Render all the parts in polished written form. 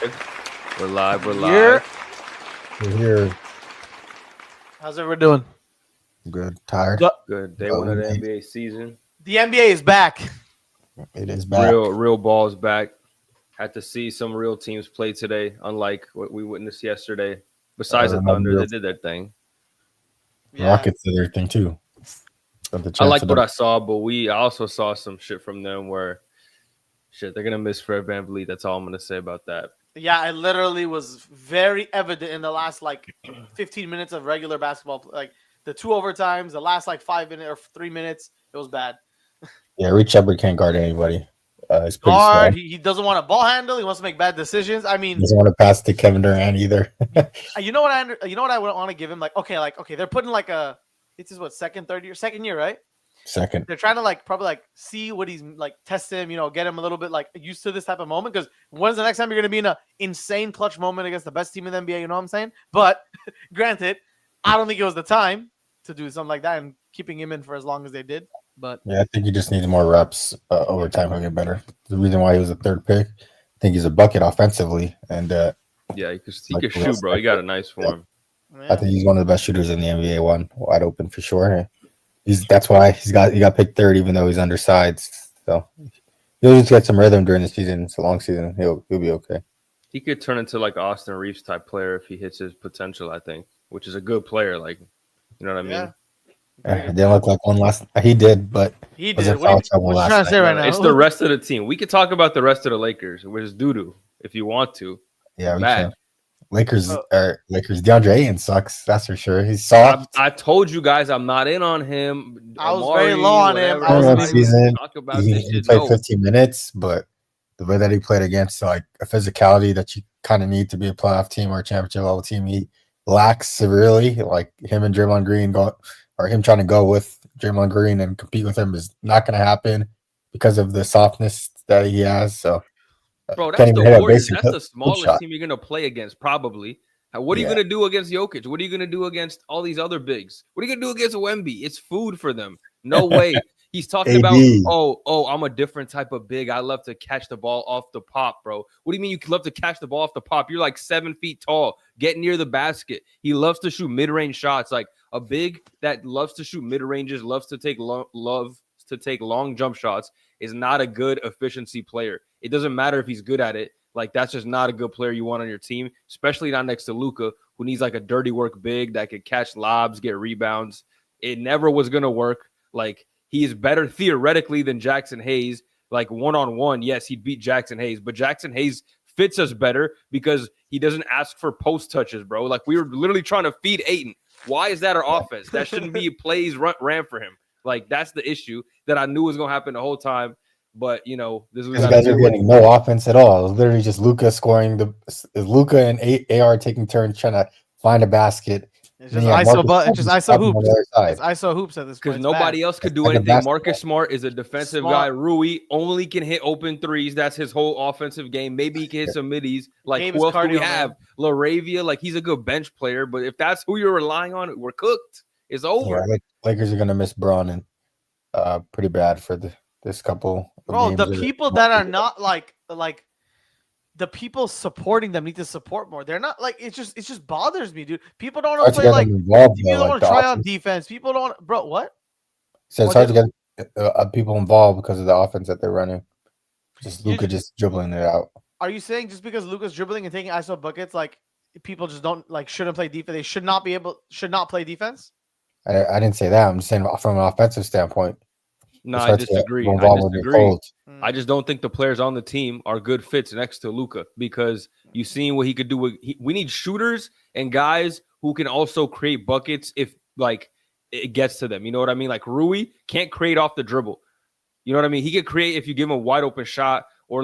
We're live. We're Here. live. We're here. How's everyone doing? Good. Tired. Good. Day one of the NBA season. The NBA is back. It is back. Real balls back. Had to see some real teams play today, unlike what we witnessed yesterday. Besides the Thunder, they did their thing. Yeah. Rockets did their thing too. I liked what I saw, but I also saw some shit from them where they're gonna miss Fred VanVleet. That's all I'm gonna say about that. Yeah, it literally was very evident in the last 15 minutes of regular basketball. Like the 2 overtimes, the last 5 minutes or 3 minutes, it was bad. Yeah, Reed Shepard can't guard anybody. He's pretty hard. slow. He doesn't want to ball handle. He wants to make bad decisions. I mean, He doesn't want to pass to Kevin Durant either. you know what I would want to give him? Okay, they're putting this is what second year, right? Second. They're trying to probably see what he's test him, get him a little bit used to this type of moment. Because when's the next time you're going to be in an insane clutch moment against the best team in the NBA? You know what I'm saying? But granted, I don't think it was the time to do something like that and keeping him in for as long as they did. But yeah, I think he just needs more reps over time. He'll get better. The reason why he was a third pick, I think he's a bucket offensively, and yeah, he could shoot, bro. He got a nice form. Yeah. I think he's one of the best shooters in the NBA. One wide open for sure. That's why he got picked third, even though he's undersized. So he'll just get some rhythm during the season. It's a long season. He'll be okay. He could turn into Austin Reeves type player if he hits his potential. I think, which is a good player. You know what I mean? Yeah. It didn't look like one last. He did, but he did. What are you trying to say right now? It's the rest of the team. We could talk about the rest of the Lakers, which is doo-doo, if you want to. Yeah, we can. Lakers. DeAndre Ayton sucks. That's for sure. He's soft. I told you guys I'm not in on him. I was very low on him. He played 15 minutes, but the way that he played against a physicality that you kind of need to be a playoff team or a championship level team, he lacks severely. Him and Draymond Green him trying to go with Draymond Green and compete with him is not going to happen because of the softness that he has. So. Bro, that's the Warriors. That's the smallest team you're going to play against, probably. What are you going to do against Jokic? What are you going to do against all these other bigs? What are you going to do against Wemby? It's food for them. No way. He's talking about, I'm a different type of big. I love to catch the ball off the pop, bro. What do you mean you love to catch the ball off the pop? You're 7 feet tall. Get near the basket. He loves to shoot mid-range shots. A big that loves to shoot mid-ranges, loves to take long jump shots is not a good efficiency player. It doesn't matter if he's good at it. That's just not a good player you want on your team, especially not next to Luka, who needs a dirty work big that could catch lobs, get rebounds. It never was going to work. He is better theoretically than Jackson Hayes. One-on-one, yes, he'd beat Jackson Hayes, but Jackson Hayes fits us better because he doesn't ask for post touches, bro. We were literally trying to feed Ayton. Why is that our offense? That shouldn't be plays ran for him. That's the issue that I knew was going to happen the whole time. But, this was these guys are getting no offense at all. It was literally just Luka scoring. Luka and AR taking turns trying to find a basket. It's just ISO hoops. It's ISO hoops at this point. Because nobody else could do anything. Marcus Smart is a defensive guy. Rui only can hit open threes. That's his whole offensive game. Maybe he can hit some middies. Who else do we have? LaRavia. He's a good bench player. But if that's who you're relying on, we're cooked. It's over. Yeah, Lakers are going to miss Braun and pretty bad for this couple. Bro, the people that are not the people supporting them need to support more. They're not it just bothers me, dude. People don't want to play people don't want to try on defense. People don't, bro. What? So it's hard to get people involved because of the offense that they're running. Just Luka just dribbling it out. Are you saying just because Luka's dribbling and taking ISO buckets, people just don't shouldn't play defense? They should not play defense? I didn't say that. I'm just saying from an offensive standpoint. No, I disagree. I just don't think the players on the team are good fits next to Luka because you've seen what he could do. We need shooters and guys who can also create buckets if it gets to them. You know what I mean? Rui can't create off the dribble. You know what I mean? He could create if you give him a wide open shot or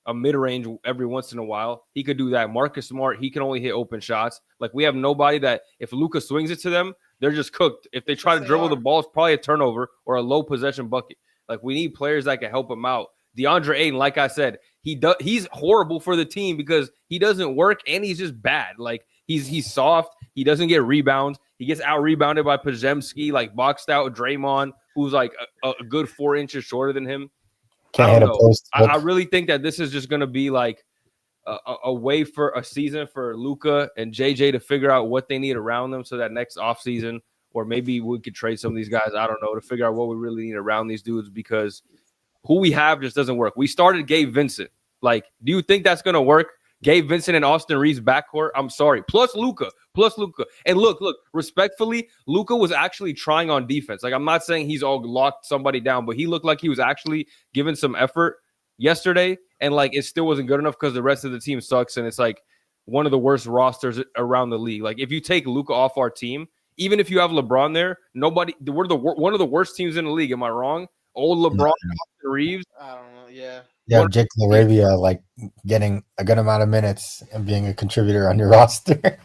a mid-range every once in a while. He could do that. Marcus Smart, he can only hit open shots. We have nobody that if Luka swings it to them, they're just cooked. If they try to dribble the ball, it's probably a turnover or a low possession bucket. We need players that can help him out. DeAndre Ayton, like I said, he's horrible for the team because he doesn't work and he's just bad. He's soft. He doesn't get rebounds. He gets out rebounded by Podziemski, boxed out Draymond, who's a good 4 inches shorter than him. Can't hit a post. I really think that this is just going to be a way for a season for Luka and JJ to figure out what they need around them, so that next offseason, or maybe we could trade some of these guys. I don't know, to figure out what we really need around these dudes, because who we have just doesn't work. We started Gabe Vincent. Like, do you think that's gonna work? Gabe Vincent and Austin Reeves backcourt. I'm sorry. Plus Luka. And look, respectfully, Luka was actually trying on defense. Like, I'm not saying he's all locked somebody down, but he looked like he was actually giving some effort yesterday. And like, it still wasn't good enough because the rest of the team sucks. And it's like one of the worst rosters around the league. Like, if you take Luka off our team, even if you have LeBron there, we're one of the worst teams in the league. Am I wrong? Old LeBron, Austin Reeves. I don't know. Yeah. Yeah, Jake LaRavia, like getting a good amount of minutes and being a contributor on your roster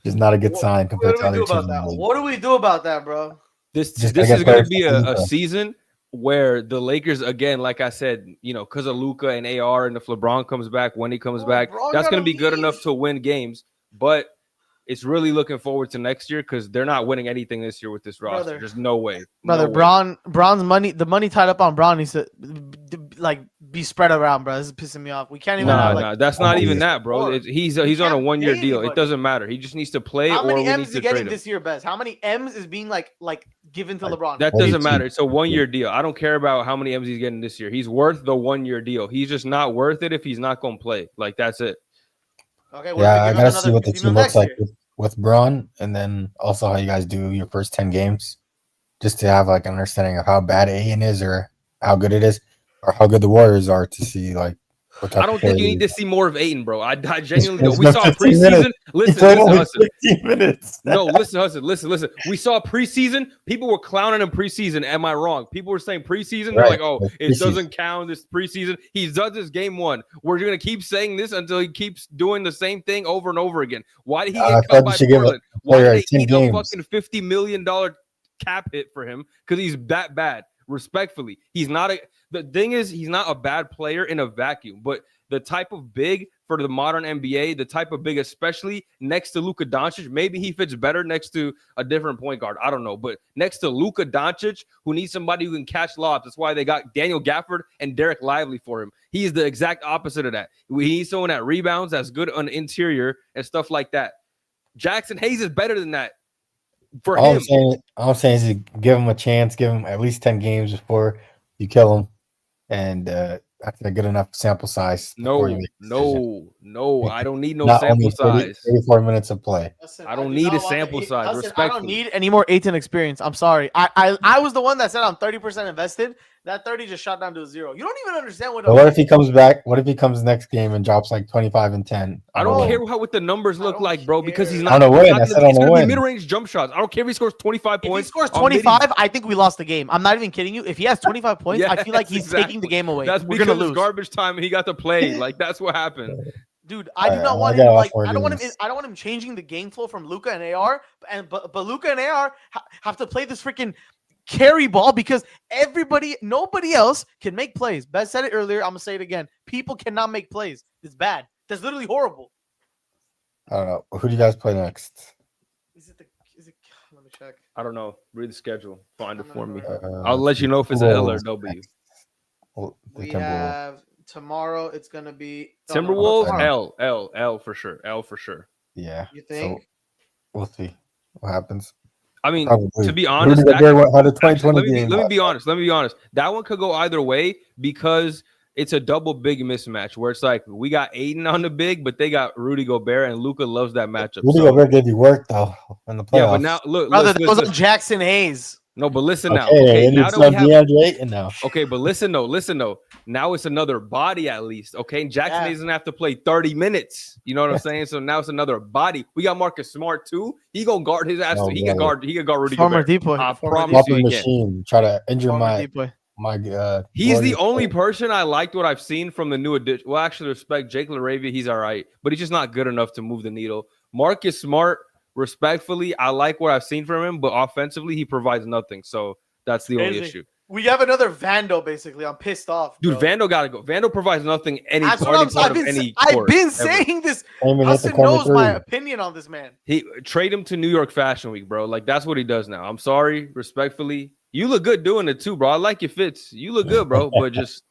is not a good sign compared to other teams. What do we do about that, bro? This is going to be a season where the Lakers, again, like I said, you know, because of Luka and AR, and if LeBron comes back, when he comes back, that's going to be good enough to win games. But it's really looking forward to next year, because they're not winning anything this year with this roster. There's no way. Bron's money, the money tied up on Bron needs to like be spread around, bro. This is pissing me off. We can't even. No, that's not even that, bro. He's on a 1-year deal. It doesn't matter. He just needs to play. How many M's is he getting this year, Bez? How many M's is being like given to LeBron? That doesn't matter. It's a 1-year deal. I don't care about how many M's he's getting this year. He's worth the 1-year deal. He's just not worth it if he's not going to play. Like, that's it. Okay. Yeah, I gotta see what the team looks like with Bron, and then also how you guys do your first 10 games, just to have like an understanding of how bad Aiden is, or how good it is, or how good the Warriors are, to see like what type. I don't think you need to see more of Aiden, bro. I genuinely don't. We saw preseason. Listen, Hudson. 15 minutes. No, listen, Hudson. Listen. We saw preseason. People were clowning him preseason. Am I wrong? People were saying preseason. They're like, oh, it doesn't count this preseason. He does this game one. We're going to keep saying this until he keeps doing the same thing over and over again. Why did he get cut by Portland? Why did they eat a fucking $50 million cap hit for him? Because he's that bad. Respectfully, the thing is, he's not a bad player in a vacuum, but the type of big for the modern NBA, the type of big, especially next to Luka Doncic, maybe he fits better next to a different point guard. I don't know, but next to Luka Doncic, who needs somebody who can catch lobs. That's why they got Daniel Gafford and Derek Lively for him. He is the exact opposite of that. He needs someone that rebounds, that's good on the interior and stuff like that. Jackson Hayes is better than that. For all him, I'm saying is give him a chance, give him at least 10 games before you kill him, and that's a good enough sample size. No, I don't need no sample size. 34 minutes of play. Listen, I don't need a sample size. Respectfully. I don't need any more Aiton experience. I'm sorry. I was the one that said I'm 30% invested. That 30 just shot down to a 0. You don't even understand what. What if he comes back? What if he comes next game and drops like 25 and 10? I don't care what the numbers look like, bro, because he's not. On a win. He's going to be mid-range jump shots. I don't care if he scores 25 points. If he scores 25, I think we lost the game. I'm not even kidding you. If he has 25 points, I feel like he's taking the game away. That's because it's garbage time and he got to play. Like, that's what happened. Dude, I do not want him. Like, I don't want him changing the game flow from Luka and AR. But Luka and AR have to play this freaking carry ball, because nobody else can make plays. Bez said it earlier. I'm gonna say it again. People cannot make plays. It's bad. That's literally horrible. I don't know. Who do you guys play next? Is it? Let me check. I don't know. Read the schedule. Find it for me. I'll let you know if it's an L or W. We have tomorrow. It's gonna be Timberwolves. L for sure. L for sure. Yeah. You think? So we'll see what happens. I mean, to be honest, let me be honest. That one could go either way, because it's a double big mismatch where it's like we got Aiden on the big, but they got Rudy Gobert, and Luka loves that matchup. Rudy Gobert gave you work though in the playoffs. Yeah, but now look, brother, that was Jackson Hayes. No, but listen now. Okay, now that we have now. Okay, but listen though. Now it's another body at least. Okay, Jackson doesn't have to play 30 minutes. You know what I'm saying? So now it's another body. We got Marcus Smart too. He gonna guard his ass. He can guard Rudy Gobert. I promise you he can. Try to injure he's the only person I liked what I've seen from the new addition. Well, actually, respect Jake LaRavia. He's all right, but he's just not good enough to move the needle. Marcus Smart. Respectfully, I like what I've seen from him, but offensively, he provides nothing. So that's the only issue. We have another Vando, basically. I'm pissed off, bro. Dude. Vando gotta go. Vando provides nothing. I've been saying this. Hudson knows my opinion on this man. He trade him to New York Fashion Week, bro. Like, that's what he does now. I'm sorry, respectfully. You look good doing it too, bro. I like your fits. You look good, bro, but just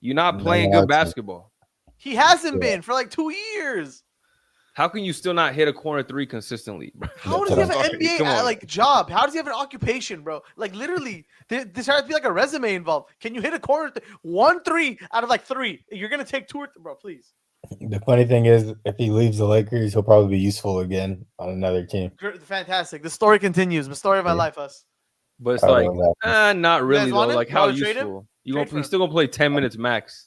you're not playing good basketball. He hasn't been for like 2 years. How can you still not hit a corner three consistently, bro? How does he have an NBA job? How does he have an occupation, bro? Like literally, there has to be like a resume involved. Can you hit a corner 1-3 out of like 3? You're gonna take 2 or bro, please. The funny thing is, if he leaves the Lakers, he'll probably be useful again on another team. Fantastic. The story continues. The story of my life, us. But it's like, not really though. Like, how useful? He's still gonna play 10 minutes max.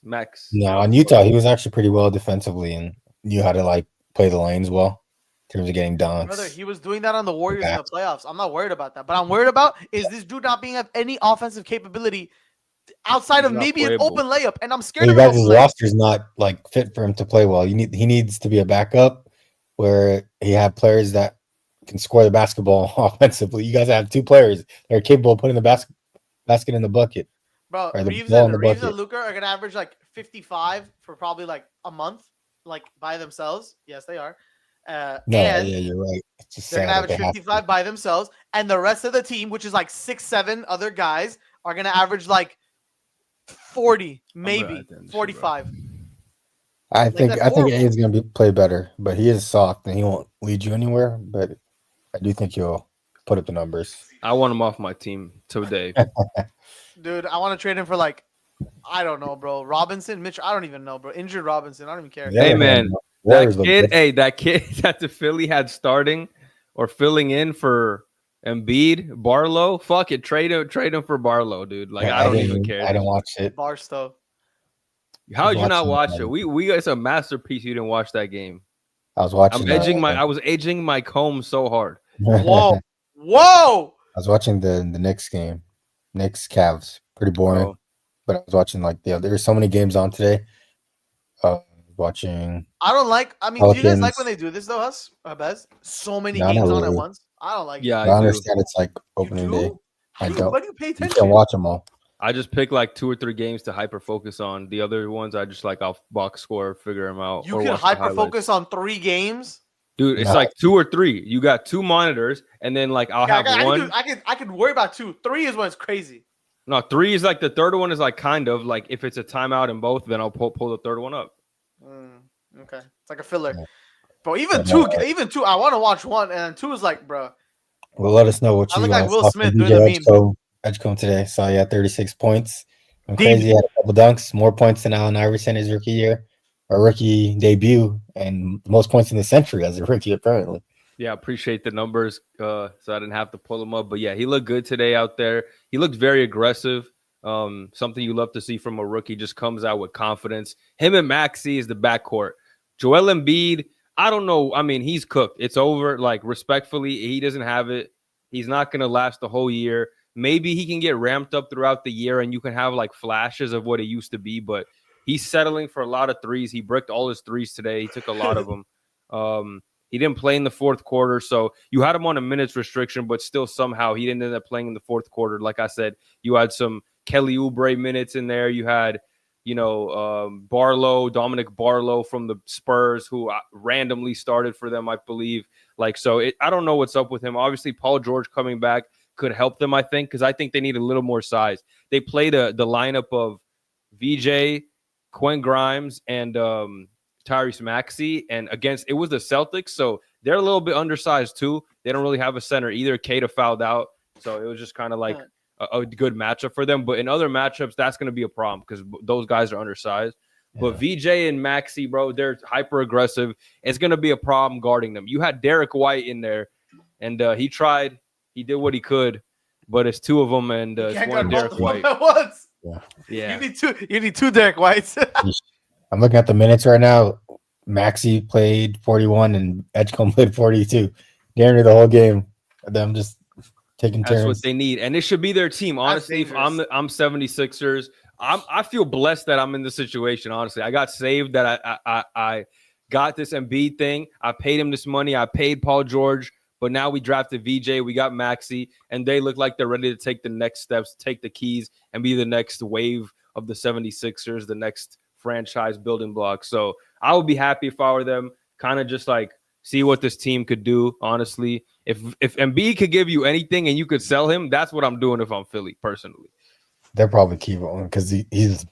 No, in Utah, he was actually pretty well defensively and knew how to like play the lanes well in terms of getting dunks. Brother, he was doing that on the Warriors in the playoffs. I'm not worried about that. But I'm worried about is this dude not being of any offensive capability outside of maybe an open layup. And I'm scared of his roster's not like fit for him to play well. He needs to be a backup where he have players that can score the basketball offensively. You guys have 2 players that are capable of putting the basket in the bucket. Bro, Reeves and Luka are gonna average like 55 for probably like a month, like by themselves. Yes, they are. Yeah, you're right. It's just they're gonna average 55 by themselves, and the rest of the team, which is like 6-7 other guys, are gonna average like 40, maybe 45. I think A is gonna play better, but he is soft and he won't lead you anywhere. But I do think he'll put up the numbers. I want him off my team today. Dude, I want to trade him for like, I don't know, bro. Robinson, Mitch, I don't even know, bro. Injured Robinson, I don't even care. Yeah, hey, man, that kid that the Philly had starting or filling in for Embiid, Barlow, fuck it, trade him for Barlow, dude. Like, I don't even care. I didn't watch it. Barstow. How did you not watch it? It's a masterpiece. You didn't watch that game. I was watching. I was edging my comb so hard. Whoa. I was watching the Knicks game. Knicks Cavs, pretty boring. But I was watching there were so many games on today. Watching. I don't like. I mean, Pelicans. Do you guys like when they do this though, Bez? So many games on at once. I don't like. Yeah, I understand it's like opening day. I don't. Why do you pay attention? You can watch them all. I just pick like 2 or 3 games to hyper focus on. The other ones, I just like I'll box score, figure them out. You can hyper focus on 3 games. Dude, it's like 2 or 3. You got 2 monitors, and then like I'll have one. I can worry about 2. 3 is when it's crazy. No, 3 is like the third one is like kind of like if it's a timeout in both, then I'll pull the third one up. Okay, it's like a filler. But even two, I want to watch 1, and 2 is like, bro. Well, let us know what you. I look like Will Smith doing the meme. Edgecombe today. Saw you at 36 points. I'm crazy. He had a couple dunks, more points than Allen Iverson his rookie year, or rookie debut, and most points in the century as a rookie, apparently. Yeah, appreciate the numbers. So I didn't have to pull them up. But yeah, he looked good today out there. He looked very aggressive. Something you love to see from a rookie, just comes out with confidence. Him and Maxey is the backcourt. Joel Embiid, I don't know. I mean, he's cooked. It's over. Like, respectfully, he doesn't have it. He's not going to last the whole year. Maybe he can get ramped up throughout the year and you can have like flashes of what it used to be, but he's settling for a lot of threes. He bricked all his threes today. He took a lot of them. He didn't play in the fourth quarter, so you had him on a minutes restriction, but still somehow he didn't end up playing in the fourth quarter. Like I said, you had some Kelly Oubre minutes in there. You had, Dominic Barlow from the Spurs, who randomly started for them, I believe. I don't know what's up with him. Obviously, Paul George coming back could help them, I think, because I think they need a little more size. They played the lineup of VJ, Quinn Grimes, and Tyrese Maxey, and it was the Celtics, so they're a little bit undersized too. They don't really have a center either. Kata fouled out, so it was just kind of like a good matchup for them. But in other matchups, that's going to be a problem because those guys are undersized. Yeah. But VJ and Maxey, bro, they're hyper aggressive. It's going to be a problem guarding them. You had Derek White in there, and he tried. He did what he could, but it's 2 of them, and it's one Derek White. Yeah. You need 2 Derek Whites. I'm looking at the minutes right now. Maxey played 41 and Edgecombe played 42. Nearly the whole game. Them just taking turns. That's what they need, and it should be their team. Honestly, if I'm 76ers, I feel blessed that I'm in this situation. Honestly, I got saved that I got this Embiid thing. I paid him this money. I paid Paul George. But now we drafted VJ, we got Maxey, and they look like they're ready to take the next steps, take the keys, and be the next wave of the 76ers, the next franchise building block. So I would be happy if I were them, kind of just like see what this team could do, honestly. If Embiid could give you anything and you could sell him, that's what I'm doing if I'm Philly, personally. They'll probably keep him because he's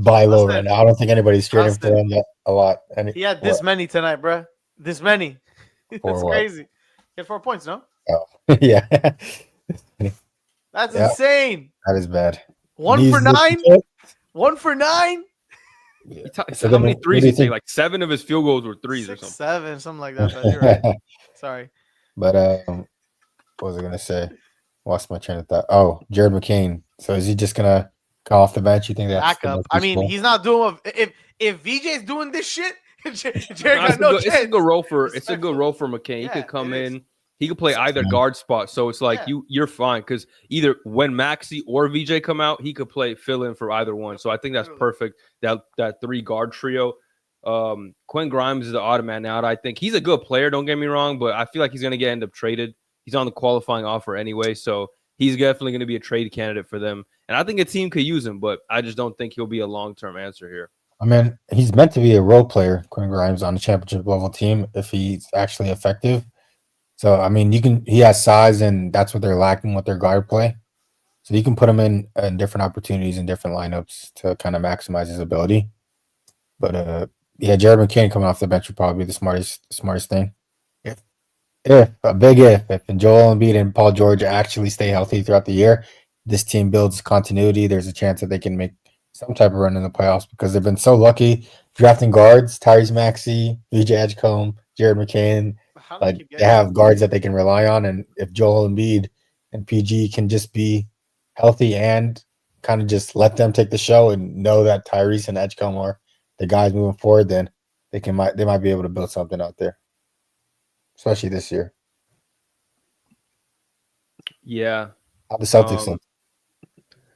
buy low right now. I don't think anybody's trading for him a lot. He had this many tonight, bro. This many. It's crazy. He had 4 points, no? Oh, yeah. That's insane. That is bad. 1 for 9? 1 for 9? Yeah. How many threes he take? Like 7 of his field goals were threes 6, or something. 7, something like that. But you're right. Sorry. But what was I gonna say? Lost my train of thought. Oh, Jared McCain. So is he just gonna come off the bench? You think that's backup? I mean, he's not doing. If VJ's doing this shit, Jared got no chance. It's a good role for. It's a good role for McCain. He could come in. He could play either guard spot. So it's like you're fine because either when Maxey or VJ come out, he could fill in for either one. So I think that's perfect. That 3 guard trio. Quinn Grimes is the odd man out. I think he's a good player. Don't get me wrong, but I feel like he's going to end up traded. He's on the qualifying offer anyway, so he's definitely going to be a trade candidate for them. And I think a team could use him, but I just don't think he'll be a long-term answer here. I mean, he's meant to be a role player, Quinn Grimes, on a championship level team if he's actually effective. So, I mean, he has size, and that's what they're lacking with their guard play. So you can put him in different opportunities and different lineups to kind of maximize his ability. But Jared McCain coming off the bench would probably be the smartest thing. If Joel Embiid and Paul George actually stay healthy throughout the year, this team builds continuity. There's a chance that they can make some type of run in the playoffs because they've been so lucky drafting guards, Tyrese Maxey, VJ Edgecombe, Jared McCain. Like they have guards that they can rely on, and if Joel Embiid and PG can just be healthy and kind of just let them take the show and know that Tyrese and Edgecombe are the guys moving forward, then they might be able to build something out there. Especially this year. Yeah. How the Celtics look?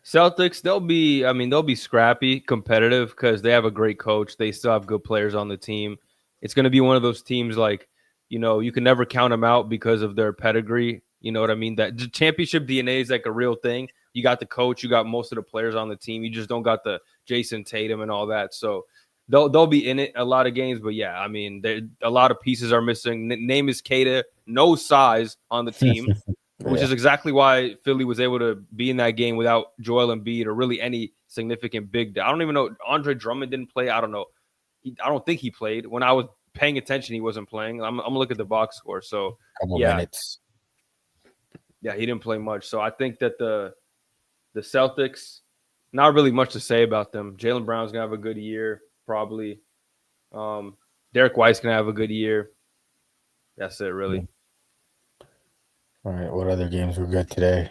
Celtics, they'll be scrappy, competitive because they have a great coach. They still have good players on the team. It's going to be one of those teams like, you can never count them out because of their pedigree. You know what I mean? That championship DNA is like a real thing. You got the coach, you got most of the players on the team. You just don't got the Jason Tatum and all that. So they'll be in it a lot of games, but yeah, I mean, a lot of pieces are missing. Name is Keita, no size on the team, which is exactly why Philly was able to be in that game without Joel Embiid or really any significant big. I don't even know. Andre Drummond didn't play. I don't know. I don't think he played. When I was paying attention, he wasn't playing. I'm gonna look at the box score. So couple minutes. Yeah, he didn't play much. So I think that the Celtics, not really much to say about them. Jaylen Brown's gonna have a good year. Probably. Derek White's going to have a good year. That's it, really. All right. What other games were good today?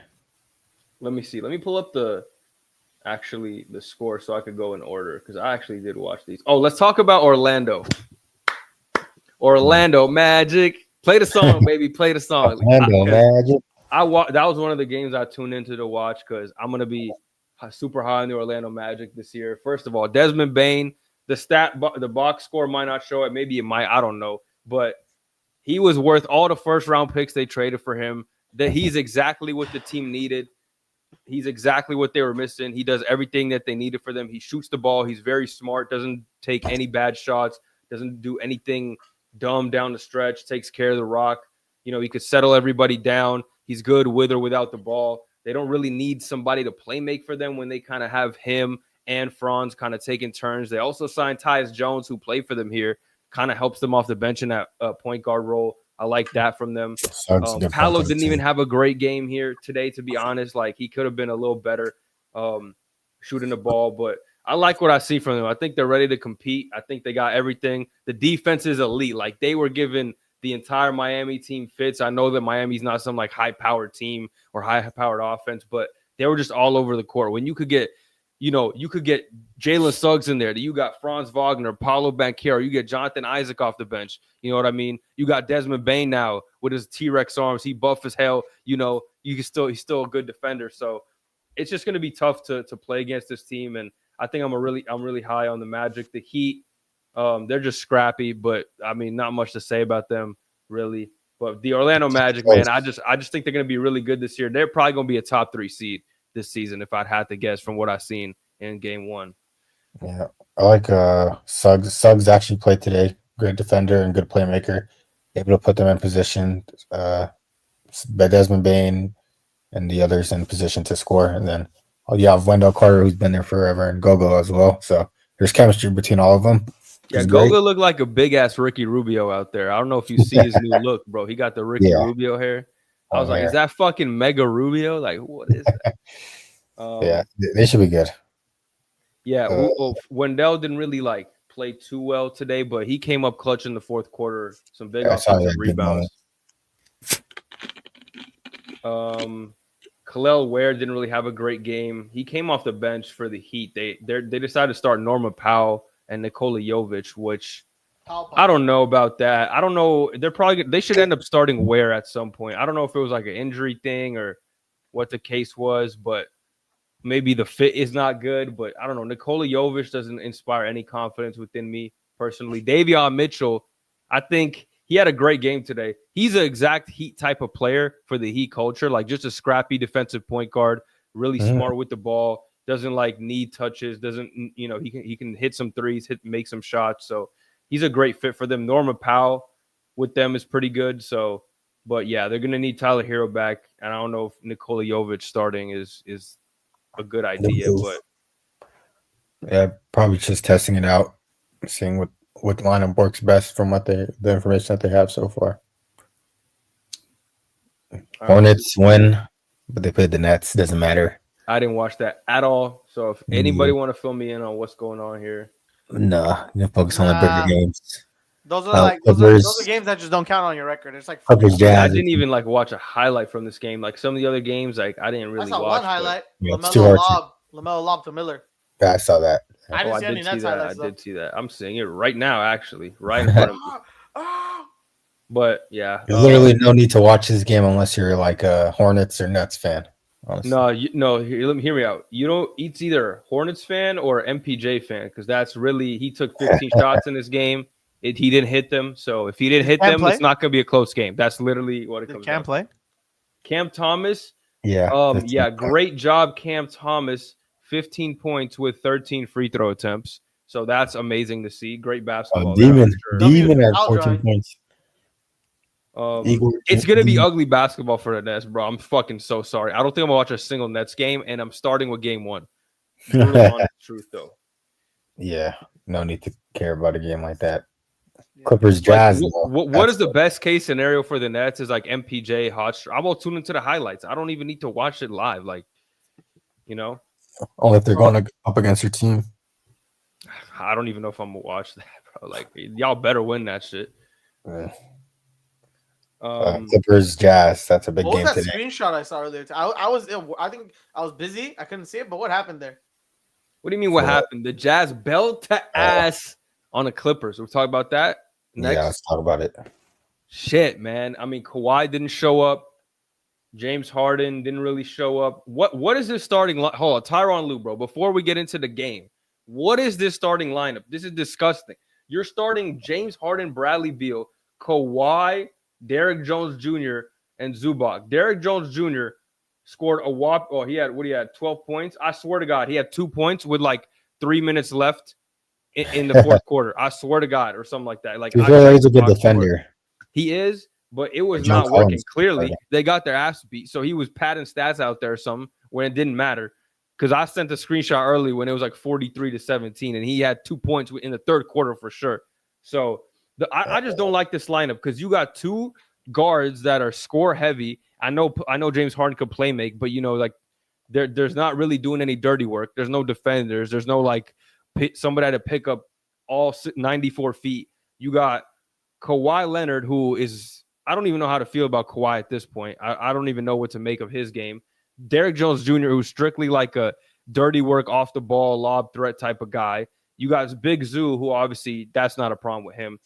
Let me see. Let me pull up the score so I could go in order because I actually did watch these. Oh, let's talk about Orlando. Orlando Magic. Play the song, baby. Play the song. Orlando Magic. That was one of the games I tuned into to watch because I'm going to be super high on the Orlando Magic this year. First of all, Desmond Bane. The box score might not show it. Maybe it might. I don't know. But he was worth all the first-round picks they traded for him. That he's exactly what the team needed. He's exactly what they were missing. He does everything that they needed for them. He shoots the ball. He's very smart. Doesn't take any bad shots. Doesn't do anything dumb down the stretch. Takes care of the rock. He could settle everybody down. He's good with or without the ball. They don't really need somebody to play make for them when they kind of have him and Franz kind of taking turns. They also signed Tyus Jones, who played for them here, kind of helps them off the bench in that point guard role. I like that from them. Paolo didn't even have a great game here today, to be honest. Like, he could have been a little better shooting the ball, but I like what I see from them. I think they're ready to compete. I think they got everything. The defense is elite. Like, they were giving the entire Miami team fits. I know that Miami's not some like high-powered team or high-powered offense, but they were just all over the court. When you could get Jalen Suggs in there. You got Franz Wagner, Paulo Banchero. You get Jonathan Isaac off the bench. You know what I mean? You got Desmond Bane now with his T-Rex arms. He buff as hell. He's still a good defender. So it's just going to be tough to play against this team. And I think I'm really high on the Magic. The Heat, they're just scrappy, but I mean, not much to say about them really. But the Orlando Magic, man, I just think they're going to be really good this year. They're probably going to be a top 3 seed this season, if I'd had to guess from what I've seen in game 1. Yeah, I like Suggs. Suggs actually played today. Great defender and good playmaker. Able to put them in position. Desmond Bane and the others in position to score. And then Oh, you have Wendell Carter, who's been there forever, and Gogo as well. So there's chemistry between all of them. Yeah, Gogo looked like a big ass Ricky Rubio out there. I don't know if you see his new look, bro. He got the Ricky Rubio hair. I was like, is that fucking Mega Rubio? Like, what is that? Yeah, they should be good. Yeah, Wendell didn't really like play too well today, but he came up clutch in the fourth quarter. Some big offensive rebounds. Khalil Ware didn't really have a great game. He came off the bench for the Heat. They decided to start Norma Powell and Nikola Jovic, which I don't know about that. I don't know. They should end up starting Ware at some point. I don't know if it was like an injury thing or what the case was, but maybe the fit is not good. But I don't know. Nikola Jovic doesn't inspire any confidence within me personally. Davion Mitchell, I think he had a great game today. He's an exact Heat type of player for the Heat culture, like just a scrappy defensive point guard, really smart with the ball, doesn't like need touches, doesn't, he can hit some threes, make some shots. So he's a great fit for them. Norma Powell with them is pretty good. So, but yeah, they're going to need Tyler Hero back. And I don't know if Nikola Jovic starting is a good idea, but yeah, probably just testing it out, seeing what lineup works best from the information that they have so far. Hornets win, but they played the Nets. Doesn't matter. I didn't watch that at all. So if anybody want to fill me in on what's going on here, no, you focus on the bigger games. Those are those are games that just don't count on your record. It's like I didn't even like watch a highlight from this game. Like some of the other games, like I didn't really watch. I saw one highlight. Yeah, LaMelo lob to Miller. Yeah, I saw that. I didn't see any Nets highlights. I did see that. I'm seeing it right now, actually, right in front of me. But yeah, there's literally no need to watch this game unless you're like a Hornets or Nets fan. Honestly. No. Hear me out. It's either Hornets fan or MPJ fan because that's really he took 15 shots in this game. He didn't hit them. So if he didn't hit them, it's not going to be a close game. That's literally what it comes down to. Play. Cam Thomas. Yeah. Great job, Cam Thomas. 15 points with 13 free throw attempts. So that's amazing to see. Great basketball. Demon at 14 points. It's going to be ugly basketball for the Nets, bro. I'm fucking so sorry. I don't think I'm going to watch a single Nets game, and I'm starting with game one. Really honest truth, though. Yeah. No need to care about a game like that. Clippers Jazz. What is the best case scenario for the Nets is like MPJ hot. I will tune into the highlights. I don't even need to watch it live. Like, only if they're going up against your team. I don't even know if I'm gonna watch that, bro. Like, y'all better win that shit. Clippers Jazz. That's a big game today. What was that screenshot I saw earlier? I think I was busy. I couldn't see it. But what happened there? What do you mean? What happened? The Jazz belt to ass on the Clippers. We'll talk about that next. Yeah, let's talk about it. Shit, man. I mean, Kawhi didn't show up. James Harden didn't really show up. What is this starting line? Hold on, Tyronn Lue, bro. Before we get into the game, what is this starting lineup? This is disgusting. You're starting James Harden, Bradley Beal, Kawhi, Derrick Jones Jr., and Zubac. Derrick Jones Jr. scored a whop. Oh, he had 12 points. I swear to God, he had 2 points with like 3 minutes left in the fourth quarter. I swear to God, or something like that. Like he's a good defender. He is, but it was not working. Clearly, they got their ass beat. So he was padding stats out there or something when it didn't matter. Because I sent a screenshot early when it was like 43-17, and he had 2 points in the third quarter for sure. So I just don't like this lineup because you got two guards that are score heavy. I know James Harden could play make, but like there's not really doing any dirty work. There's no defenders. There's no like somebody to pick up all 94 feet. You got Kawhi Leonard, who is I don't even know how to feel about Kawhi at this point. I don't even know what to make of his game. Derrick Jones Jr., who's strictly like a dirty work off the ball, lob threat type of guy. You got Big Zoo, who obviously that's not a problem with him.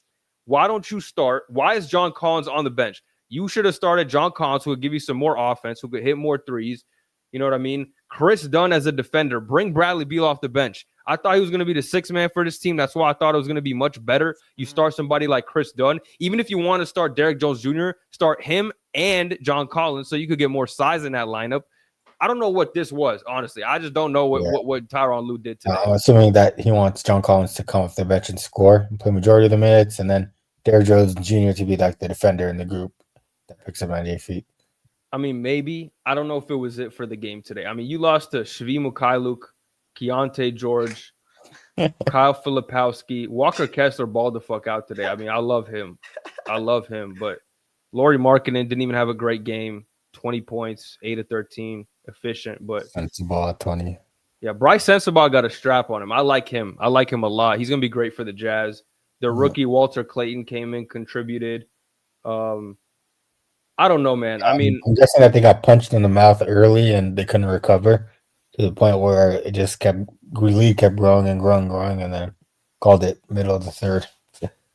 Why don't you start? Why is John Collins on the bench? You should have started John Collins, who would give you some more offense, who could hit more threes. You know what I mean? Chris Dunn as a defender. Bring Bradley Beal off the bench. I thought he was going to be the sixth man for this team. That's why I thought it was going to be much better. You start somebody like Chris Dunn. Even if you want to start Derrick Jones Jr., start him and John Collins so you could get more size in that lineup. I don't know what this was, honestly. I just don't know what Tyronn Lue did today. I'm assuming that he wants John Collins to come off the bench and score and play majority of the minutes, and then Derrick Jones Jr. to be like the defender in the group that picks up 98 feet. I mean, maybe. I don't know if it was it for the game today. I mean, you lost to Shvi Mukhailuk, Keontae George, Kyle Filipowski, Walker Kessler balled the fuck out today. I mean, I love him. But Lauri Markkanen didn't even have a great game. 20 points, 8 of 13, efficient. But Sensabaugh 20. Yeah, Bryce Sensabaugh got a strap on him. I like him. I like him a lot. He's gonna be great for the Jazz. The rookie Walter Clayton came in, contributed. I don't know, man. I mean, I'm guessing that they got punched in the mouth early and they couldn't recover to the point where it just lead kept growing, and then called it middle of the third.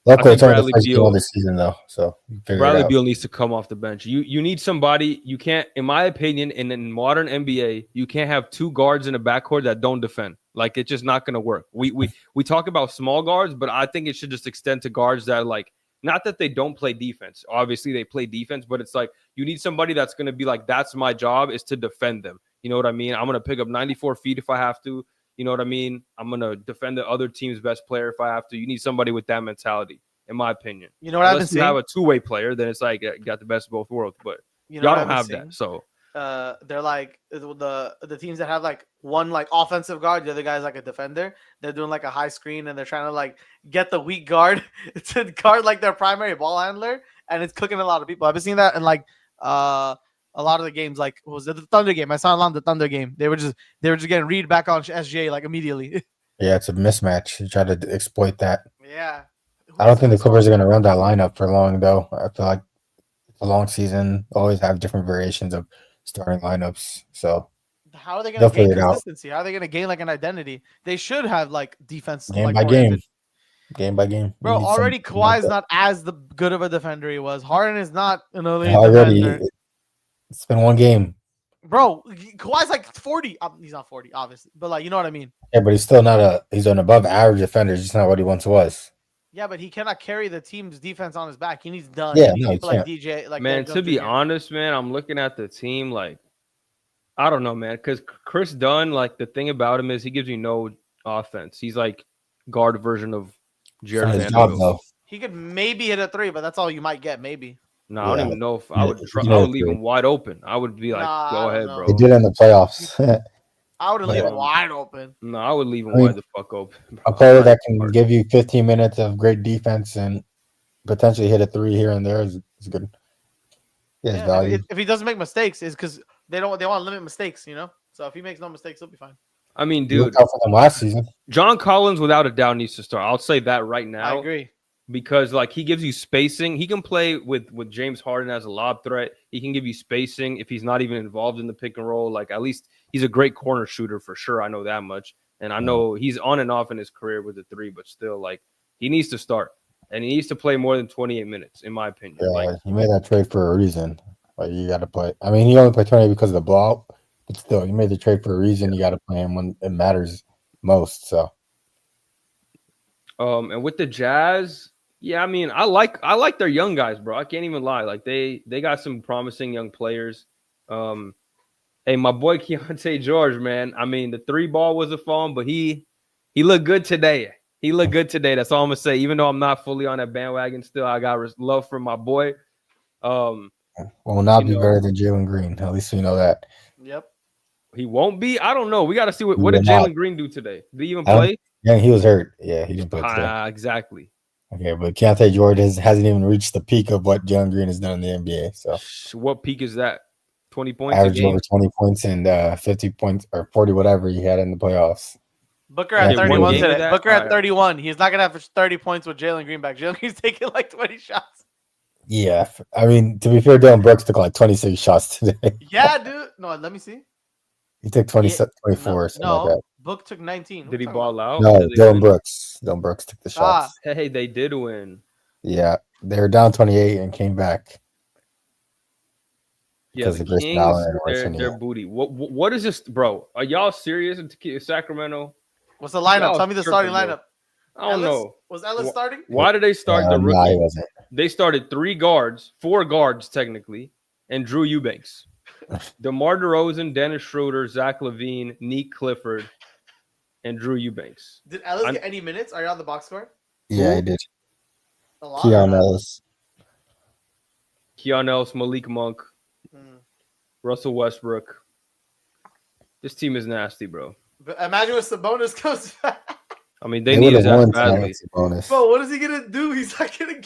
Luckily, it's only the first game of the season, though, so Bradley Beal needs to come off the bench. You need somebody. You can't, in my opinion, in modern NBA, you can't have two guards in a backcourt that don't defend. Like, it's just not going to work. We talk about small guards, but I think it should just extend to guards that, like, not that they don't play defense. Obviously, they play defense, but it's like you need somebody that's going to be like, that's my job, is to defend them. You know what I mean? I'm going to pick up 94 feet if I have to. You know what I mean? I'm going to defend the other team's best player if I have to. You need somebody with that mentality, in my opinion. You know what I've been seeing? Have a two-way player, then it's like you got the best of both worlds. But y'all don't have that. So they're like the teams that have like one like offensive guard, the other guy's like a defender. They're doing like a high screen and they're trying to like get the weak guard to guard like their primary ball handler, and it's cooking a lot of people. I've been seeing that in like a lot of the games. Like, what was it, the Thunder game? I saw it on the Thunder game. They were just getting read back on SGA like immediately. Yeah, it's a mismatch. You try to exploit that. Yeah. I don't think the Clippers are going to run that lineup for long, though. I feel like it's a long season. Always have different variations of starting lineups. So how are they going to gain consistency? How are they going to gain like an identity? They should have like defense game by game. Game by game. Bro, already Kawhi's not as good of a defender he was. Harden is not an elite defender. It's been one game. Bro, Kawhi's like 40. He's not 40, obviously. But like, you know what I mean? Yeah, but he's still not he's an above average defender. He's just not what he once was. Yeah, but he cannot carry the team's defense on his back. He needs done. Yeah, he needs like DJ. Like, man, to be honest, man, I'm looking at the team like, I don't know, man, because Chris Dunn, like, the thing about him is he gives you no offense. He's like guard version of Jared Vanderbilt. He could maybe hit a three, but that's all you might get, maybe. No, I don't even know if I would. I would leave him wide open. I would be like, go ahead, bro. He did in the playoffs. I would leave him wide open. No, I would leave him wide the fuck open. A player that can give you 15 minutes of great defense and potentially hit a three here and there is good. Yeah, value. If he doesn't make mistakes, is because they want to limit mistakes, you know. So if he makes no mistakes, he'll be fine. I mean, dude, for them last season. John Collins, without a doubt, needs to start. I'll say that right now. I agree. Because like he gives you spacing. He can play with James Harden as a lob threat. He can give you spacing if he's not even involved in the pick and roll. Like, at least he's a great corner shooter for sure. I know that much. And I know he's on and off in his career with the three, but still, like, he needs to start. And he needs to play more than 28 minutes, in my opinion. Yeah, like, he made that trade for a reason. Like, you got to play. I mean, he only played 28 because of the blowout, but still, you made the trade for a reason. You got to play him when it matters most. So, and with the Jazz, yeah, I mean, I like their young guys, bro. I can't even lie. Like, they got some promising young players. Hey, my boy Keontae George, man. I mean, the three ball was a phone, but he looked good today. He looked good today. That's all I'm gonna say. Even though I'm not fully on that bandwagon, still I got love for my boy. Will not be better than Jalen Green. At least we know that. Yep. He won't be. I don't know. We got to see what did Jalen Green do today? Did he even play? Yeah, he was hurt. Yeah, he didn't play today. Exactly. Okay, but Keontae George hasn't even reached the peak of what Jalen Green has done in the NBA. So, what peak is that? 20 points. Average over 20 points and 50 points or 40, whatever he had in the playoffs. Booker at 31 today. Booker at 31. He's not gonna have 30 points with Jalen Green back. Jalen Green's taking like 20 shots. Yeah, I mean, to be fair, Dylan Brooks took like 26 shots today. Yeah, dude. No, let me see. He took 24 or something like that. Book took 19. Did he ball out? No, Dylan Brooks. Dylan Brooks took the shots. Hey, they did win. Yeah, they were down 28 and came back. Yeah, the Kings, their booty. What is this, bro? Are y'all serious in Sacramento? What's the lineup? Tell me the starting lineup. I don't know. Was Ellis starting? Why did they start the rookie? No, he wasn't. They started 4 guards technically, and Drew Eubanks, DeMar DeRozan, Dennis Schroeder, Zach LaVine, Nick Clifford, and Drew Eubanks. Did Ellis get any minutes? Are you on the box score? Yeah, he did. A lot. Keon Ellis, Malik Monk. Russell Westbrook. This team is nasty, bro. But imagine when Sabonis comes back. I mean, they need his ass badly. Bro, what is he gonna do? He's not gonna.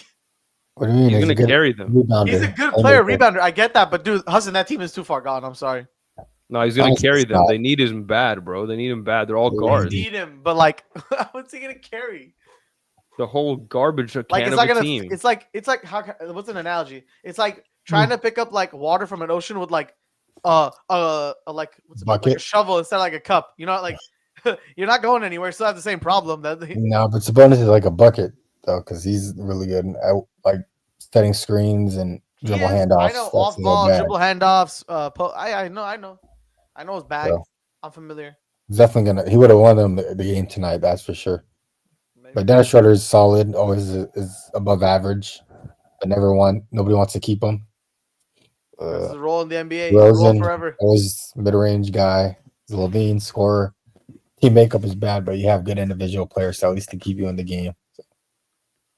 What do you mean? He's gonna carry them. Rebounder. He's a good player, rebounder. I get that, but dude, Hudson, that team is too far gone. I'm sorry. No, he's gonna carry them. They need him bad, bro. They need him bad. They're all guards. They need him, but like, what's he gonna carry? The whole garbage can like, it's of not a gonna, team. It's like what's an analogy? It's like trying to pick up like water from an ocean with like like what's it, like a shovel instead of like a cup. You know, like you're not going anywhere. Still have the same problem. No, but Sabonis is like a bucket though, because he's really good at like setting screens and dribble handoffs. I know off ball dribble handoffs. I know it's bad. So, I'm familiar. Definitely he would have won them the game tonight. That's for sure. Maybe. But Dennis Schroeder is solid. Always is above average, but nobody wants to keep him. This is a role in the NBA. Rosen, role forever. Always mid-range guy. He's a Levine scorer. Team makeup is bad, but you have good individual players to at least to keep you in the game. So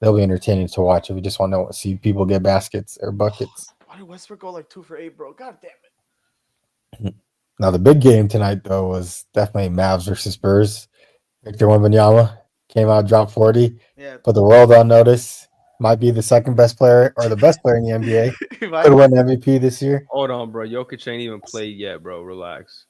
they'll be entertaining to watch if you just want to see people get baskets or buckets. Why did Westbrook go like 2 for 8, bro? God damn it. Now the big game tonight though was definitely Mavs versus Spurs. Victor Wembanyama came out, dropped 40. Yeah. Put the world on notice. Might be the second best player or the best player in the NBA. Could win MVP this year. Hold on, bro. Jokic ain't even played yet, bro. Relax.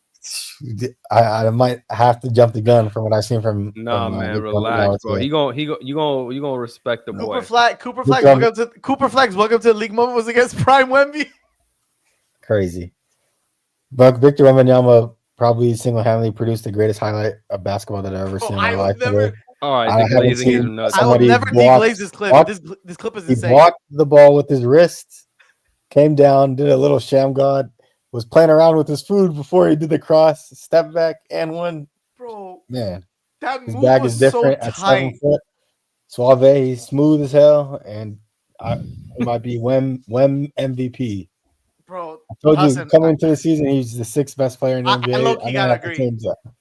I might have to jump the gun from what I've seen from. Nah, man, relax, bro. You gonna respect the boy. Cooper Flex, welcome to the league moment was against Prime Wemby. Crazy. But Victor Wembanyama probably single-handedly produced the greatest highlight of basketball that I've ever seen in my life. All right, the glazing is nuts. I will never deglaze this clip. This clip is insane. He blocked the ball with his wrist, came down, did a little sham god, was playing around with his food before he did the cross, step back, and one. Bro, man, that his move bag was is different so tight. At 7 foot. Suave, he's smooth as hell, and it might be Wem MVP. Bro, I told you coming into the season, he's the 6th best player in the NBA. I low-key gotta agree.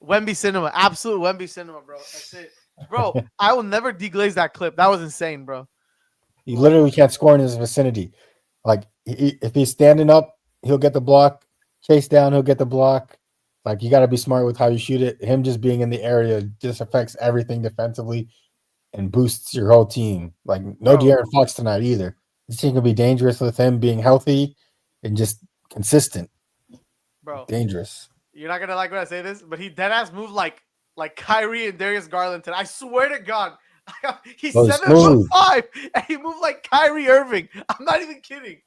Wemby cinema, absolute Wemby cinema, bro. That's it. Bro, I will never deglaze that clip. That was insane, bro. He literally can't score in his vicinity. Like, if he's standing up, he'll get the block. Chase down, he'll get the block. Like, you got to be smart with how you shoot it. Him just being in the area just affects everything defensively and boosts your whole team. Like, no De'Aaron Fox tonight either. This team can be dangerous with him being healthy and just consistent. Bro. Dangerous. You're not going to like when I say this, but he deadass moved like Kyrie and Darius Garland today. I swear to God. He's 7'5", and he moved like Kyrie Irving. I'm not even kidding.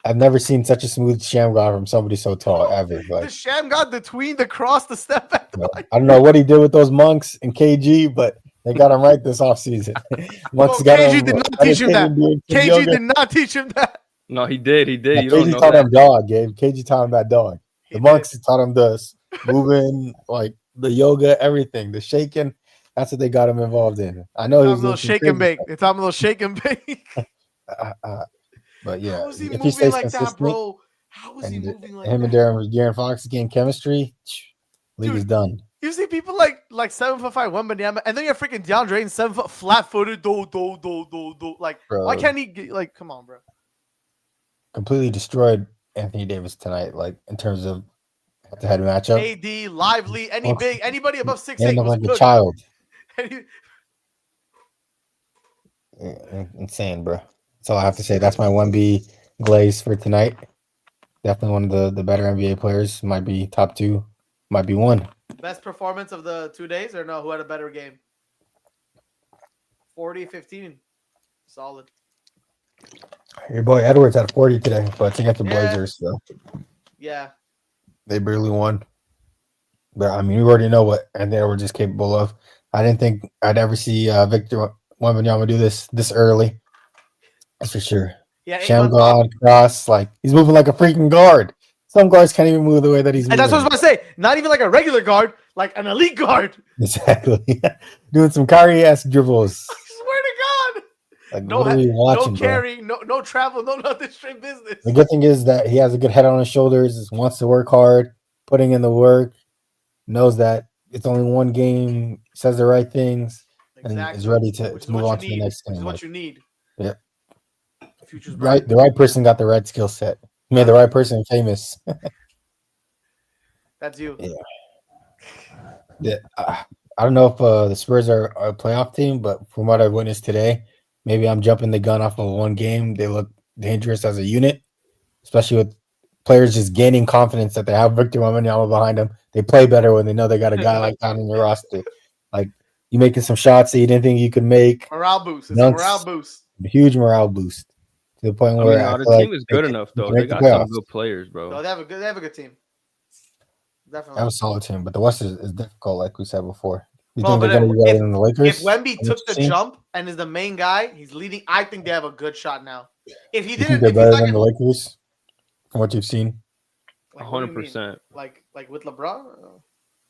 I've never seen such a smooth sham god from somebody so tall ever. Like, the sham god, the tween, the cross, the step back. I don't know what he did with those monks and KG, but they got him right this offseason. Monks got KG him. Did not teach him that. KG did not teach him that. No, he did. He did. Yeah, KG taught him dog, Gabe. KG taught him that dog. The monks taught him the moving, like the yoga, everything, the shaking. That's what they got him involved in. I know he was a little shake and bake. They taught him a little shake and bake. But yeah, how is he moving like that, bro? How is he moving like him that? And De'Aaron Fox getting chemistry, league is done. You see people like 7'5" Wembanyama, and then you have freaking DeAndre and 7 foot flat-footed, Like, bro, why can't he get, like? Come on, bro. Completely destroyed Anthony Davis tonight, like in terms of head-to-head matchup. AD, Lively, anybody above 6'8" was like good. A child. Insane, bro. That's all I have to say. That's my 1B glaze for tonight. Definitely one of the better NBA players. Might be top 2. Might be 1. Best performance of the 2 days, or no? Who had a better game? 40-15. Solid. Your boy Edwards had 40 today, but it's against the Blazers, so yeah, they barely won. But I mean, we already know what Anthony Edwards is capable of. I didn't think I'd ever see Victor Wembanyama do this early. That's for sure. Yeah, sham guard, cross, like he's moving like a freaking guard. Some guards can't even move the way that he's moving. And that's what I was about to say. Not even like a regular guard, like an elite guard. Exactly. Doing some Kyrie-esque dribbles. I swear to God. Like, no carry, no travel, no nothing, straight business. The good thing is that he has a good head on his shoulders, wants to work hard, putting in the work, knows that it's only one game, says the right things, and is ready to move on to the next game. Which is what you need. Yeah. The right person got the right skill set. Made the right person famous. That's you. Yeah. I don't know if the Spurs are a playoff team, but from what I witnessed today, maybe I'm jumping the gun off of one game. They look dangerous as a unit, especially with players just gaining confidence that they have Victor Wembanyama behind them. They play better when they know they got a guy like that on your roster. Like you making some shots that you didn't think you could make. Morale boost. It's a morale boost. Huge morale boost to the point where the team is good enough though. They got some good players, bro. No, they have a good team. Definitely. They have a solid team, but the West is difficult, like we said before. You Bro, think they're going to be better than the Lakers? If Wemby took the jump and is the main guy, he's leading. I think they have a good shot now. If he didn't, they're better than the Lakers from what you've seen. 100%. Like with LeBron.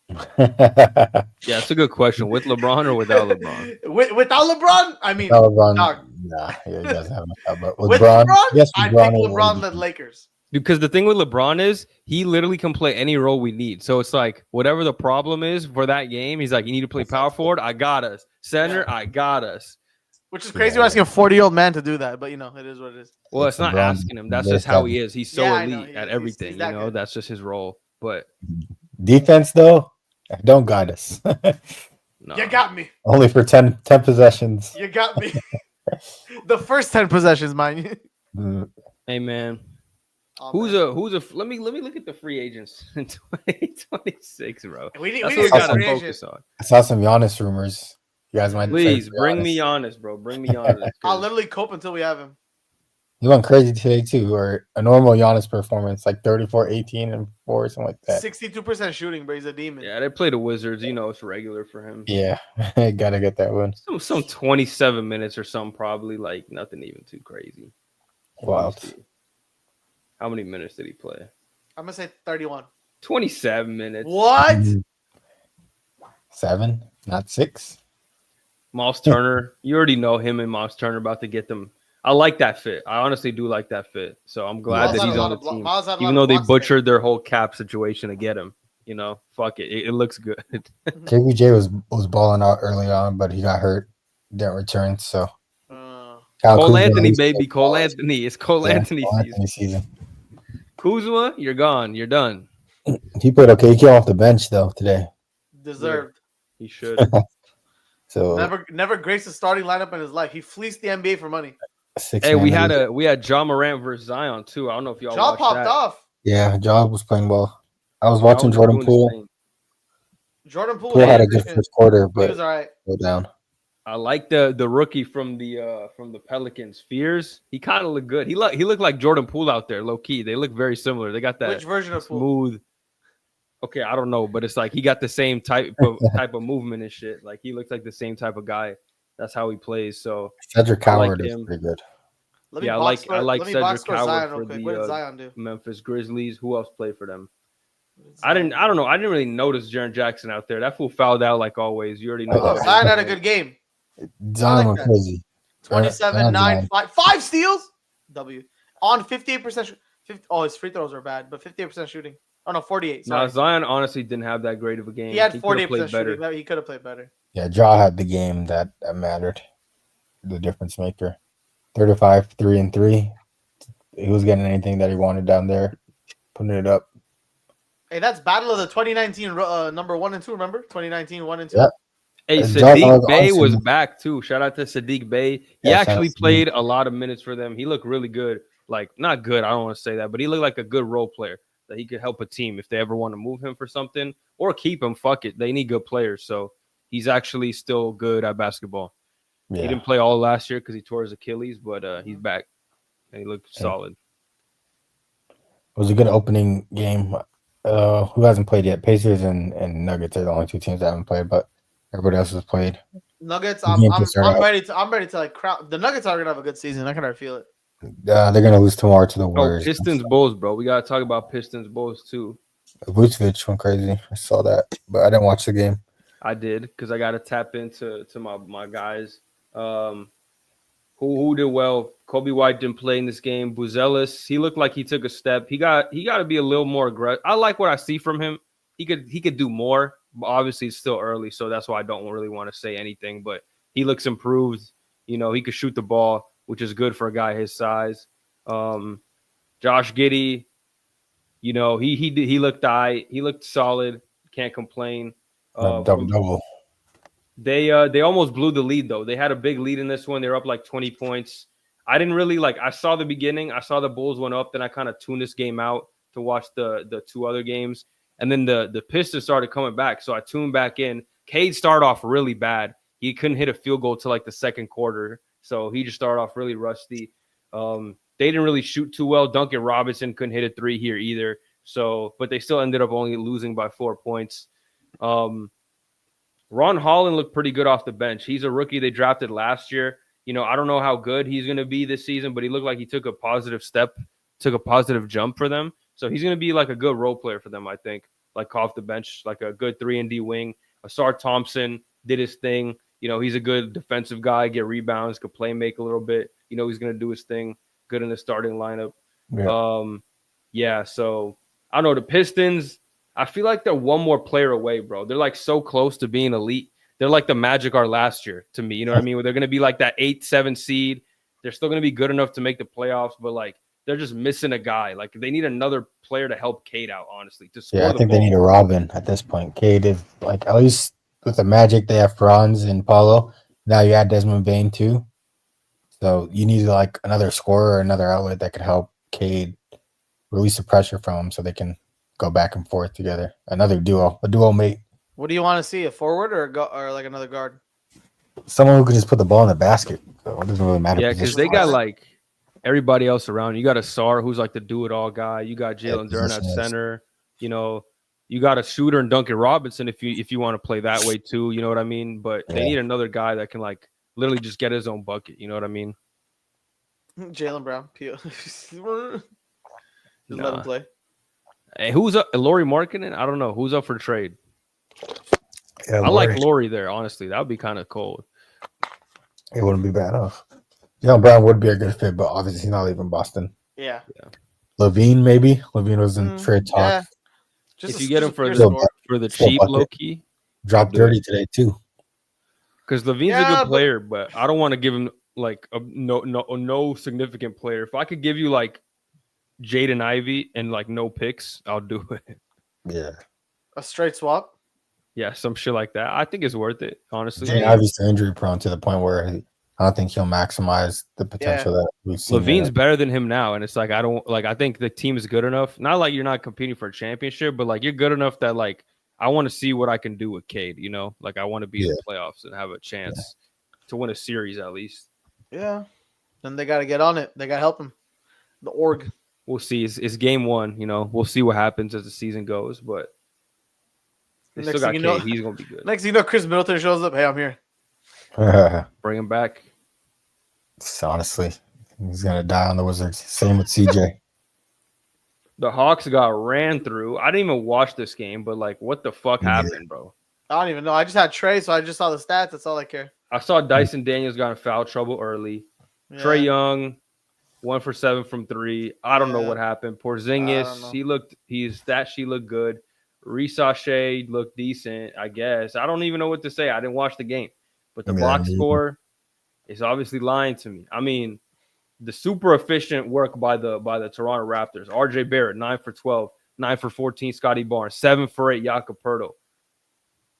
Yeah, it's a good question. With LeBron or without LeBron? Without LeBron, I mean, without LeBron, nah, he doesn't have enough. But with LeBron, yes, I think LeBron led Lakers. Because the thing with LeBron is he literally can play any role we need. So it's like whatever the problem is for that game, he's like, you need to play power forward, I got us. Center, I got us. Which is crazy. You're asking a 40-year-old man to do that, but it is what it is. Well, it's not asking him. That's just how he is. He's so elite at everything. He's that that's just his role. But defense, though, don't guide us. No. You got me. Only for 10 possessions. You got me. The first 10 possessions, mind you. Hey, man. Who's a let me look at the free agents in 2026, bro. We need to focus on. I saw some Giannis rumors. You guys might please bring me Giannis, bro. Bring me Giannis. I'll literally cope until we have him. He went crazy today too, or a normal Giannis performance, like 34, 18, and 4, something like that. 62% shooting, but he's a demon. Yeah, they play the Wizards. It's regular for him. Yeah, gotta get that one. Some 27 minutes or something, probably like nothing even too crazy. Wow. How many minutes did he play? I'm gonna say 31. 27 minutes. What? 7, not 6. Miles Turner, you already know him and Miles Turner about to get them. I like that fit. I honestly do like that fit. So I'm glad that he's on the team. Even though they butchered their whole cap situation to get him. Fuck it. It looks good. KBJ was balling out early on, but he got hurt. Didn't return, so. Cole Anthony, baby. Cole Anthony. It's Cole Anthony season. Kuzma, you're gone. You're done. He played okay. He came off the bench, though, today. Deserved. Yeah, he should. So never graced the starting lineup in his life. He fleeced the NBA for money. Hey, we had Ja Morant versus Zion too. I don't know if y'all watched popped that. Off. Yeah, Ja was playing well. I was watching Jordan Poole. Jordan Poole had a good first quarter, but he was all right. Go down. I like the rookie from the Pelicans, Fears. He kind of looked good. He looked like Jordan Poole out there, low key. They look very similar. They got that which version of smooth. Okay, I don't know, but it's like he got the same type of movement and shit. Like he looks like the same type of guy. That's how he plays. So Cedric Howard is pretty good. I like Cedric Howard for the Memphis Grizzlies. Who else played for them? I don't know. I didn't really notice Jaren Jackson out there. That fool fouled out like always. You already know. Zion had a good game. Zion went crazy. 27, 9, 5 steals. W on 58%. His free throws are bad, but 58% shooting. Oh no, 48. No, Zion honestly didn't have that great of a game. He had 48% shooting. He could have played better. Yeah, Ja had the game that mattered. The difference maker. 35, 3 and 3. He was getting anything that he wanted down there, putting it up. Hey, that's battle of the 2019 number 1 and 2. Remember 2019 1 and 2. Yep. Hey, Sadiq Bey was back too. Shout out to Sadiq Bey. He actually played a lot of minutes for them. He looked really good. Like not good. I don't want to say that, but he looked like a good role player that he could help a team if they ever want to move him for something or keep him. Fuck it. They need good players. So he's actually still good at basketball. Yeah. He didn't play all last year because he tore his Achilles, but he's back and he looked solid. It was a good opening game. Who hasn't played yet? Pacers and Nuggets are the only two teams that haven't played, but everybody else has played. Nuggets, I'm ready to like crowd. The Nuggets are gonna have a good season. I can already feel it. They're gonna lose tomorrow to the Warriors. Pistons Bulls, bro. We gotta talk about Pistons Bulls too. Vucevic went crazy. I saw that, but I didn't watch the game. I did because I gotta tap into my guys. Who did well? Kobe White didn't play in this game. Buzelis, he looked like he took a step. He got to be a little more aggressive. I like what I see from him. He could do more, but obviously it's still early, so that's why I don't really want to say anything. But he looks improved. He could shoot the ball, which is good for a guy his size. Josh Giddey, he looked he looked solid. Can't complain. Double. They almost blew the lead though. They had a big lead in this one. They were up like 20 points. I didn't really I saw the beginning. I saw the Bulls went up. Then I kind of tuned this game out to watch the two other games. And then the Pistons started coming back. So I tuned back in. Cade started off really bad. He couldn't hit a field goal till the second quarter. So he just started off really rusty. They didn't really shoot too well. Duncan Robinson couldn't hit a three here either. So, but they still ended up only losing by 4 points. Ron Holland looked pretty good off the bench. He's a rookie they drafted last year. I don't know how good he's going to be this season, but he looked like he took a positive jump for them. So he's going to be a good role player for them, I think, off the bench, a good 3-and-D wing. Asar Thompson did his thing. He's a good defensive guy, get rebounds, could play make a little bit. He's going to do his thing, good in the starting lineup. Yeah. So I don't know. The Pistons, I feel like they're one more player away, bro. They're so close to being elite. They're like the Magic are last year to me. You know what I mean? Where they're going to be that 8-7 seed. They're still going to be good enough to make the playoffs, but they're just missing a guy. They need another player to help Cade out, honestly. To score I think they need a Robin at this point. Cade is at least with the Magic, they have Franz and Paulo. Now you add Desmond Bain too. So you need another scorer or another outlet that could help Cade release the pressure from him so they can go back and forth together. A duo mate. What do you want to see? A forward or another guard? Someone who can just put the ball in the basket. So it doesn't really matter. Yeah, because they got everybody else around. You got Asar, who's the do-it-all guy. You got Jalen Duren at center. You got a shooter and Duncan Robinson if you want to play that way too. You know what I mean? But they need another guy that can literally just get his own bucket. You know what I mean? Jaylen Brown. Just let him play. Hey, who's up? Lauri Markkanen? I don't know. Who's up for trade? Yeah, I like Lauri there, honestly. That would be kind of cold. It wouldn't be bad enough. Jaylen Brown would be a good fit, but obviously he's not leaving Boston. Yeah. Levine, maybe. Levine was in trade talk. Yeah. If you get him for the cheap, low key. Dropped dirty today, too. Because Levine's a good player, but I don't want to give him no significant player. If I could give you Jaden Ivey and no picks, I'll do it. Yeah. A straight swap? Yeah, some shit like that. I think it's worth it, honestly. Jaden Ivey's injury prone to the point where I don't think he'll maximize the potential that we've seen. Levine's better than him now, and it's I don't I think the team is good enough. Not you're not competing for a championship, but you're good enough that I want to see what I can do with Cade. I want to be in the playoffs and have a chance to win a series at least. Yeah. Then they got to get on it. They got to help him. The org. We'll see. It's game one. We'll see what happens as the season goes, but they still got Cade. He's gonna be good. Next thing you know, Chris Middleton shows up. Hey, I'm here. Bring him back. Honestly, he's gonna die on the Wizards. Same with CJ. The Hawks got ran through. I didn't even watch this game, but what the fuck happened, bro? I don't even know. I just had Trey, so I just saw the stats. That's all I care. I saw Dyson Daniels got in foul trouble early. Yeah. Trae Young, 1 for 7 from 3. I don't know what happened. Porzingis, his stat sheet looked good. Risashe looked decent, I guess. I don't even know what to say. I didn't watch the game, but the box score is obviously lying to me. I mean, the super efficient work by the Toronto Raptors. RJ Barrett, 9 for 12, 9 for 14, Scotty Barnes, 7 for 8, Jakob Poeltl,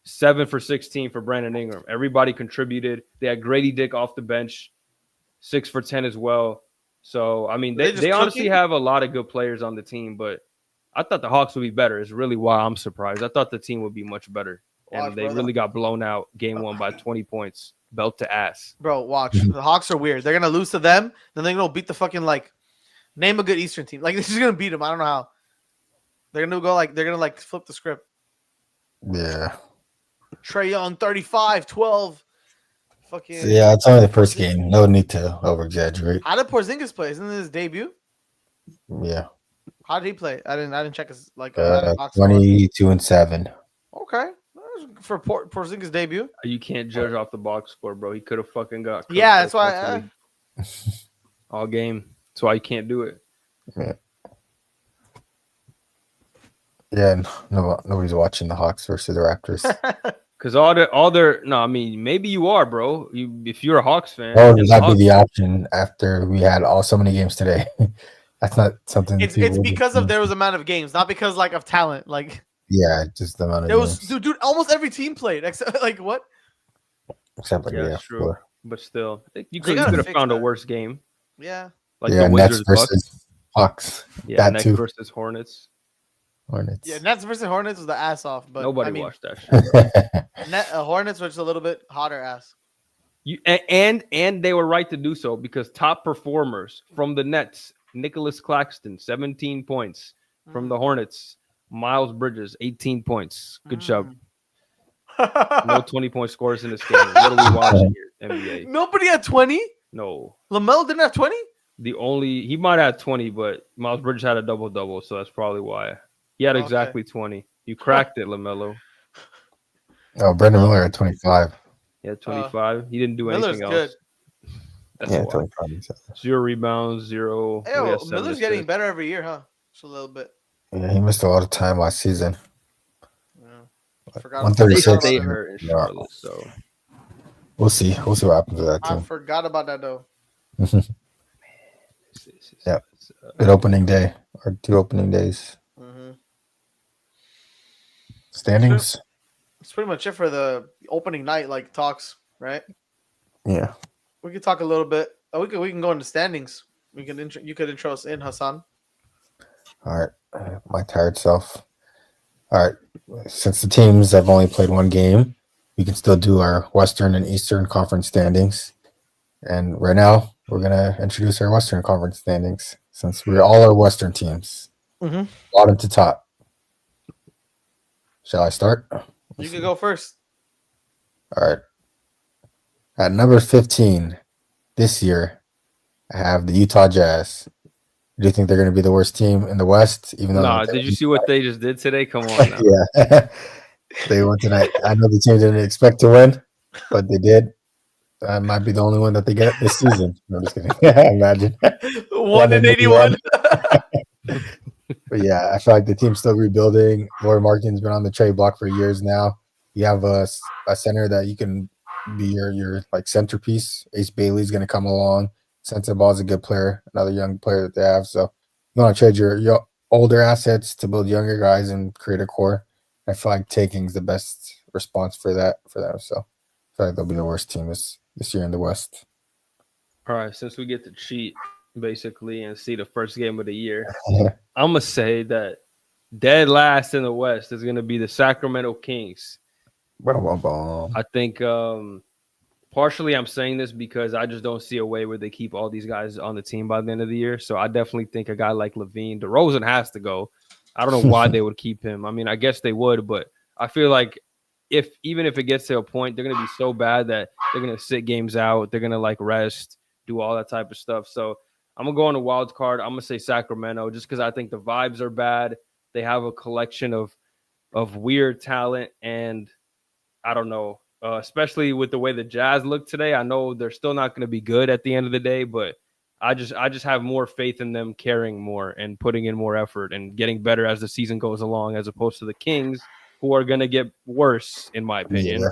7 for 16 for Brandon Ingram. Everybody contributed. They had Grady Dick off the bench, 6 for 10 as well. So, I mean, they honestly have a lot of good players on the team, but I thought the Hawks would be better. Is really why I'm surprised. I thought the team would be much better. And they really got blown out game 1 by 20 points, belt to ass. Bro, watch. The Hawks are weird. They're going to lose to them, then they're going to beat the fucking, name a good Eastern team. They're just going to beat them. I don't know how. They're going to go, they're going to, flip the script. Yeah. Trae Young, 35, 12. Fucking. Yeah, it's only the first game. No need to over-exaggerate. How did Porzingis play? Isn't this his debut? Yeah. How did he play? I didn't check his 22 and 7. Okay, for Porzingis' debut. You can't judge off the box score, bro. He could have fucking got. Yeah, that's why. All game. That's why you can't do it. Yeah, nobody's watching the Hawks versus the Raptors. Because all their no, I mean maybe you are, bro. If you're a Hawks fan, that'd be the option after we had so many games today. That's not something. It's because of there was amount of games, not because like of talent. Like just the amount of there was games. dude. Almost every team played except like what? Except like that's true. 4. But still, you could have found a worse game. Yeah. Like the Wizards versus Hawks. Yeah, Nets versus Hornets. Yeah, Nets versus Hornets was the ass off, but nobody watched that shit. Hornets was a little bit hotter ass. And they were right to do so because top performers from the Nets, Nicholas Claxton, 17 points. From the Hornets, Miles Bridges, 18 points. Good job. No 20-point scores in this game. What are we watching here, NBA? Nobody had 20? No. LaMelo didn't have 20? He might have 20, but Miles Bridges had a double-double, so that's probably why. He had exactly 20. You cracked it, LaMelo. Oh, Brandon Miller at 25. Yeah, 25. He didn't do anything else. Good. That's 25. 0 rebounds, 0. Miller's getting better every year, huh? Just a little bit. Yeah, he missed a lot of time last season. I forgot 136. They hurt in Charlotte, so we'll see. We'll see what happens with that team. I forgot about that though. Yeah, good opening day or 2 opening days. Standings. It's pretty much it for the opening night, like talks, right? Yeah. We could talk a little bit. We can go into standings. You could intro us in, Hassan. All right, my tired self. All right, since the teams have only played one game, we can still do our Western and Eastern Conference standings. And right now, we're gonna introduce our Western Conference standings since we're all our Western teams, bottom to top. Shall I start? You can go first. All right. At number 15 this year, I have the Utah Jazz. Do you think they're going to be the worst team in the West? Even though did you see what they just did today? Come on now. Yeah. They won tonight. I know the team didn't expect to win, but they did. I might be the only one that they get this season. No, I'm just kidding. Imagine. 1-81. But yeah, I feel like the team's still rebuilding. Lauri Markkanen's been on the trade block for years now. You have a center that you can be your like centerpiece. Ace Bailey's going to come along. Sensabaugh is a good player, another young player that they have. So you want to trade your older assets to build younger guys and create a core. I feel like taking's the best response for them. So I feel like they'll be the worst team this year in the West. All right, since we get to cheat basically and see the first game of the year, I'm gonna say that dead last in the West is gonna be the Sacramento Kings. I think partially I'm saying this because I just don't see a way where they keep all these guys on the team by the end of the year. So I definitely think a guy like LaVine, DeRozan has to go. I don't know why they would keep him. I mean, I guess they would, but I feel like even if it gets to a point, they're going to be so bad that they're going to sit games out. They're going to like rest, do all that type of stuff. So I'm going to go on a wild card. I'm going to say Sacramento just because I think the vibes are bad. They have a collection of weird talent, and I don't know, especially with the way the Jazz look today. I know they're still not going to be good at the end of the day, but I just have more faith in them caring more and putting in more effort and getting better as the season goes along, as opposed to the Kings, who are going to get worse, in my opinion. Yeah.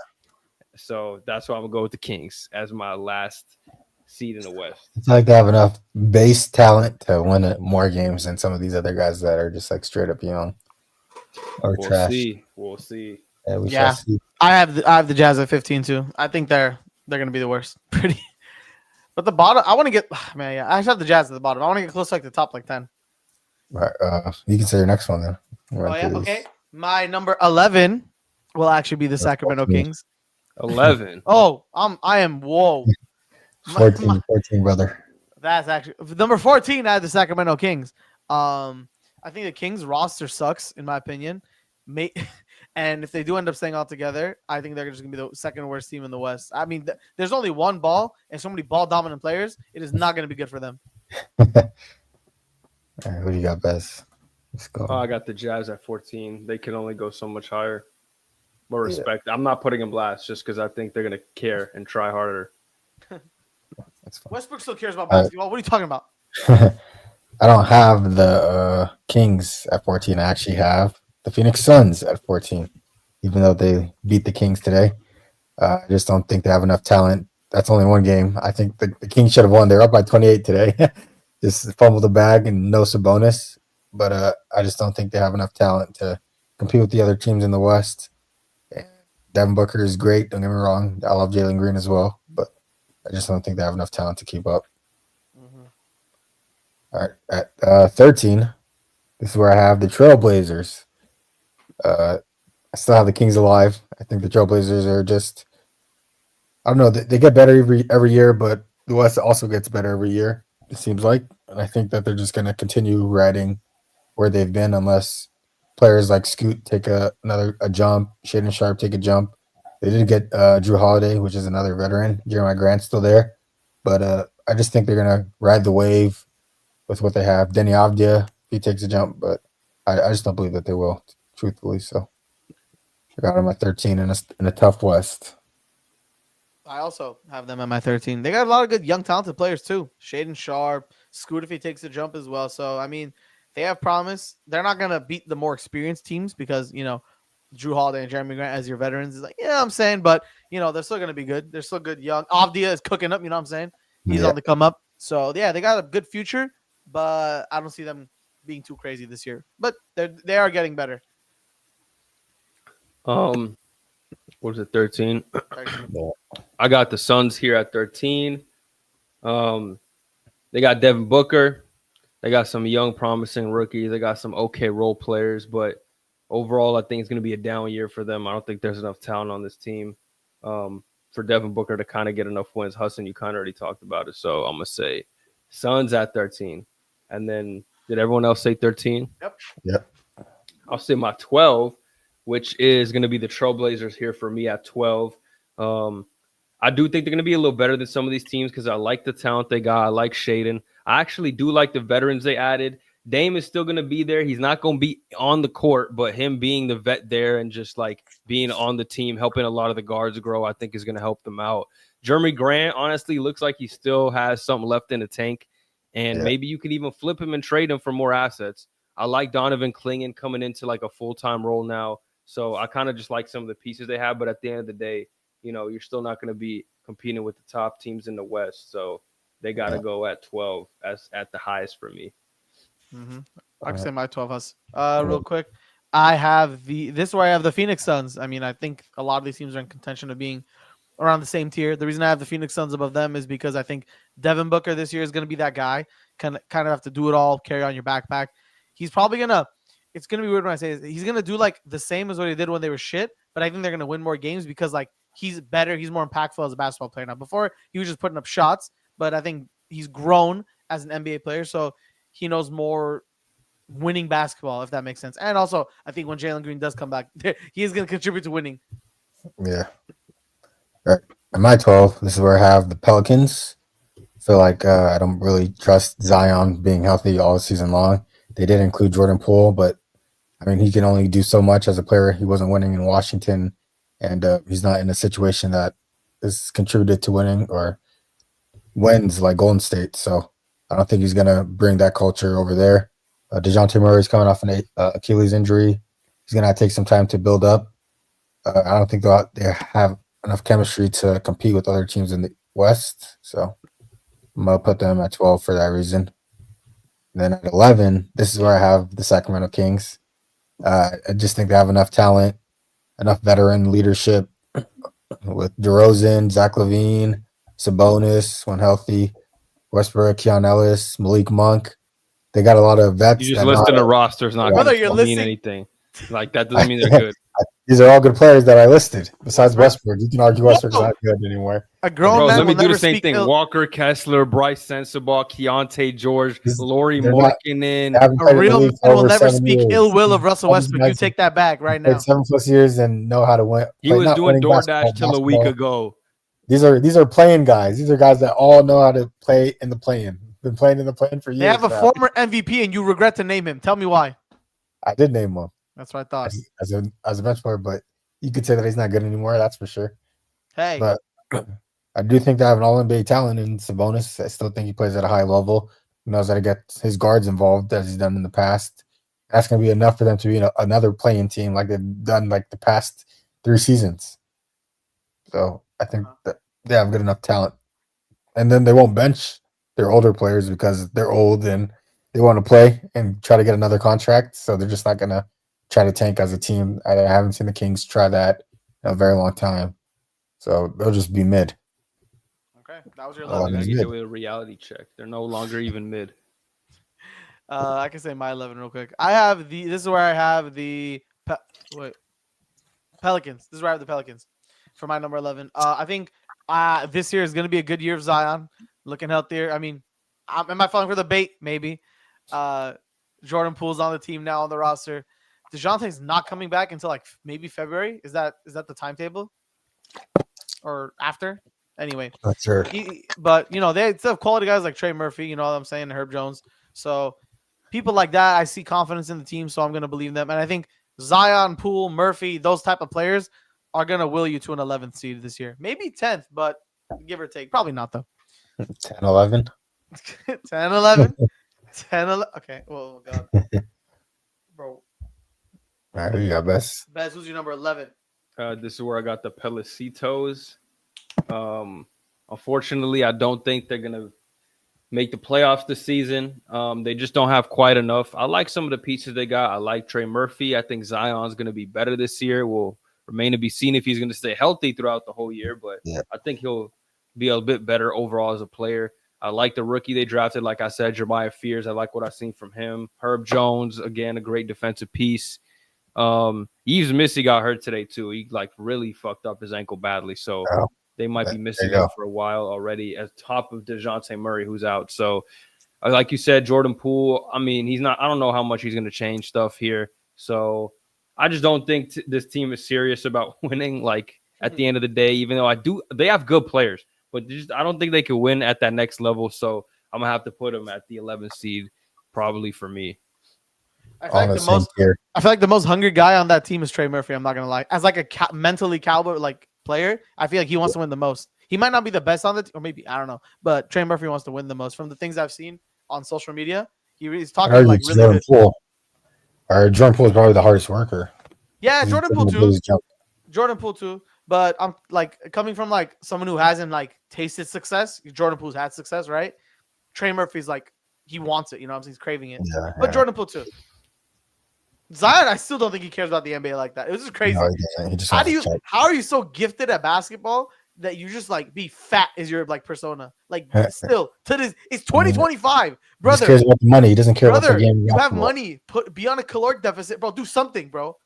So that's why I'm going to go with the Kings as my last seed in the West. It's like they have enough base talent to win more games than some of these other guys that are just like straight up young or trash. We'll see. Yeah, we shall see. I have the Jazz at 15 too. I think they're going to be the worst. Pretty. But the bottom, I want to get, man, yeah, I have the Jazz at the bottom. I want to get close to like the top, like 10. Right. You can say your next one then. Okay. My number 11 will actually be the Sacramento Kings. 11. I am, whoa. 14, brother. That's actually, number 14, I have the Sacramento Kings. I think the Kings roster sucks, in my opinion. And if they do end up staying all together, I think they're just going to be the second worst team in the West. I mean, there's only one ball and so many ball-dominant players. It is not going to be good for them. All right, who do you got, Bez? Let's go. I got the Jazz at 14. They can only go so much higher. More respect. Yeah. I'm not putting them last just because I think they're going to care and try harder. That's fine. Westbrook still cares about basketball. What are you talking about? I don't have the Kings at 14. I actually have the Phoenix Suns at 14, even though they beat the Kings today. I just don't think they have enough talent. That's only one game. I think the Kings should have won. They're up by 28 today. just fumble the bag and no Sabonis. But I just don't think they have enough talent to compete with the other teams in the West. And Devin Booker is great. Don't get me wrong. I love Jalen Green as well, but I just don't think they have enough talent to keep up. Mm-hmm. All right, at 13, this is where I have the Trailblazers. I still have the Kings alive. I think the Trailblazers are just, I don't know, they get better every year, but the West also gets better every year, it seems like. And I think that they're just going to continue riding where they've been unless players like Scoot take a jump, Shaden Sharp take a jump. They did get Drew Holiday, which is another veteran. Jeremiah Grant's still there. But I just think they're going to ride the wave with what they have. Denny Avdia, he takes a jump, but I just don't believe that they will, truthfully. So I got them at 13 in a tough West. I also have them at my 13. They got a lot of good young talented players too. Shaden Sharp, Scoot if he takes a jump as well. So I mean, they have promise. They're not gonna beat the more experienced teams because Drew Holiday and Jeremy Grant as your veterans is like, yeah, I'm saying, but they're still gonna be good. They're still good young. Avdia is cooking up, you know what I'm saying? He's on the come up. So yeah, they got a good future, but I don't see them being too crazy this year. But they are getting better. What was it, 13? I got the Suns here at 13. They got Devin Booker. They got some young, promising rookies. They got some okay role players. But overall, I think it's going to be a down year for them. I don't think there's enough talent on this team for Devin Booker to kind of get enough wins. Hudson, you kind of already talked about it. So I'm going to say Suns at 13. And then did everyone else say 13? Yep. I'll say my 12, which is going to be the Trailblazers here for me at 12. I do think they're going to be a little better than some of these teams because I like the talent they got. I like Shaden. I actually do like the veterans they added. Dame is still going to be there. He's not going to be on the court, but him being the vet there and just like being on the team, helping a lot of the guards grow, I think is going to help them out. Jeremy Grant, honestly, looks like he still has something left in the tank, and maybe you could even flip him and trade him for more assets. I like Donovan Clingan coming into like a full-time role now. So I kind of just like some of the pieces they have. But at the end of the day, you're still not going to be competing with the top teams in the West. So they got to go at 12 as at the highest for me. Mm-hmm. I can say my 12 has. Real quick, I have this is where I have the Phoenix Suns. I mean, I think a lot of these teams are in contention of being around the same tier. The reason I have the Phoenix Suns above them is because I think Devin Booker this year is going to be that guy. Kind of have to do it all, carry on your backpack. He's probably going to – it's going to be weird when I say this. He's going to do like the same as what he did when they were shit, but I think they're going to win more games because like he's better. He's more impactful as a basketball player now. Before, he was just putting up shots, but I think he's grown as an NBA player, so he knows more winning basketball, if that makes sense. And also, I think when Jalen Green does come back, he is going to contribute to winning. Yeah. All right. At my 12, this is where I have the Pelicans. I feel like I don't really trust Zion being healthy all season long. They did include Jordan Poole, but I mean, he can only do so much as a player. He wasn't winning in Washington, and he's not in a situation that is contributed to winning or wins like Golden State. So I don't think he's going to bring that culture over there. DeJounte Murray is coming off an Achilles injury. He's going to take some time to build up. I don't think they have enough chemistry to compete with other teams in the West. So I'm going to put them at 12 for that reason. And then at 11, this is where I have the Sacramento Kings. I just think they have enough talent, enough veteran leadership with DeRozan, Zach LaVine, Sabonis, when healthy, Westbrook, Keon Ellis, Malik Monk. They got a lot of vets. You just listed a roster is not going to mean anything. Like, that doesn't mean they're good. These are all good players that I listed. Besides Westbrook, you can argue Westbrook's not good anymore. A grown man let me will do never the same thing. Walker Kessler, Bryce Sensabaugh, Keontae George, Lauri Markkinen. A real man will never speak ill will of Russell Westbrook. You take that back right now. 7+ years and know how to win. He was doing DoorDash till a week ago. These are playing guys. These are guys that all know how to play in the play-in. Been playing in the play-in for years. They have a former MVP, and you regret to name him. Tell me why. I did name one. That's what I thought. As a bench player, but you could say that he's not good anymore. That's for sure. Hey, but I do think they have an all-NBA talent in Sabonis. I still think he plays at a high level. He knows how to get his guards involved as he's done in the past. That's going to be enough for them to be another playing team like they've done like the past 3 seasons. So I think that they have good enough talent. And then they won't bench their older players because they're old and they want to play and try to get another contract. So they're just not gonna try to tank as a team. I haven't seen the Kings try that in a very long time. So they'll just be mid. Okay, that was your 11 I is get mid. with a reality check. They're no longer even mid. I can say my 11 real quick. I have the. This is where I have the. Pelicans. This is where I have the Pelicans for my number 11. I think this year is going to be a good year of Zion, looking healthier. I mean, am I falling for the bait? Maybe. Jordan Poole's on the team now on the roster. DeJounte's not coming back until like maybe February. Is that the timetable? Or after? Anyway. Not sure. But, you know, they still have quality guys like Trey Murphy, you know what I'm saying, and Herb Jones. So people like that, I see confidence in the team, so I'm going to believe them. And I think Zion, Poole, Murphy, those type of players are going to will you to an 11th seed this year. Maybe 10th, but give or take. Probably not, though. 10, 11. 10, 11. 10, 11. Okay. Oh, God. Bro. All right, you got Bez. Bez, who's your number 11? This is where I got the Pelicitos. Unfortunately, I don't think they're going to make the playoffs this season. They just don't have quite enough. I like some of the pieces they got. I like Trey Murphy. I think Zion's going to be better this year. Will remain to be seen if he's going to stay healthy throughout the whole year, but I think he'll be a bit better overall as a player. I like the rookie they drafted. Like I said, Jeremiah Fears. I like what I've seen from him. Herb Jones, again, a great defensive piece. Yves Missy got hurt today too. He like really fucked up his ankle badly. So they might be missing him for a while already at top of DeJounte Murray, who's out. So like you said, Jordan Poole, I mean, he's not, I don't know how much he's going to change stuff here. So I just don't think this team is serious about winning. Like at the end of the day, even though they have good players, but I don't think they can win at that next level. So I'm going to have to put them at the 11th seed probably for me. I feel like the most hungry guy on that team is Trey Murphy. I'm not gonna lie. As like a mentally caliber like player, I feel like he wants to win the most. He might not be the best on the team, or maybe I don't know. But Trey Murphy wants to win the most. From the things I've seen on social media, he's talking like really Jordan good. Poole. Jordan Poole is probably the hardest worker. Yeah, Jordan Poole too. Jordan Poole too. But I'm like coming from like someone who hasn't like tasted success. Jordan Poole's had success, right? Trey Murphy's like he wants it. You know what I'm saying? He's craving it. But Jordan Poole too. Zion, I still don't think he cares about the NBA like that. It was just crazy. No, he just how are you so gifted at basketball that you just like be fat as your like persona? Like still to this, it's 2025, brother. He cares about the money. He doesn't care about the game. You have money. Be on a caloric deficit, bro. Do something, bro.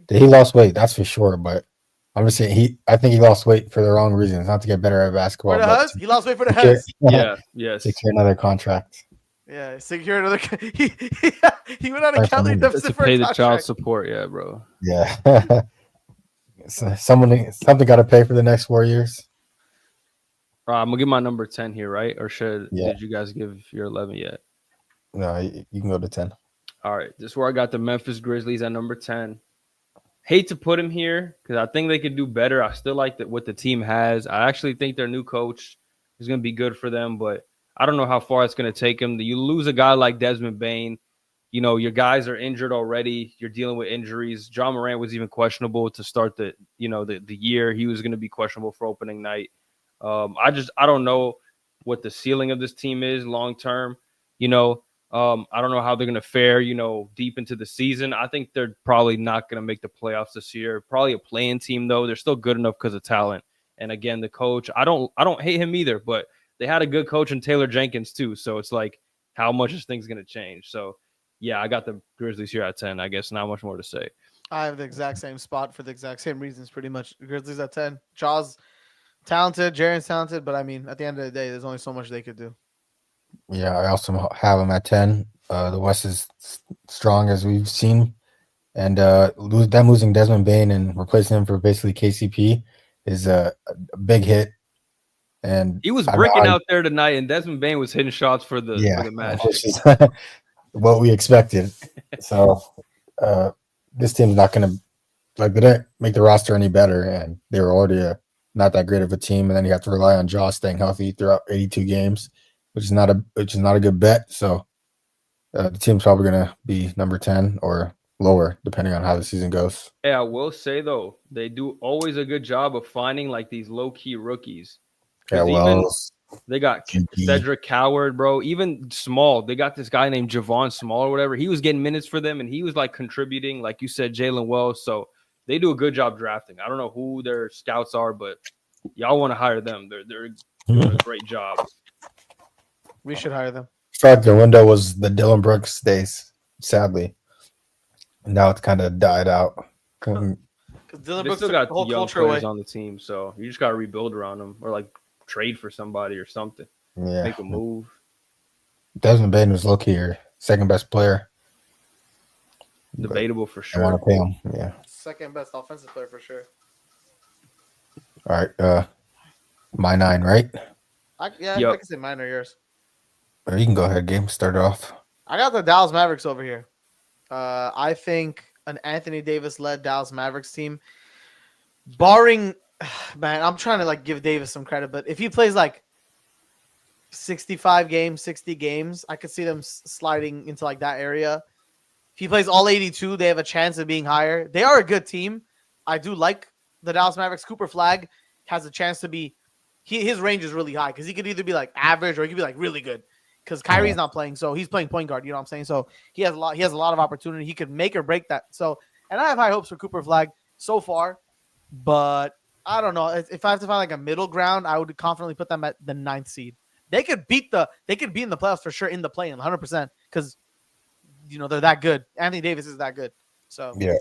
He lost weight, that's for sure. But I'm just saying, I think he lost weight for the wrong reasons, not to get better at basketball. For the Hus? He lost weight for the Hus. Yes. Secure another contract. Yeah, secure another. He went on a calorie deficit to pay the child support. Yeah, bro. Yeah. Something got to pay for the next 4 years. I'm gonna give my number 10 here, right? Or did you guys give your 11 yet? No, you can go to 10. All right, this is where I got the Memphis Grizzlies at number 10. Hate to put him here because I think they could do better. I still like what the team has. I actually think their new coach is going to be good for them, but I don't know how far it's going to take them. You lose a guy like Desmond Bane. You know, your guys are injured already. You're dealing with injuries. John Morant was even questionable to start the year. He was going to be questionable for opening night. I don't know what the ceiling of this team is long term. You know, I don't know how they're going to fare, deep into the season. I think they're probably not going to make the playoffs this year. Probably a play-in team, though. They're still good enough because of talent. And again, the coach, I don't hate him either, but they had a good coach in Taylor Jenkins too. So it's like, how much is things going to change? So yeah, I got the Grizzlies here at 10. I guess not much more to say. I have the exact same spot for the exact same reasons, pretty much. Grizzlies at 10. Jaws talented, Jaren's talented, but I mean, at the end of the day, there's only so much they could do. Yeah, I also have them at 10. The West is strong as we've seen, and them losing Desmond Bane and replacing him for basically KCP is a big hit. And he was bricking out there tonight, and Desmond Bane was hitting shots for the Magic. What we expected. So this team's not going to they didn't make the roster any better, and they were already not that great of a team. And then you have to rely on Jaw staying healthy throughout 82 games, which is not a good bet. So the team's probably going to be number 10 or lower, depending on how the season goes. Yeah, I will say though, they do always a good job of finding like these low key rookies. Yeah, They got Cedric Coward, bro. Even Small, they got this guy named Javon Small or whatever. He was getting minutes for them, and he was like contributing, like you said, Jalen Wells. So they do a good job drafting. I don't know who their scouts are, but y'all want to hire them. They're doing a great job. We should hire them. I felt like the window was the Dylan Brooks days, sadly. Now it's kind of died out. Because Dylan Brooks still got the whole young culture players away on the team, so you just got to rebuild around them or like trade for somebody or something. Yeah. Make a move. Desmond Bain was low-key your second best player. Debatable for I sure. want to pay him. Yeah. second best offensive player for sure. All right. My 9, right? I can say mine or yours. Or you can go ahead, Game. Start it off. I got the Dallas Mavericks over here. I think an Anthony Davis-led Dallas Mavericks team, barring, man, I'm trying to like give Davis some credit, but if he plays like 65 games, 60 games, I could see them sliding into like that area. If he plays all 82, they have a chance of being higher. They are a good team. I do like the Dallas Mavericks. Cooper Flag has a chance to be, his range is really high because he could either be like average or he could be like really good. Because Kyrie's not playing, so he's playing point guard. You know what I'm saying? So he has a lot of opportunity. He could make or break that. So, and I have high hopes for Cooper Flag so far, but I don't know if I have to find like a middle ground. I would confidently put them at the 9th seed. They could be in the playoffs for sure in the play-in 100% because they're that good. Anthony Davis is that good. So yeah,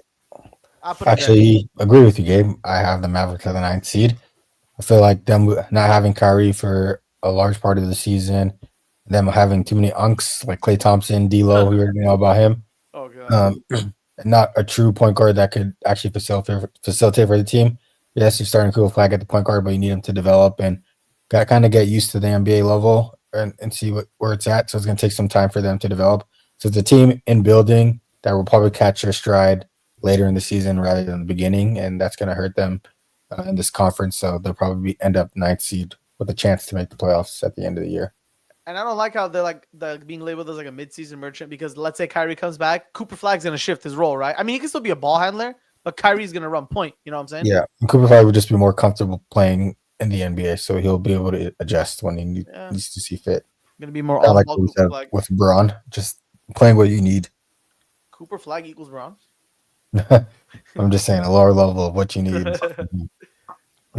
I'll put actually agree with you, Gabe. I have the Mavericks at the 9th seed. I feel like them not having Kyrie for a large part of the season. Them having too many unks like Klay Thompson, D'Lo, we already know about him. Oh god, not a true point guard that could actually facilitate for the team. Yes, you're starting Cooper Flag at the point guard, but you need him to develop and kind of get used to the NBA level and see where it's at. So it's going to take some time for them to develop. So it's a team in building that will probably catch their stride later in the season rather than the beginning, and that's going to hurt them in this conference. So they'll probably end up 9th seed with a chance to make the playoffs at the end of the year. And I don't like how they're being labeled as like a midseason merchant because let's say Kyrie comes back, Cooper Flag's gonna shift his role, right? I mean, he can still be a ball handler, but Kyrie's gonna run point. You know what I'm saying? Yeah, and Cooper Flag would just be more comfortable playing in the NBA, so he'll be able to adjust when he needs to see fit. Gonna be more like we said with Braun, just playing what you need. Cooper Flag equals Braun. I'm just saying a lower level of what you need. There's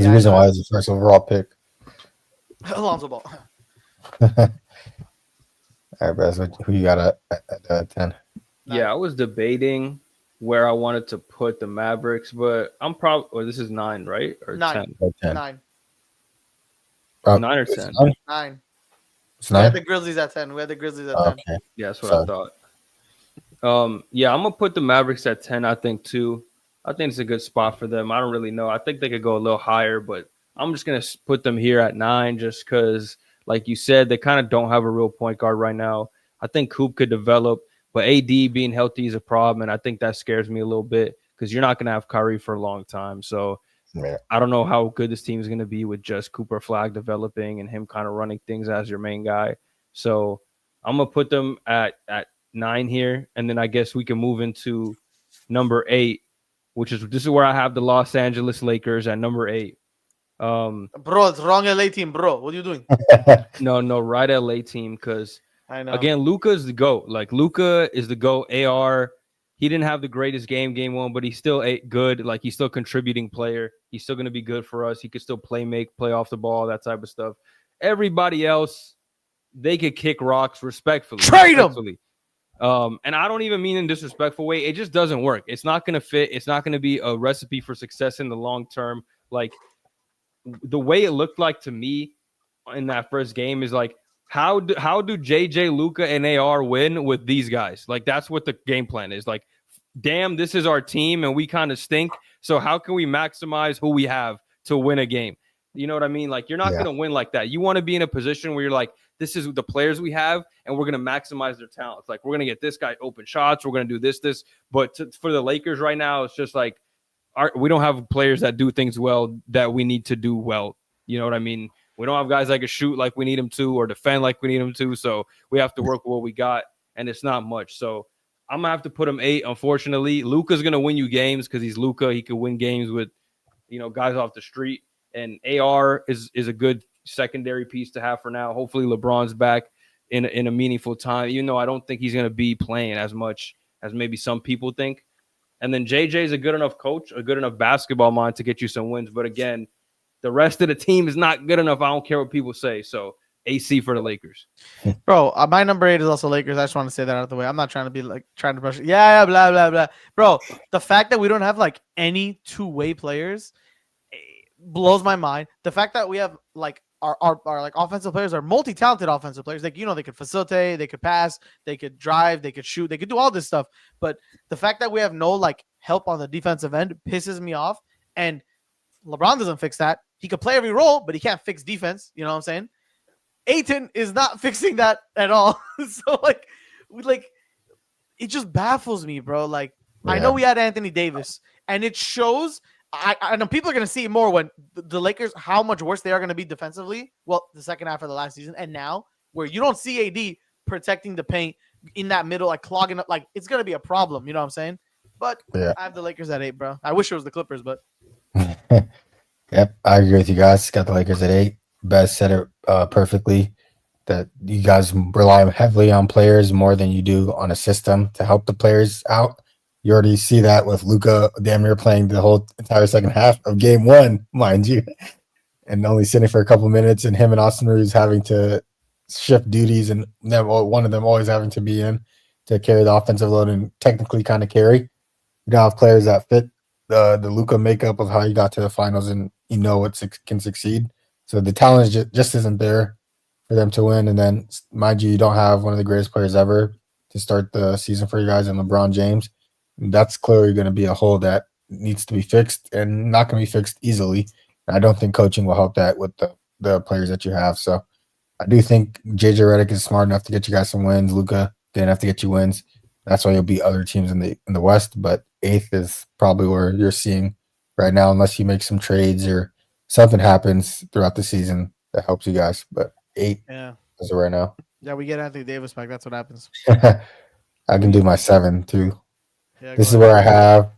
a reason why he's the first overall pick. Alonzo Ball. All right, Baz, who you got at 10? Yeah, I was debating where I wanted to put the Mavericks, but I'm probably, or this is 9, right? Or 9. 10? 9. 9 or 10? 9. It's We 9? had the Grizzlies at 10. Okay. Yeah, that's what I thought. Yeah, I'm going to put the Mavericks at 10, I think, too. I think it's a good spot for them. I don't really know. I think they could go a little higher, but I'm just going to put them here at 9 just because, like you said, they kind of don't have a real point guard right now. I think Coop could develop, but AD being healthy is a problem, and I think that scares me a little bit because you're not going to have Kyrie for a long time. So I don't know how good this team is going to be with just Cooper Flag developing and him kind of running things as your main guy. So I'm going to put them at 9 here, and then I guess we can move into number 8, this is where I have the Los Angeles Lakers at number 8. Bro, it's wrong LA team, bro. What are you doing? No, right LA team because I know. Again, Luka's the GOAT. Like Luka is the GOAT. AR, he didn't have the greatest game 1, but he's still good. Like he's still a contributing player. He's still going to be good for us. He could still play off the ball, that type of stuff. Everybody else, they could kick rocks respectfully. Trade them. And I don't even mean in a disrespectful way. It just doesn't work. It's not going to fit. It's not going to be a recipe for success in the long term. Like the way it looked like to me in that first game is like, how do JJ, Luka, and AR win with these guys? Like that's what the game plan is. Like, damn, this is our team and we kind of stink. So how can we maximize who we have to win a game? You know what I mean? Like you're not going to win like that. You want to be in a position where you're like, this is the players we have and we're going to maximize their talents. Like we're going to get this guy open shots. We're going to do this. But for the Lakers right now, it's just like we don't have players that do things well that we need to do well. You know what I mean? We don't have guys that can shoot like we need them to or defend like we need them to. So we have to work with what we got, and it's not much. So I'm going to have to put him 8, unfortunately. Luka's going to win you games because he's Luka. He could win games with, guys off the street. And AR is a good secondary piece to have for now. Hopefully LeBron's back in a meaningful time, even though I don't think he's going to be playing as much as maybe some people think. And then JJ is a good enough coach, a good enough basketball mind to get you some wins. But again, the rest of the team is not good enough. I don't care what people say. So AC for the Lakers. Bro, my number 8 is also Lakers. I just want to say that out of the way. I'm not trying to be like trying to brush it. Yeah, blah, blah, blah. Bro, the fact that we don't have like any two-way players blows my mind. The fact that we have like our like offensive players are multi-talented offensive players. Like, they could facilitate, they could pass, they could drive, they could shoot, they could do all this stuff. But the fact that we have no like help on the defensive end pisses me off. And LeBron doesn't fix that. He could play every role, but he can't fix defense. You know what I'm saying? Ayton is not fixing that at all. So like it just baffles me, bro. Like, yeah. I know we had Anthony Davis, and it shows. I know people are going to see more when the Lakers, how much worse they are going to be defensively. Well, the second half of the last season, and now where you don't see AD protecting the paint in that middle, like clogging up, like it's going to be a problem. You know what I'm saying? But yeah. I have the Lakers at 8, bro. I wish it was the Clippers, but. Yep, I agree with you guys. Got the Lakers at 8. Best said it perfectly. That you guys rely heavily on players more than you do on a system to help the players out. You already see that with Luka damn near playing the whole entire second half of game 1, mind you, and only sitting for a couple minutes, and him and Austin Reeves having to shift duties, and one of them always having to be in to carry the offensive load and technically kind of carry. You don't have players that fit the Luka makeup of how you got to the finals, and it can succeed. So the talent just isn't there for them to win. And then, mind you, you don't have one of the greatest players ever to start the season for you guys in LeBron James. And that's clearly going to be a hole that needs to be fixed, and not going to be fixed easily. And I don't think coaching will help that with the players that you have. So I do think JJ Redick is smart enough to get you guys some wins. Luka didn't have to get you wins. That's why you'll beat other teams in the West. But 8th is probably where you're seeing right now, unless you make some trades or something happens throughout the season that helps you guys. But 8 is right now. Yeah, we get Anthony Davis back. That's what happens. I can do my 7 too. Yeah, this is where I have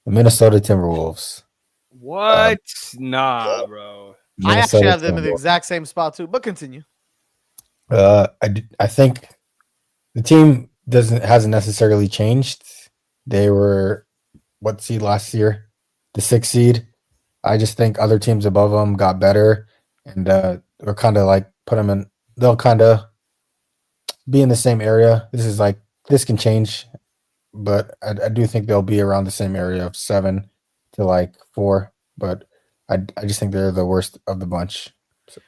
the Minnesota Timberwolves. What? Nah, bro. I actually have them in the exact same spot too. But continue. I think the team hasn't necessarily changed. They were what seed last year? The 6th seed. I just think other teams above them got better, and we're kind of like put them in. They'll kind of be in the same area. This can change, but I do think they'll be around the same area of 7 to like 4. But I just think they're the worst of the bunch. So,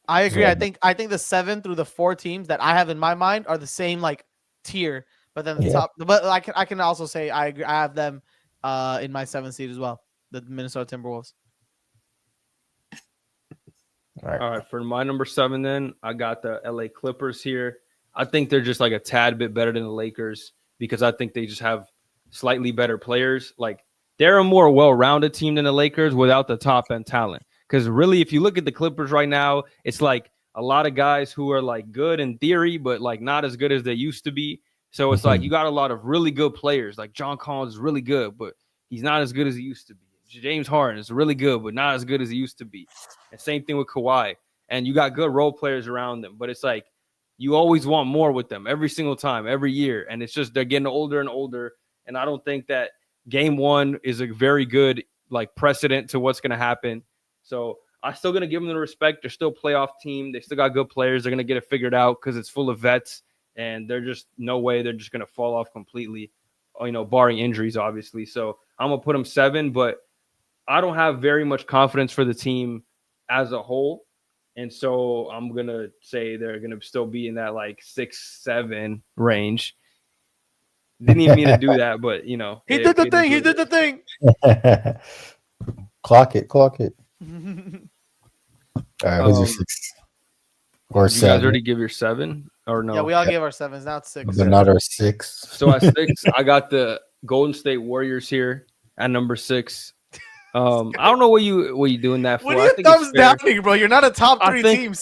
I agree. I think the 7 through the 4 teams that I have in my mind are the same like tier, but then the top. But I can also say I agree. I have them in my 7th seed as well. The Minnesota Timberwolves. All right. For my number 7, then I got the LA Clippers here. I think they're just like a tad bit better than the Lakers because I think they just have slightly better players. Like, they're a more well-rounded team than the Lakers without the top end talent. Because really, if you look at the Clippers right now, it's like a lot of guys who are like good in theory, but like not as good as they used to be. So it's like you got a lot of really good players. Like John Collins is really good, but he's not as good as he used to be. James Harden is really good, but not as good as he used to be. And same thing with Kawhi. And you got good role players around them. But it's like you always want more with them every single time, every year. And it's just they're getting older and older. And I don't think that game 1 is a very good like precedent to what's going to happen. So I'm still going to give them the respect. They're still a playoff team. They still got good players. They're going to get it figured out because it's full of vets. And they're just no way they're just going to fall off completely, barring injuries, obviously. So I'm going to put them 7, but I don't have very much confidence for the team as a whole. And so I'm going to say they're going to still be in that like 6-7 range. Didn't even mean to do that, but He did the thing. Clock it. All right, who's your 6? Or 7? You guys already give your 7? Or no? Yeah, we all gave our 7s. Now it's 6. But not our 6. So at 6, I got the Golden State Warriors here at number 6. I don't know what you doing that for. What are you thumbs downing, bro? You're not a top 3 team.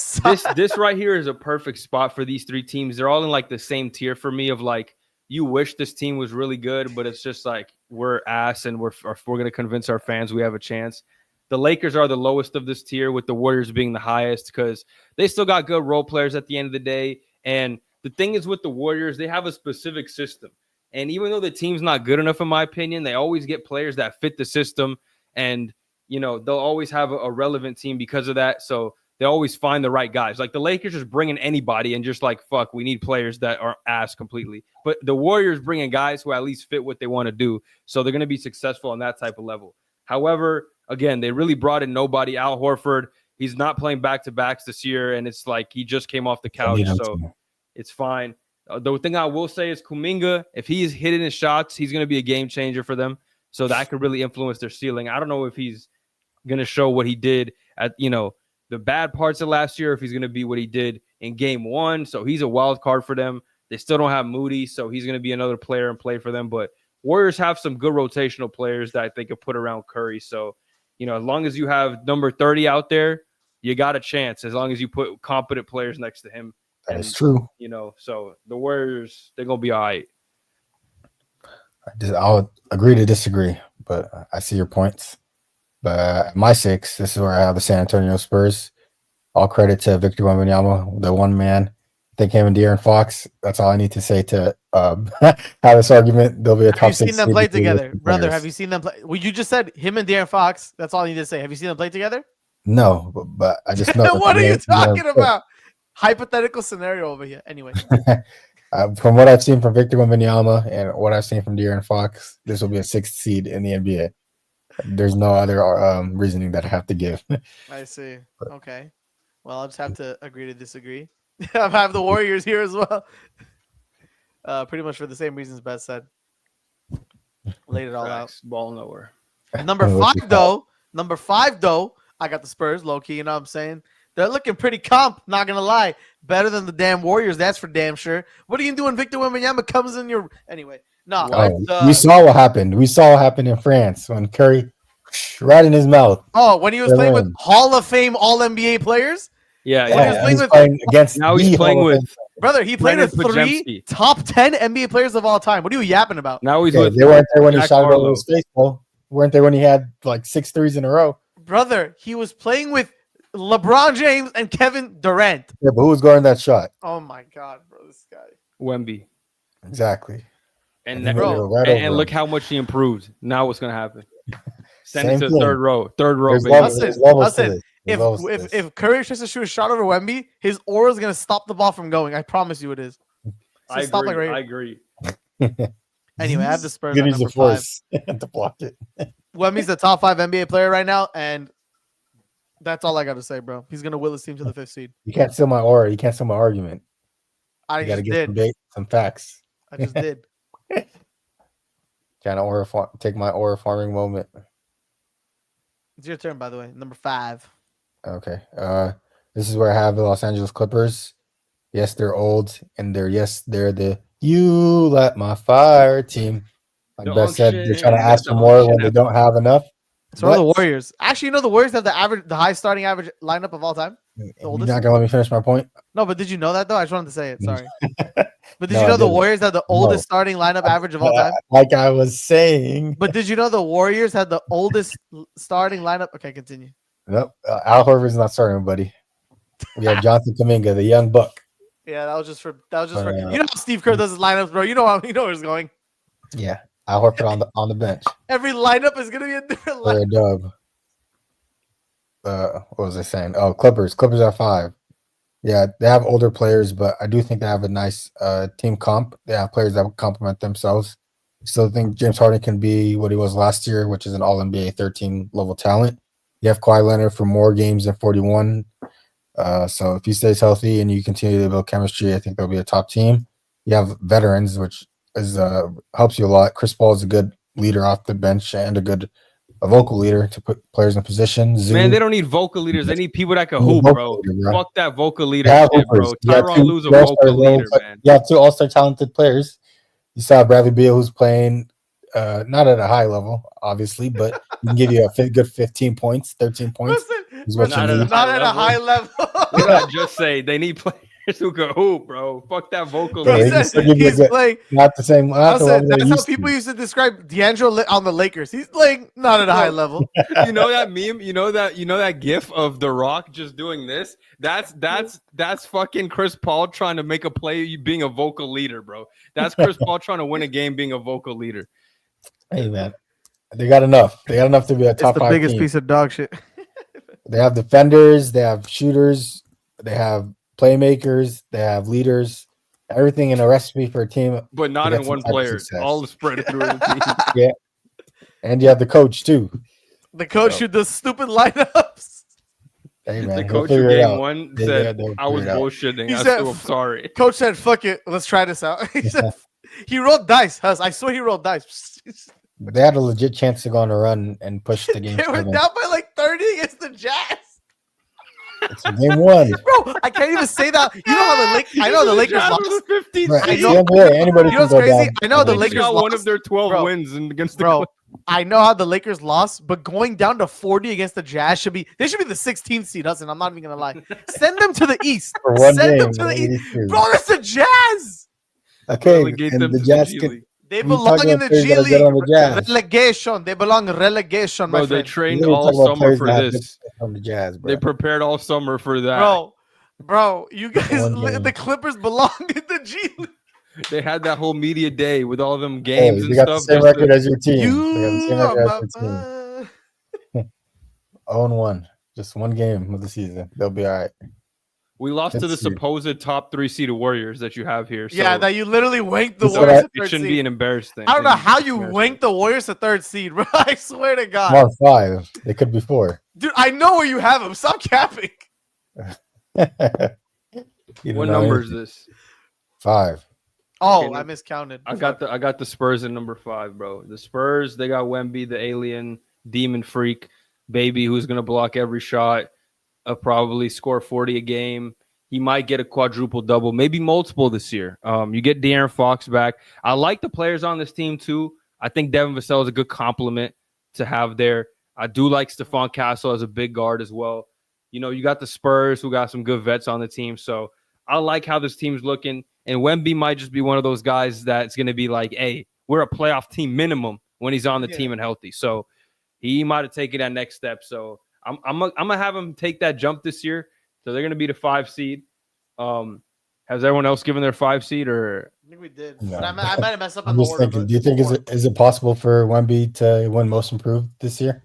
This right here is a perfect spot for these 3 teams. They're all in like the same tier for me of like you wish this team was really good, but it's just like we're ass and if we're gonna convince our fans we have a chance. the Lakers are the lowest of this tier, with the Warriors being the highest, because they still got good role players at the end of the day. And the thing is with the Warriors, they have a specific system. And even though the team's not good enough, in my opinion, they always get players that fit the system. And, they'll always have a relevant team because of that. So they always find the right guys. Like the Lakers just bringing anybody and just like, fuck, we need players that are ass completely. But the Warriors bringing guys who at least fit what they want to do. So they're going to be successful on that type of level. However, again, they really brought in nobody. Al Horford, he's not playing back-to-backs this year, and it's like he just came off the couch, so it's fine. The thing I will say is Kuminga, if he is hitting his shots, he's going to be a game changer for them, so that could really influence their ceiling. I don't know if he's going to show what he did at, the bad parts of last year, if he's going to be what he did in game one, so he's a wild card for them. They still don't have Moody, so he's going to be another player and play for them, but Warriors have some good rotational players that they could put around Curry. So, as long as you have number 30 out there, you got a chance. As long as you put competent players next to him. That is true. So the Warriors, they're going to be all right. I'll agree to disagree, but I see your points. But my 6, this is where I have the San Antonio Spurs. All credit to Victor Wembanyama, the one man. I think him and De'Aaron Fox, that's all I need to say to have this argument. They'll be a top 6. Have you seen them play together? Brother, have you seen them play? Well, you just said him and De'Aaron Fox. That's all I need to say. Have you seen them play together? No, but I just know. What are you talking about? Hypothetical scenario over here. Anyway. From what I've seen from Victor Wembanyama and what I've seen from De'Aaron Fox, this will be a 6th seed in the NBA. There's no other reasoning that I have to give. I see. Okay. Well, I'll just have to agree to disagree. I have the Warriors here as well. Pretty much for the same reasons Beth said. Laid it all out. Ball nowhere. Number 5, though, I got the Spurs, low-key, you know what I'm saying? They're looking pretty comp, not going to lie. Better than the damn Warriors, that's for damn sure. What are you doing? Victor Wembanyama comes in your... Anyway, no. We saw what happened. We saw what happened in France when Curry, right in his mouth. Oh, when he was playing with Hall of Fame All-NBA players? Yeah. He's playing against. Now he's playing with. Brother, he played with 3 top 10 NBA players of all time. What are you yapping about? Now he's with. They weren't there when he shot over his face, though. Weren't there when he had like 6 threes in a row? Brother, he was playing with LeBron James and Kevin Durant. Yeah, but who was guarding that shot? Oh my God, bro, this guy. Wemby. Exactly. And look how much he improved. Now what's gonna happen? Send it to the third row. Listen. If Curry tries to shoot a shot over Wemby, his aura is gonna stop the ball from going. I promise you, it is. I agree. Anyway, I have the Spurs at number 5 to block it. Wemby's the top 5 NBA player right now, and that's all I got to say, bro. He's gonna will his team to the 5th seed. You can't steal my aura. You can't steal my argument. I just did. Some facts. I just did. Trying to take my aura farming moment. It's your turn, by the way. Number 5. Okay. This is where I have the Los Angeles Clippers. Yes, they're old, and they're the you let my fire team. Like Beth said, they're trying to ask for more when they don't have enough. So are the Warriors. Actually, the Warriors have the high starting average lineup of all time. You're not gonna let me finish my point? No, but did you know that though? I just wanted to say it. Sorry. But did you know the Warriors had the oldest starting lineup average of all time? Like I was saying. But did you know the Warriors had the oldest starting lineup? Okay, continue. Nope. Al Horford's not starting, buddy. We have Jonathan Kuminga, the young buck. Yeah, that was just for you know how Steve Kerr does his lineups, bro. You know where he's going. Yeah. Al Horford on the bench. Every lineup is gonna be a different lineup. For a dub. What was I saying? Oh, Clippers. Clippers are 5. Yeah, they have older players, but I do think they have a nice team comp. They have players that complement themselves. Still think James Harden can be what he was last year, which is an All-NBA 13 level talent. You have Kawhi Leonard for more games than 41. So if he stays healthy and you continue to build chemistry, I think they'll be a top team. You have veterans, which is helps you a lot. Chris Paul is a good leader off the bench and a vocal leader to put players in position. Man, they don't need vocal leaders. They need people that can hoop, bro. Fuck that vocal leader shit, bro. Tyronn Lue's a vocal leader, man. You have 2 all-star talented players. You saw Bradley Beal, who's playing not at a high level, obviously, but he can give you a good 15 points, 13 points. Listen, not at a high level. You gotta just say they need players. Chris who could hoop, bro. Fuck that vocal. Bro, Yeah, he's playing. Not the same. Not the level That's how to. people used to describe D'Angelo on the Lakers. He's playing not at a high level. You know that meme? You know that gif of The Rock just doing this? That's fucking Chris Paul trying to make a play being a vocal leader, bro. That's Chris Paul trying to win a game being a vocal leader. Hey man, they got enough. They got enough to be a top 5 team. It's the biggest piece of dog shit. They have defenders, they have shooters, they have playmakers, they have leaders, everything in a recipe for a team. But not in one player. All spread through the team. Yeah. And you have the coach too. The coach who does stupid lineups. Hey, man, the coach of game 1 said, I was bullshitting. He said, I'm sorry. Coach said, fuck it. Let's try this out. He said, he rolled dice. I swear he rolled dice. They had a legit chance to go on a run and push the game. They were down by like 30 against the Jazz. It's game 1. Bro, I can't even say that. You know how I know the Lakers lost. 15 right. I know, anybody you know what's can go crazy? down. I know the Lakers got lost. one of their 12 wins against the Bro, I know how the Lakers lost, but going down to 40 against the Jazz should be the 16th seed. Hudson, I'm not even gonna lie. Send them to the East. For one Send game, them to the East. Bro, it's the Jazz. Okay, and the Jazz could. They belong in the G League. The relegation. They belong in relegation, bro, my they friend. trained all summer for this. From the Jazz, bro. They prepared all summer for that. Bro, you guys, the Clippers belong in the G League. They had that whole media day with all them games and got stuff. The same record as your team. You are 0-1. Just one game of the season. They'll be all right. We lost to the supposed top 3 seeded Warriors that you have here. So yeah, that you literally wanked the Warriors. It shouldn't be an embarrassing. I don't know how you wanked the Warriors to 3rd seed, bro. I swear to God. More 5. They could be 4. Dude, I know where you have them. Stop capping. What number is this? 5. Oh, okay, I miscounted. I got the Spurs in number 5, bro. The Spurs, they got Wemby, the alien demon freak baby who's gonna block every shot. Probably score 40 a game. He might get a quadruple double, maybe multiple this year. You get De'Aaron Fox back. I like the players on this team too. I think Devin Vassell is a good compliment to have there. I do like Stephon Castle as a big guard as well. You know, you got the Spurs who got some good vets on the team. So I like how this team's looking. And Wemby might just be one of those guys that's going to be like, hey, we're a playoff team minimum when he's on the team and healthy. So he might have taken that next step. So I'm gonna have him take that jump this year. So they're gonna be the 5 seed. Has everyone else given their 5 seed or? I think we did. No. But I might have messed up. I'm just thinking. Do you think is it possible for Wemby to win Most Improved this year?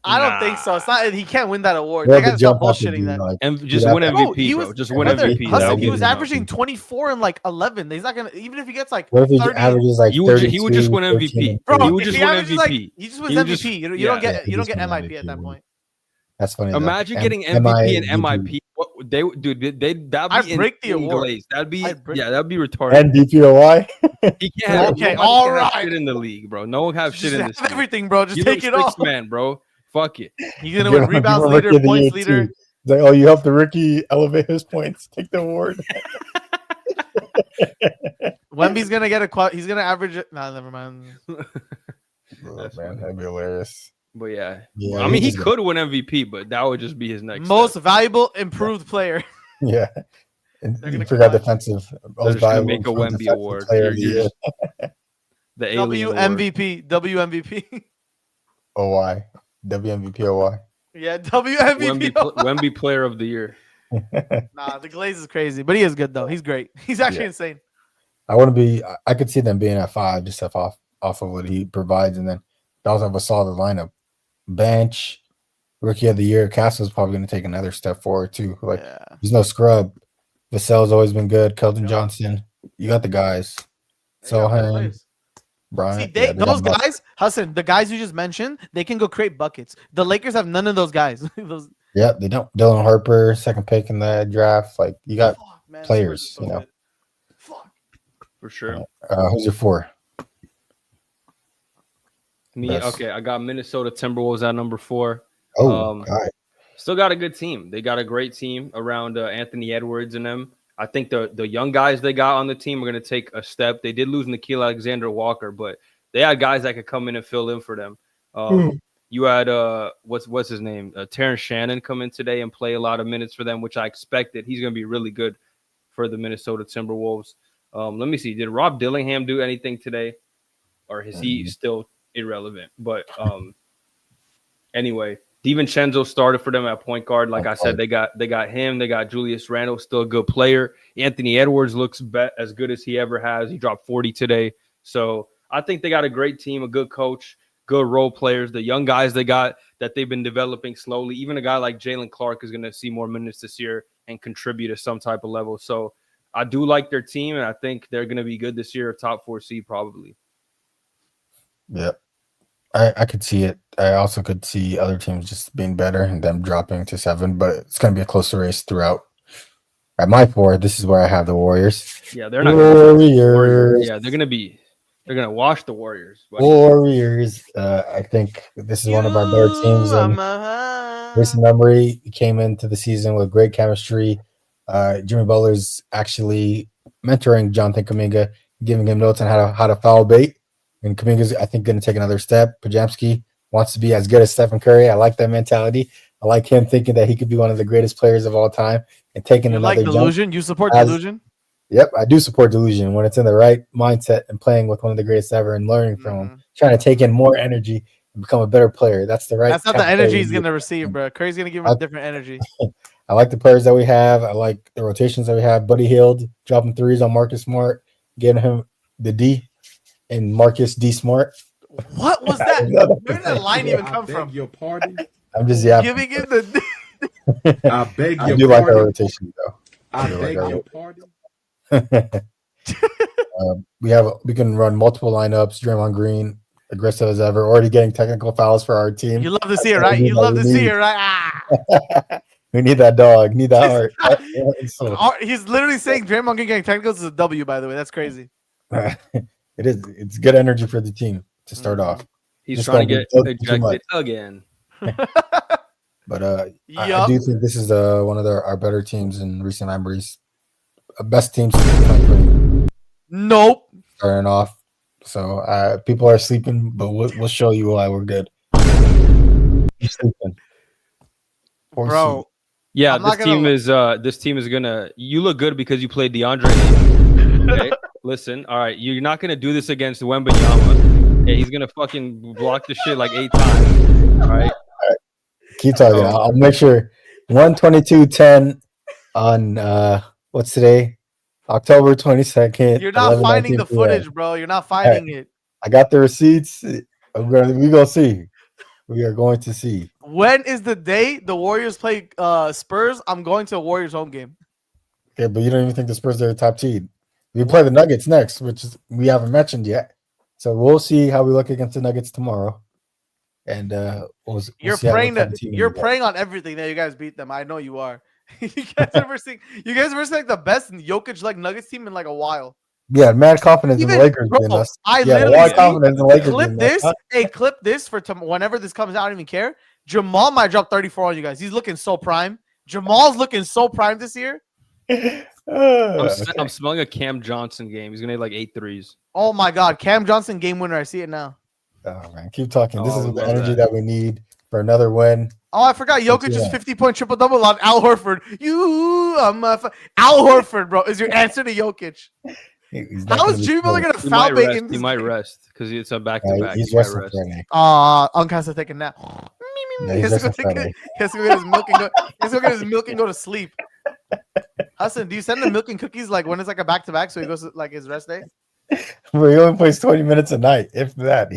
I don't think so. It's not. He can't win that award. They gotta stop bullshitting that. Like, and just win MVP, bro. Just win MVP. Hudson, he was averaging 24 and like 11. He's not gonna even if he gets like. What if he 30, averages like? He would just win MVP, bro. He would just win MVP. Like, he just wins MVP. You don't get MIP at that point. That's funny. Imagine getting MVP and MIP. What that'd be break the award. That'd be retarded. And DPOY. He can't have, okay, all right. Shit in the league, bro. No one have shit in this league. Everything, bro. Just take it off, man, bro. Fuck it. He's gonna win rebounds leader, points leader. Like, oh, you helped the rookie elevate his points. Take the award. Wemby's gonna get he's gonna average it. Nah, never mind. Oh, man, that'd be hilarious. But yeah, I mean, he could win MVP, but that would just be his next most valuable improved player. Yeah, and you forgot defensive. Most valuable make a Wemby award. Player of the year. The WMVP, WMVP. OY, WMVP OY. Yeah, WMVP. Wemby player of the year. Nah, the Glaze is crazy, but he is good though. He's great. He's actually insane. I could see them being at 5 just off of what he provides, and then they also have a solid lineup. Bench, rookie of the year. Castle's probably going to take another step forward too. Like he's no scrub. Vassell's always been good. Keldon Johnson, you got the guys. Sohan, Bryant. See, those guys, Hassan, the guys you just mentioned, they can go create buckets. The Lakers have none of those guys. Yeah, they don't. Dylan Harper, second pick in the draft. Like you got players, you know. For sure. Who's your 4? Okay, I got Minnesota Timberwolves at number 4. Oh, still got a good team. They got a great team around Anthony Edwards and them. I think the young guys they got on the team are going to take a step. They did lose Nickeil Alexander-Walker, but they had guys that could come in and fill in for them. You had what's his name? Terrence Shannon come in today and play a lot of minutes for them, which I expected. He's going to be really good for the Minnesota Timberwolves. Let me see. Did Rob Dillingham do anything today, or is he still irrelevant? But anyway, DiVincenzo started for them at point guard. Like I said, they got him. They got Julius Randle, still a good player. Anthony Edwards looks as good as he ever has. He dropped 40 today. So I think they got a great team, a good coach, good role players. The young guys they got that they've been developing slowly. Even a guy like Jalen Clark is going to see more minutes this year and contribute at some type of level. So I do like their team, and I think they're going to be good this year, top 4 seed probably. Yep. I could see it. I also could see other teams just being better and them dropping to 7, but it's going to be a closer race throughout. At my 4, this is where I have the Warriors. Yeah, they're not Warriors. Yeah, they're going to wash the Warriors. Buddy. Warriors. I think this is one of our better teams in recent memory. He came into the season with great chemistry. Jimmy Butler's actually mentoring Jonathan Kuminga, giving him notes on how to foul bait. And Kuminga's, I think, going to take another step. Pajamski wants to be as good as Stephen Curry. I like that mentality. I like him thinking that he could be one of the greatest players of all time and taking another jump. Delusion? You support delusion? Yep, I do support delusion when it's in the right mindset and playing with one of the greatest ever and learning from him, trying to take in more energy and become a better player. That's the right. That's not the energy he's going to receive, bro. Curry's going to give him a different energy. I like the players that we have. I like the rotations that we have. Buddy Hield dropping threes on Marcus Smart, getting him the D. And Marcus D. Smart. What was that? Where did that line even come from? Your party. I'm just giving him the. I beg your I do like our rotation though. I beg your party. We can run multiple lineups. Draymond Green, aggressive as ever, already getting technical fouls for our team. You love to see it, right? You love to see it, right? Ah. We need that dog. Need that heart. He's literally saying Draymond Green getting technicals is a W. By the way, that's crazy. It is. It's good energy for the team to start off. He's just trying to get ejected again. But I do think this is one of our better teams in recent memories. Best teams in 2020. Nope. Starting off. So people are sleeping, but we'll show you why we're good. You're sleeping. Bro. Yeah, this team is gonna. You look good because you played DeAndre. Okay? Listen, all right, you're not gonna do this against Wembanyama. Hey, he's gonna fucking block the shit like 8 times. All right. Keep talking. I'll make sure. 122-10 on what's today? October 22nd. You're not finding the footage, bro. You're not finding it. I got the receipts. We're gonna see. We are going to see. When is the day the Warriors play Spurs? I'm going to a Warriors home game. Okay, but you don't even think the Spurs are the top seed. We play the Nuggets next, which is we haven't mentioned yet. So we'll see how we look against the Nuggets tomorrow. And you're praying on everything that you guys beat them. I know you are. You guys ever seen like the best Jokic like Nuggets team in like a while. Yeah, mad confidence in the Lakers. Clip this for whenever this comes out. I don't even care. Jamal might drop 34 on you guys. He's looking so prime. Jamal's looking so prime this year. I'm smelling a Cam Johnson game. He's gonna hit like 8 threes. Oh my God, Cam Johnson game winner! I see it now. Oh man, keep talking. This is the energy that we need for another win. Oh, I forgot. Jokic is 50-point triple double on Al Horford. Al Horford, bro, is your answer to Jokic. How is Jimmy Butler gonna foul bait? He might rest because it's a back-to-back. He's resting for a nap. Uncast to take a nap. He has to go get his milk and go. He has to go get his milk and go to sleep. Hassan, do you send him milk and cookies like when it's like a back-to-back so he goes to, like his rest day? But he only plays 20 minutes a night, if that.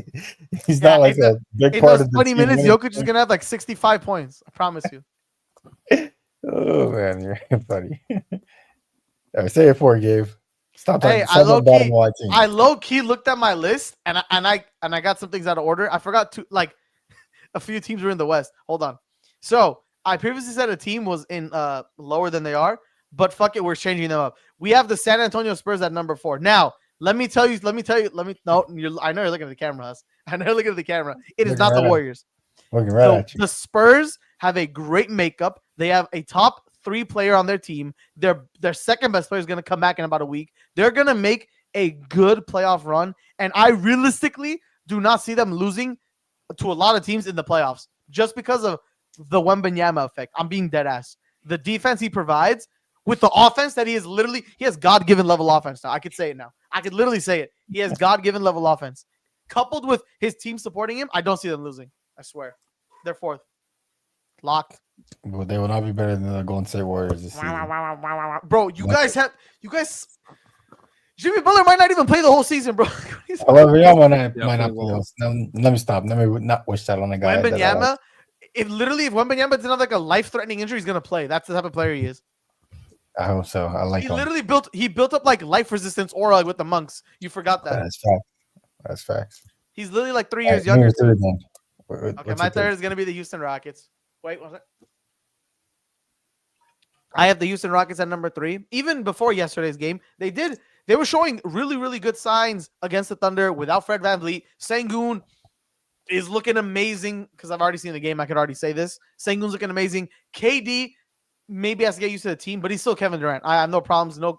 He's not like a big part of the 20 minutes, Jokic is gonna have like 65 points. I promise you. Oh man, you're funny. Right, say it for Gabe. Stop talking. Hey, I low key looked at my list and I got some things out of order. I forgot to like a few teams were in the West. Hold on. So I previously said a team was in lower than they are, but fuck it, we're changing them up. We have the San Antonio Spurs at number 4. Now, I know you're looking at the camera, Huss. I know you're looking at the camera. It is not the Warriors. The Spurs have a great makeup. They have a top 3 player on their team. Their second best player is going to come back in about a week. They're going to make a good playoff run, and I realistically do not see them losing to a lot of teams in the playoffs just because of the Wembanyama effect. I'm being dead ass. The defense he provides with the offense that he has God-given level offense now. I could say it now. I could literally say it. He has God-given level offense. Coupled with his team supporting him, I don't see them losing. I swear. They're fourth. Locked. Well, they will not be better than the Golden State Warriors this season. Bro, you guys Jimmy Butler might not even play the whole season, bro. However, y'all might not play. Let me stop. Let me not wish that on the guy. Wembanyama, if Wembanyama doesn't have like a life-threatening injury, he's gonna play. That's the type of player he is. I hope so. I like him. Literally built up like life resistance aura like with the monks. You forgot that. That's facts. He's literally like 3 years younger. Okay, my third is gonna be the Houston Rockets. Wait, what's it? I have the Houston Rockets at number 3. Even before yesterday's game, they were showing really, really good signs against the Thunder without Fred VanVleet. Sengun is looking amazing because I've already seen the game. I could already say this. Sengun's looking amazing. KD maybe has to get used to the team, but he's still Kevin Durant. I have no problems. No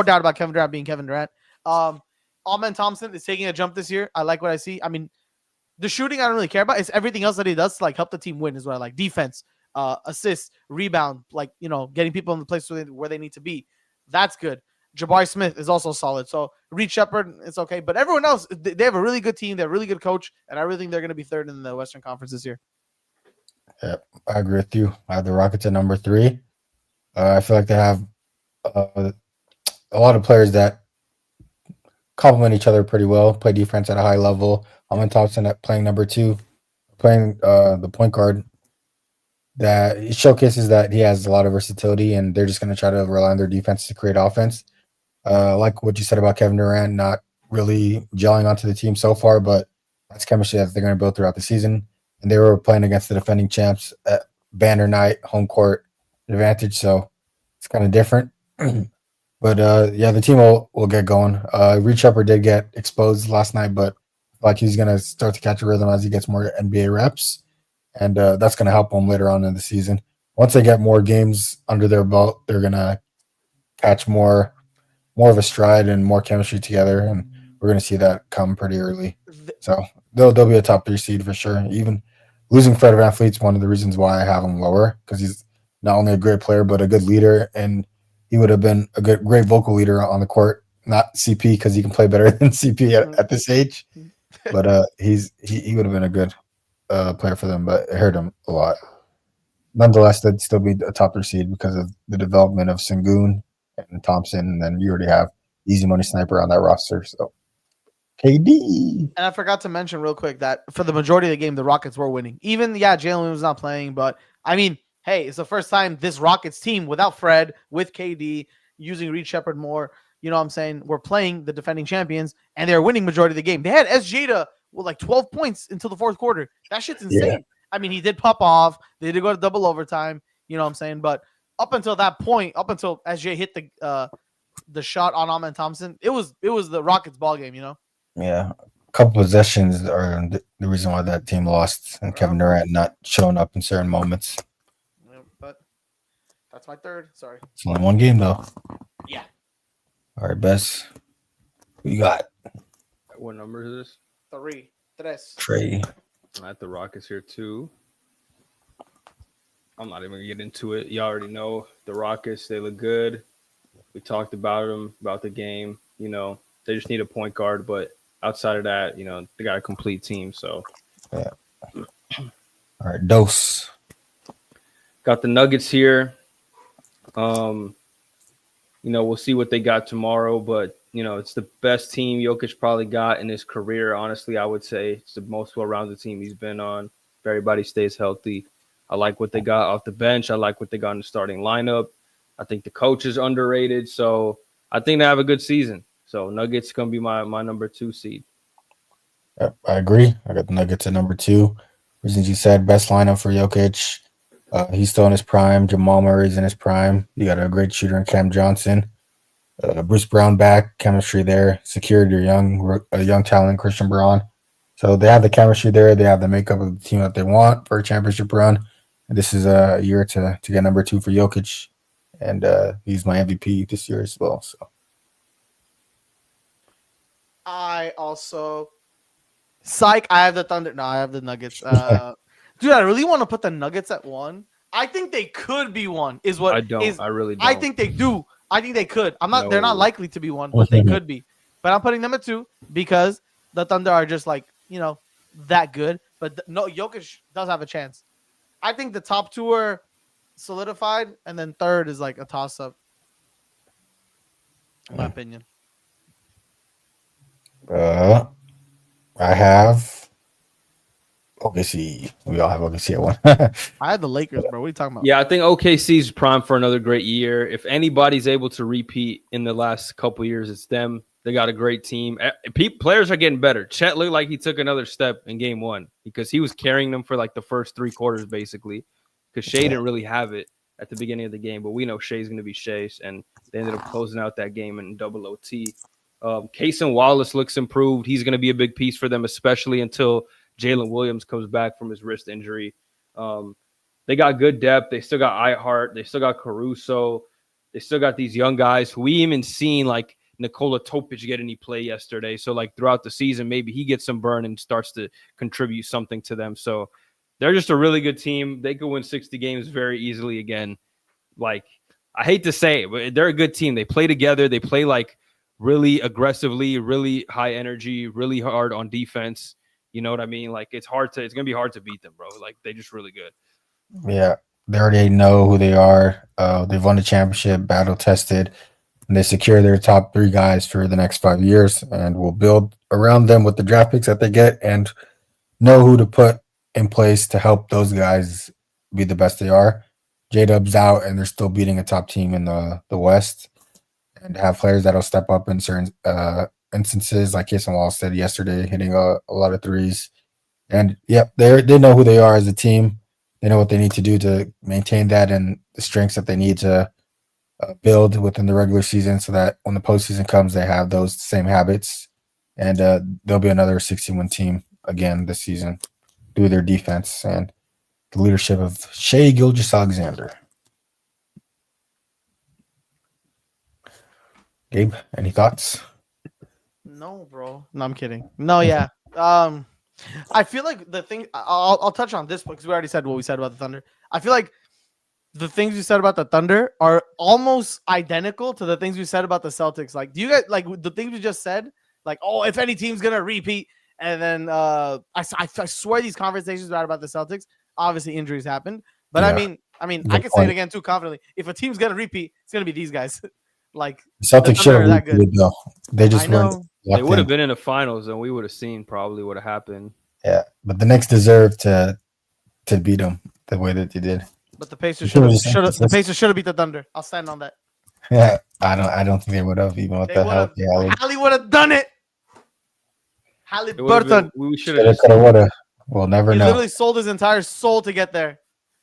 doubt about Kevin Durant being Kevin Durant. Amen Thompson is taking a jump this year. I like what I see. I mean, the shooting I don't really care about. It's everything else that he does to like help the team win is what I like. Defense, assists, rebound, like, you know, getting people in the place where they need to be. That's good. Jabari Smith is also solid. So Reed Shepherd, it's okay. But everyone else, they have a really good team. They're a really good coach. And I really think they're going to be third in the Western Conference this year. Yeah, I agree with you. I have the Rockets at number 3. I feel like they have a lot of players that complement each other pretty well, play defense at a high level. Amen Thompson at playing number 2, playing the point guard. That it showcases that he has a lot of versatility, and they're just going to try to rely on their defense to create offense. Like what you said about Kevin Durant, not really gelling onto the team so far, but that's chemistry that they're going to build throughout the season. And they were playing against the defending champs at banner night, home court advantage, so it's kind of different. But yeah, the team will get going. Reed Shepherd did get exposed last night, but like he's going to start to catch a rhythm as he gets more NBA reps. And that's going to help them later on in the season. Once they get more games under their belt, they're going to catch more of a stride and more chemistry together, and we're going to see that come pretty early. So they'll be a top 3 seed for sure. Even losing Fred VanVleet's one of the reasons why I have him lower, because he's not only a great player but a good leader, and he would have been a great vocal leader on the court. Not CP because he can play better than CP at this age, but he would have been a good player for them, but it hurt him a lot. Nonetheless, they'd still be a top 3 seed because of the development of Sengun and Thompson, and then you already have Easy Money Sniper on that roster. So KD. And I forgot to mention real quick that for the majority of the game, the Rockets were winning. Even, Jalen was not playing, but I mean, hey, it's the first time this Rockets team without Fred, with KD, using Reed Shepherd more, you know what I'm saying, we're playing the defending champions, and they're winning majority of the game. They had SJ with like 12 points until the fourth quarter. That shit's insane. Yeah. I mean, he did pop off. They did go to double overtime. You know what I'm saying? But up until that point, up until SJ hit the shot on Amen Thompson, it was the Rockets ball game, you know? Yeah. A couple possessions are the reason why that team lost, and Kevin Durant not showing up in certain moments. Yeah, but that's my third. Sorry. It's only one game, though. Yeah. All right, Bess. Who you got? What number is this? 3. Trey. I have the Rockets here too. I'm not even gonna get into it. You already know the Rockets. They look good. We talked about them, about the game. You know, they just need a point guard, but outside of that, you know, they got a complete team. So, yeah. All right, Dose. Got the Nuggets here. You know, we'll see what they got tomorrow, but you know, it's the best team Jokic probably got in his career. Honestly, I would say it's the most well-rounded team he's been on. If everybody stays healthy, I like what they got off the bench. I like what they got in the starting lineup. I think the coach is underrated, so I think they have a good season. So Nuggets going to be my number 2 seed. Yep, I agree. I got the Nuggets at number 2. Reasons you said, best lineup for Jokic. He's still in his prime. Jamal Murray's in his prime. You got a great shooter in Cam Johnson. Bruce Brown back, chemistry there. Secured your young talent, Christian Braun. So they have the chemistry there. They have the makeup of the team that they want for a championship run. And this is a year to get number 2 for Jokic. And he's my MVP this year as well. So I also Psych. I have the Thunder. No, I have the Nuggets. Dude, I really want to put the Nuggets at 1. I think they could be 1. Is what I don't. I really don't. I think they do. I think they could. I'm not. No. They're not likely to be 1, but they could be. But I'm putting them at 2 because the Thunder are just like that good. But no, Jokic does have a chance. I think the top 2 are solidified, and then third is like a toss up. In my opinion. I have OKC. We all have OKC at 1. I had the Lakers, bro. What are you talking about? Yeah, I think OKC's prime for another great year. If anybody's able to repeat in the last couple years, it's them. They got a great team. Players are getting better. Chet looked like he took another step in game 1 because he was carrying them for like the first 3 quarters, basically, because Shea didn't really have it at the beginning of the game. But we know Shea's going to be Shea, and they ended up closing out that game in double OT. Cason Wallace looks improved. He's going to be a big piece for them, especially until Jalen Williams comes back from his wrist injury. They got good depth. They still got Ihart. They still got Caruso. They still got these young guys who we even seen like Nikola Topic get any play yesterday. So like throughout the season, maybe he gets some burn and starts to contribute something to them. So they're just a really good team. They could win 60 games very easily again. Like, I hate to say it, but they're a good team. They play together. They play like really aggressively, really high energy, really hard on defense. You know what I mean? Like it's going to be hard to beat them, bro. Like they're just really good. Yeah. They already know who they are. They've won the championship, battle tested, and they secure their top 3 guys for the next 5 years, and we'll build around them with the draft picks that they get and know who to put in place to help those guys be the best they are. J-Dub's out, and they're still beating a top team in the West, and have players that'll step up in certain instances, like Cason Wallace said yesterday, hitting a lot of threes. And yep, they know who they are as a team. They know what they need to do to maintain that and the strengths that they need to build within the regular season, so that when the postseason comes, they have those same habits, and they'll be another 61 team again this season through their defense and the leadership of Shai Gilgeous-Alexander. Gabe, any thoughts? No, bro. No, I'm kidding. No, yeah. I feel like the thing I'll touch on this because we already said what we said about the Thunder. I feel like the things you said about the Thunder are almost identical to the things we said about the Celtics. Like, do you guys like the things we just said? Like, oh, if any team's gonna repeat, and then I swear these conversations are about the Celtics. Obviously, injuries happened, but yeah. I mean, I can say it again too confidently. If a team's gonna repeat, it's gonna be these guys. Like, Celtics should have repeated though. They just weren't. They would have been in the finals, and we would have seen probably what happened. Yeah, but the Knicks deserved to beat them the way that they did. But the Pacers should have beat the Thunder. I'll stand on that. Yeah, I don't think they would have, even with the help. Yeah, Hallie would have done it. Hallie Burton. We should have. Would have. We'll never know. He literally sold his entire soul to get there.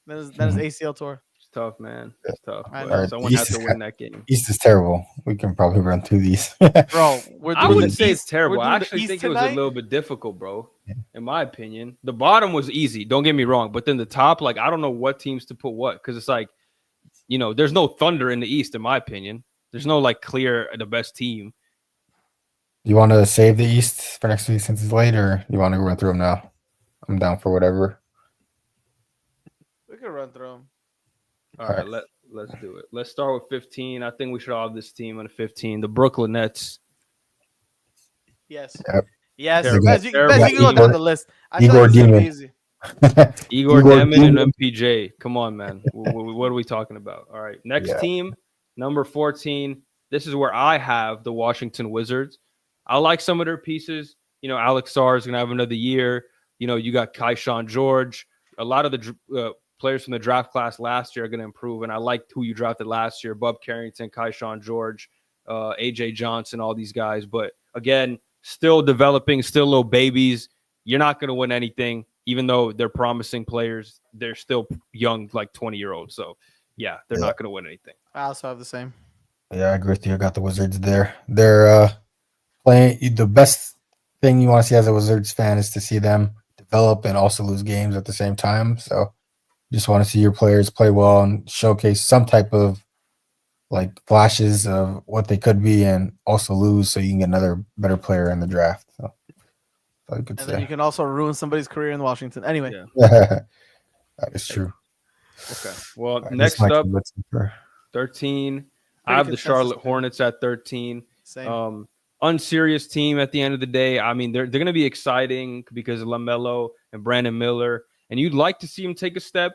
That is ACL tour. It's tough, man. It's tough. Someone has to win that game. East is terrible. We can probably run through these. Bro, I wouldn't say it's terrible. I actually think it was a little bit difficult, bro. Yeah. In my opinion, the bottom was easy. Don't get me wrong, but then the top, like, I don't know what teams to put what, because it's like, there's no Thunder in the East, in my opinion. There's no like clear the best team. You want to save the East for next week since it's late, or you want to run through them now? I'm down for whatever. We can run through them. All right, let's do it. Let's start with 15. I think we should all have this team on 15. The Brooklyn Nets. Yes. Yep. Yes. You can go down the list. Igor Demon. Easy. Igor Demon and MPJ. Come on, man. What are we talking about? All right. Next team, number 14. This is where I have the Washington Wizards. I like some of their pieces. Alex Sarr is going to have another year. You got Keyshawn George. A lot of the players from the draft class last year are going to improve, and I liked who you drafted last year: Bub Carrington, Keyshawn George, AJ Johnson, all these guys. But again, still developing, still little babies. You're not going to win anything, even though they're promising players. They're still young, like 20-year-olds. So yeah, they're not going to win anything. I also have the same. Yeah, I agree with you. I got the Wizards there. They're playing. The best thing you want to see as a Wizards fan is to see them develop and also lose games at the same time. So you just want to see your players play well and showcase some type of like flashes of what they could be, and also lose so you can get another better player in the draft. So I could And say. then you can also ruin somebody's career in Washington. Anyway. That is true. Okay. Well, Right, next up, 13. Pretty I have the consensus Charlotte pick. Hornets at 13. Same. Unserious team at the end of the day. I mean, they're going to be exciting because of LaMelo and Brandon Miller, and you'd like to see them take a step,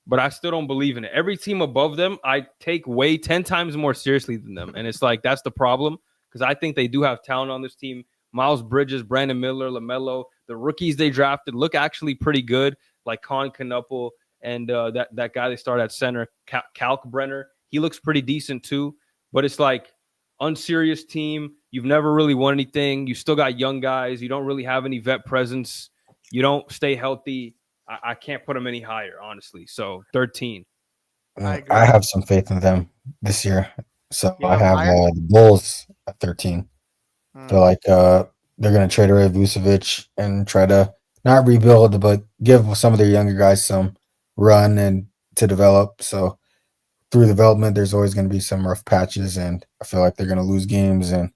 but I still don't believe in it. Every team above them, I take 10 times more seriously than them, and it's like that's the problem because I think they do have talent on this team. Miles Bridges, Brandon Miller, LaMelo, the rookies they drafted look actually pretty good, like Con Knuppel and that guy they started at center, Kalkbrenner. He looks pretty decent too, but it's like unserious team. You've never really won anything. You still got young guys. You don't really have any vet presence. You don't stay healthy. I can't put them any higher, honestly. So 13. I have some faith in them this year. So Yeah, I have the Bulls at 13. I feel like they're going to trade away Vucevic and try to not rebuild, but give some of their younger guys some run and to develop. So through development, there's always going to be some rough patches, and I feel like they're going to lose games and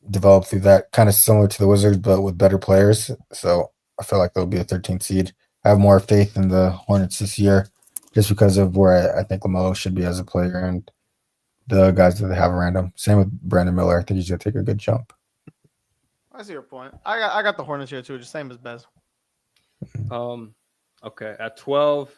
develop through that, kind of similar to the Wizards, but with better players. So I feel like they'll be a 13th seed. I have more faith in the Hornets this year just because of where I think LaMelo should be as a player and the guys that they have around him. Same with Brandon Miller. I think he's going to take a good jump. I see your point. I got the Hornets here too, just same as Bez. Okay, at 12,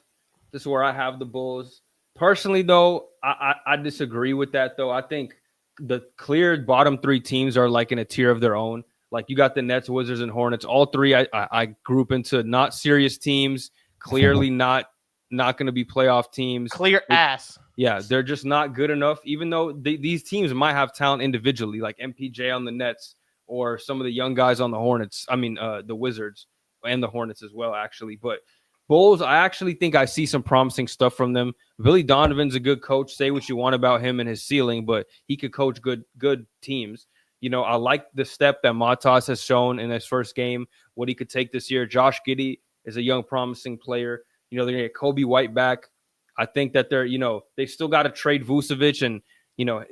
this is where I have the Bulls. Personally, though, I disagree with that, though. I think the clear bottom three teams are like in a tier of their own. Like you got the Nets, Wizards, and Hornets. All three I group into not serious teams, clearly not going to be playoff teams. Clear ass. Yeah, they're just not good enough, even though these teams might have talent individually, like MPJ on the Nets or some of the young guys on the Hornets. I mean, the Wizards and the Hornets as well, actually. But Bulls, I actually think I see some promising stuff from them. Billy Donovan's a good coach. Say what you want about him and his ceiling, but he could coach good teams. You know, I like the step that Matas has shown in his first game, what he could take this year. Josh Giddey is a young, promising player. You know, they're going to get Kobe White back. I think that they still got to trade Vucevic, and,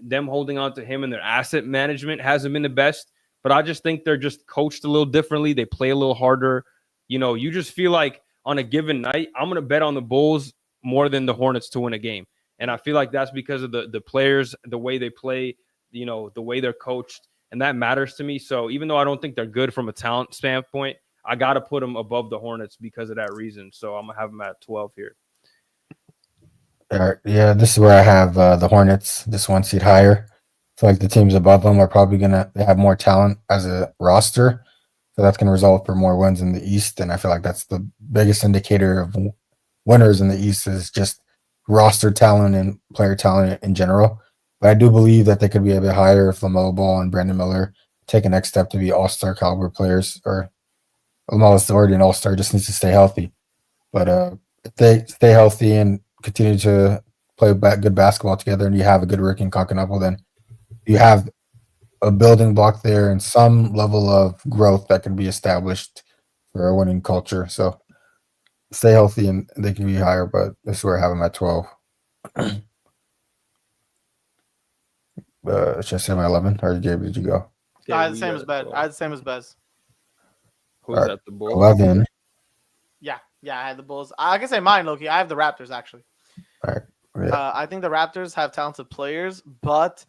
them holding on to him and their asset management hasn't been the best. But I just think they're just coached a little differently. They play a little harder. You just feel like on a given night, I'm going to bet on the Bulls more than the Hornets to win a game. And I feel like that's because of the players, the way they play, the way they're coached. And that matters to me. So even though I don't think they're good from a talent standpoint, I got to put them above the Hornets because of that reason. So I'm going to have them at 12 here. Yeah, this is where I have the Hornets, just one seed higher. I feel like the teams above them are probably going to have more talent as a roster. So that's going to result for more wins in the East. And I feel like that's the biggest indicator of winners in the East is just roster talent and player talent in general. But I do believe that they could be a bit higher if LaMelo Ball and Brandon Miller take a next step to be all-star caliber players. Or LaMelo's already an all-star, just needs to stay healthy. But if they stay healthy and continue to play good basketball together and you have a good working Kakanapel, then you have a building block there and some level of growth that can be established for a winning culture. So stay healthy and they can be higher, but this is where I have them at 12. Should I say my 11? Or Gabe, did you go? I had the same as Bez. Who's at the Bulls? 11. Yeah, I had the Bulls. I can say mine, Loki. I have the Raptors, actually. All right. Yeah. I think the Raptors have talented players, but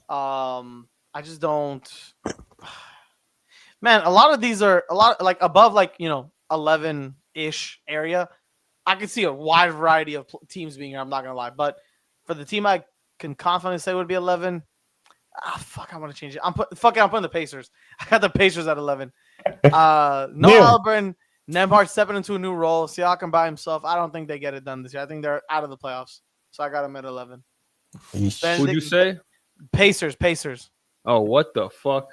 I just don't. Man, a lot of these are like above 11-ish area. I could see a wide variety of teams being here. I'm not gonna lie, but for the team I can confidently say would be 11. I want to change it. I'm putting the Pacers. I got the Pacers at 11. Halliburton, Nembhard stepping into a new role. Siakam by himself. I don't think they get it done this year. I think they're out of the playoffs. So I got them at 11. Who'd you say? Pacers. Oh, what the fuck?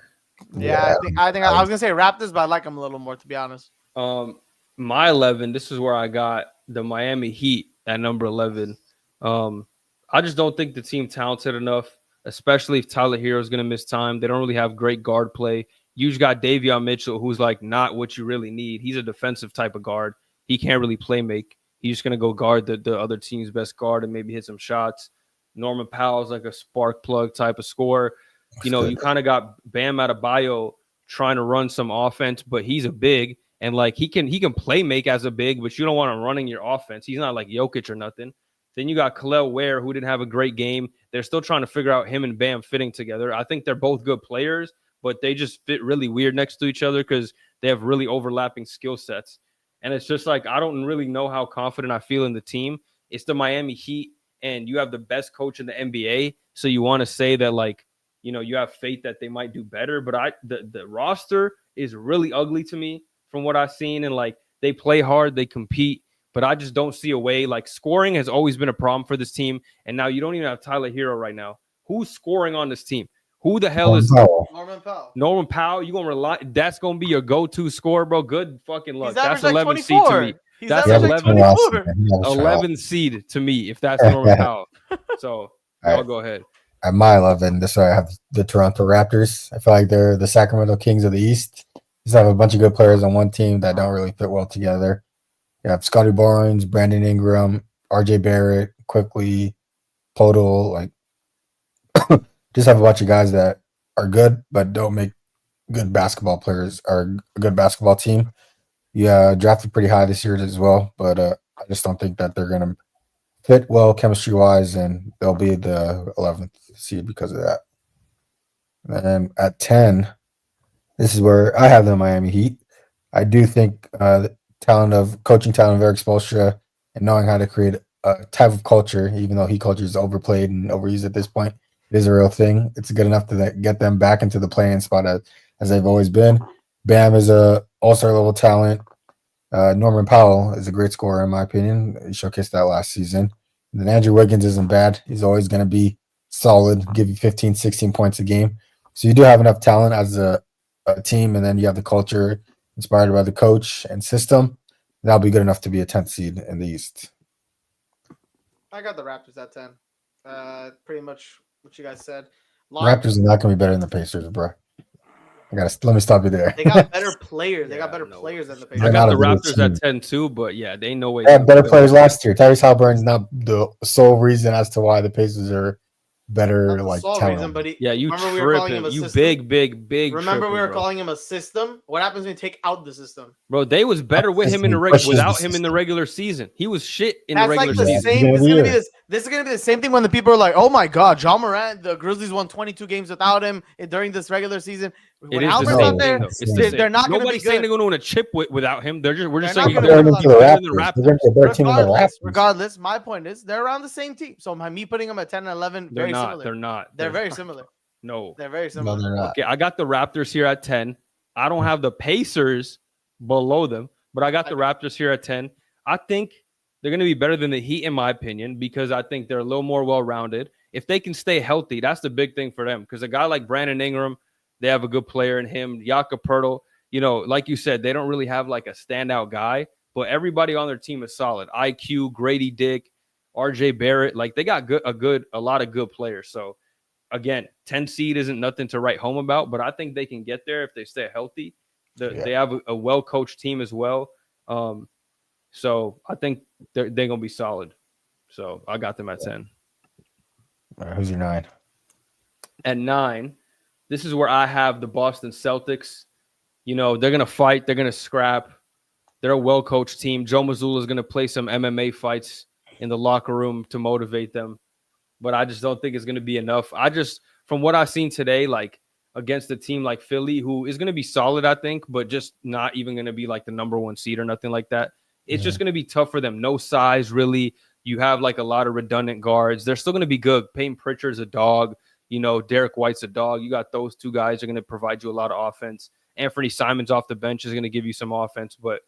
Yeah. I think I was gonna say Raptors, but I like them a little more, to be honest. My 11. This is where I got the Miami Heat at number 11. I just don't think the team talented enough, especially if Tyler Hero is gonna miss time. They don't really have great guard play. You just got Davion Mitchell, who's like not what you really need. He's a defensive type of guard. He can't really play make. He's just going to go guard the other team's best guard and maybe hit some shots. Norman Powell's like a spark plug type of scorer. You kind of got Bam Adebayo, trying to run some offense, but he's a big and like he can play make as a big, but you don't want him running your offense. He's not like Jokic or nothing. Then you got Khalil Ware, who didn't have a great game. They're still trying to figure out him and Bam fitting together. I think they're both good players, but they just fit really weird next to each other because they have really overlapping skill sets. And it's just like I don't really know how confident I feel in the team. It's the Miami Heat, and you have the best coach in the NBA, so you want to say that like, you know, you have faith that they might do better. But the roster is really ugly to me from what I've seen, and like they play hard, they compete. But I just don't see a way. Like scoring has always been a problem for this team. And now you don't even have Tyler Hero right now. Who's scoring on this team? Who the hell is Norman Powell? Norman Powell, you gonna rely? That's gonna be your go-to scorer, bro. Good fucking luck. That's like 11 seed to me. That's 11 seed to me if that's Norman Powell. So I'll go ahead. At my 11, this way I have the Toronto Raptors. I feel like they're the Sacramento Kings of the East. Just have a bunch of good players on one team that don't really fit well together. You have Scotty Barnes, Brandon Ingram, RJ Barrett, Quickly, Podol, like just have a bunch of guys that are good but don't make good basketball players or a good basketball team. Yeah, drafted pretty high this year as well, but I just don't think that they're gonna fit well chemistry wise, and they'll be the 11th seed because of that. And then at 10, this is where I have the Miami Heat. I do think coaching talent of Eric Spoelstra and knowing how to create a type of culture, even though culture is overplayed and overused at this point, it is a real thing. It's good enough to get them back into the playing spot as they've always been. Bam is a all-star level talent. Norman Powell is a great scorer, in my opinion. He showcased that last season. And then Andrew Wiggins isn't bad. He's always going to be solid, give you 15, 16 points a game. So you do have enough talent as a team, and then you have the culture inspired by the coach and system. That'll be good enough to be a 10th seed in the East. I got the Raptors at 10. Pretty much what you guys said. Raptors are not going to be better than the Pacers, bro. Let me stop you there. They got better players. They got better players than the Pacers. I got the Raptors at 10 too, but yeah, they ain't no way. They had better players last year. Tyrese Halliburton's not the sole reason as to why the Pacers are better. Like reason, but you tripping. You big. Remember, we were calling him a system. What happens when you take out the system, bro? They was better with him in the without him in the regular season. He was shit in the regular season. This is gonna be the same thing when the people are like, "Oh my God, John Morant, the Grizzlies won 22 games without him during this regular season." When Albert's out there, they're not going to be good. Saying they're going to win a chip without him. We're just saying they're better than the Raptors. Regardless, my point is they're around the same team. So me putting them at 10 and 11, very similar. They're not. They're very similar. No, they're very similar. No, they're not. Okay, I got the Raptors here at 10. I don't have the Pacers below them, but I got the Raptors here at 10. I think they're going to be better than the Heat, in my opinion, because I think they're a little more well-rounded. If they can stay healthy, that's the big thing for them. Because a guy like Brandon Ingram, they have a good player in him. Jakob Poeltl, like you said, they don't really have like a standout guy, but everybody on their team is solid. IQ, Grady Dick, RJ Barrett, like they got a lot of good players. So again, 10 seed isn't nothing to write home about, but I think they can get there if they stay healthy. They have a well-coached team as well. So I think they're going to be solid. So I got them at 10. All right, who's your 9? At 9, this is where I have the Boston Celtics. They're going to fight. They're going to scrap. They're a well-coached team. Joe Mazzulla is going to play some MMA fights in the locker room to motivate them. But I just don't think it's going to be enough. From what I've seen today, like against a team like Philly, who is going to be solid, I think, but just not even going to be like the number 1 seed or nothing like that. It's just going to be tough for them. No size, really. You have like a lot of redundant guards. They're still going to be good. Peyton Pritchard's a dog. Derek White's a dog. You got those two guys are going to provide you a lot of offense. Anthony Simons off the bench is going to give you some offense, but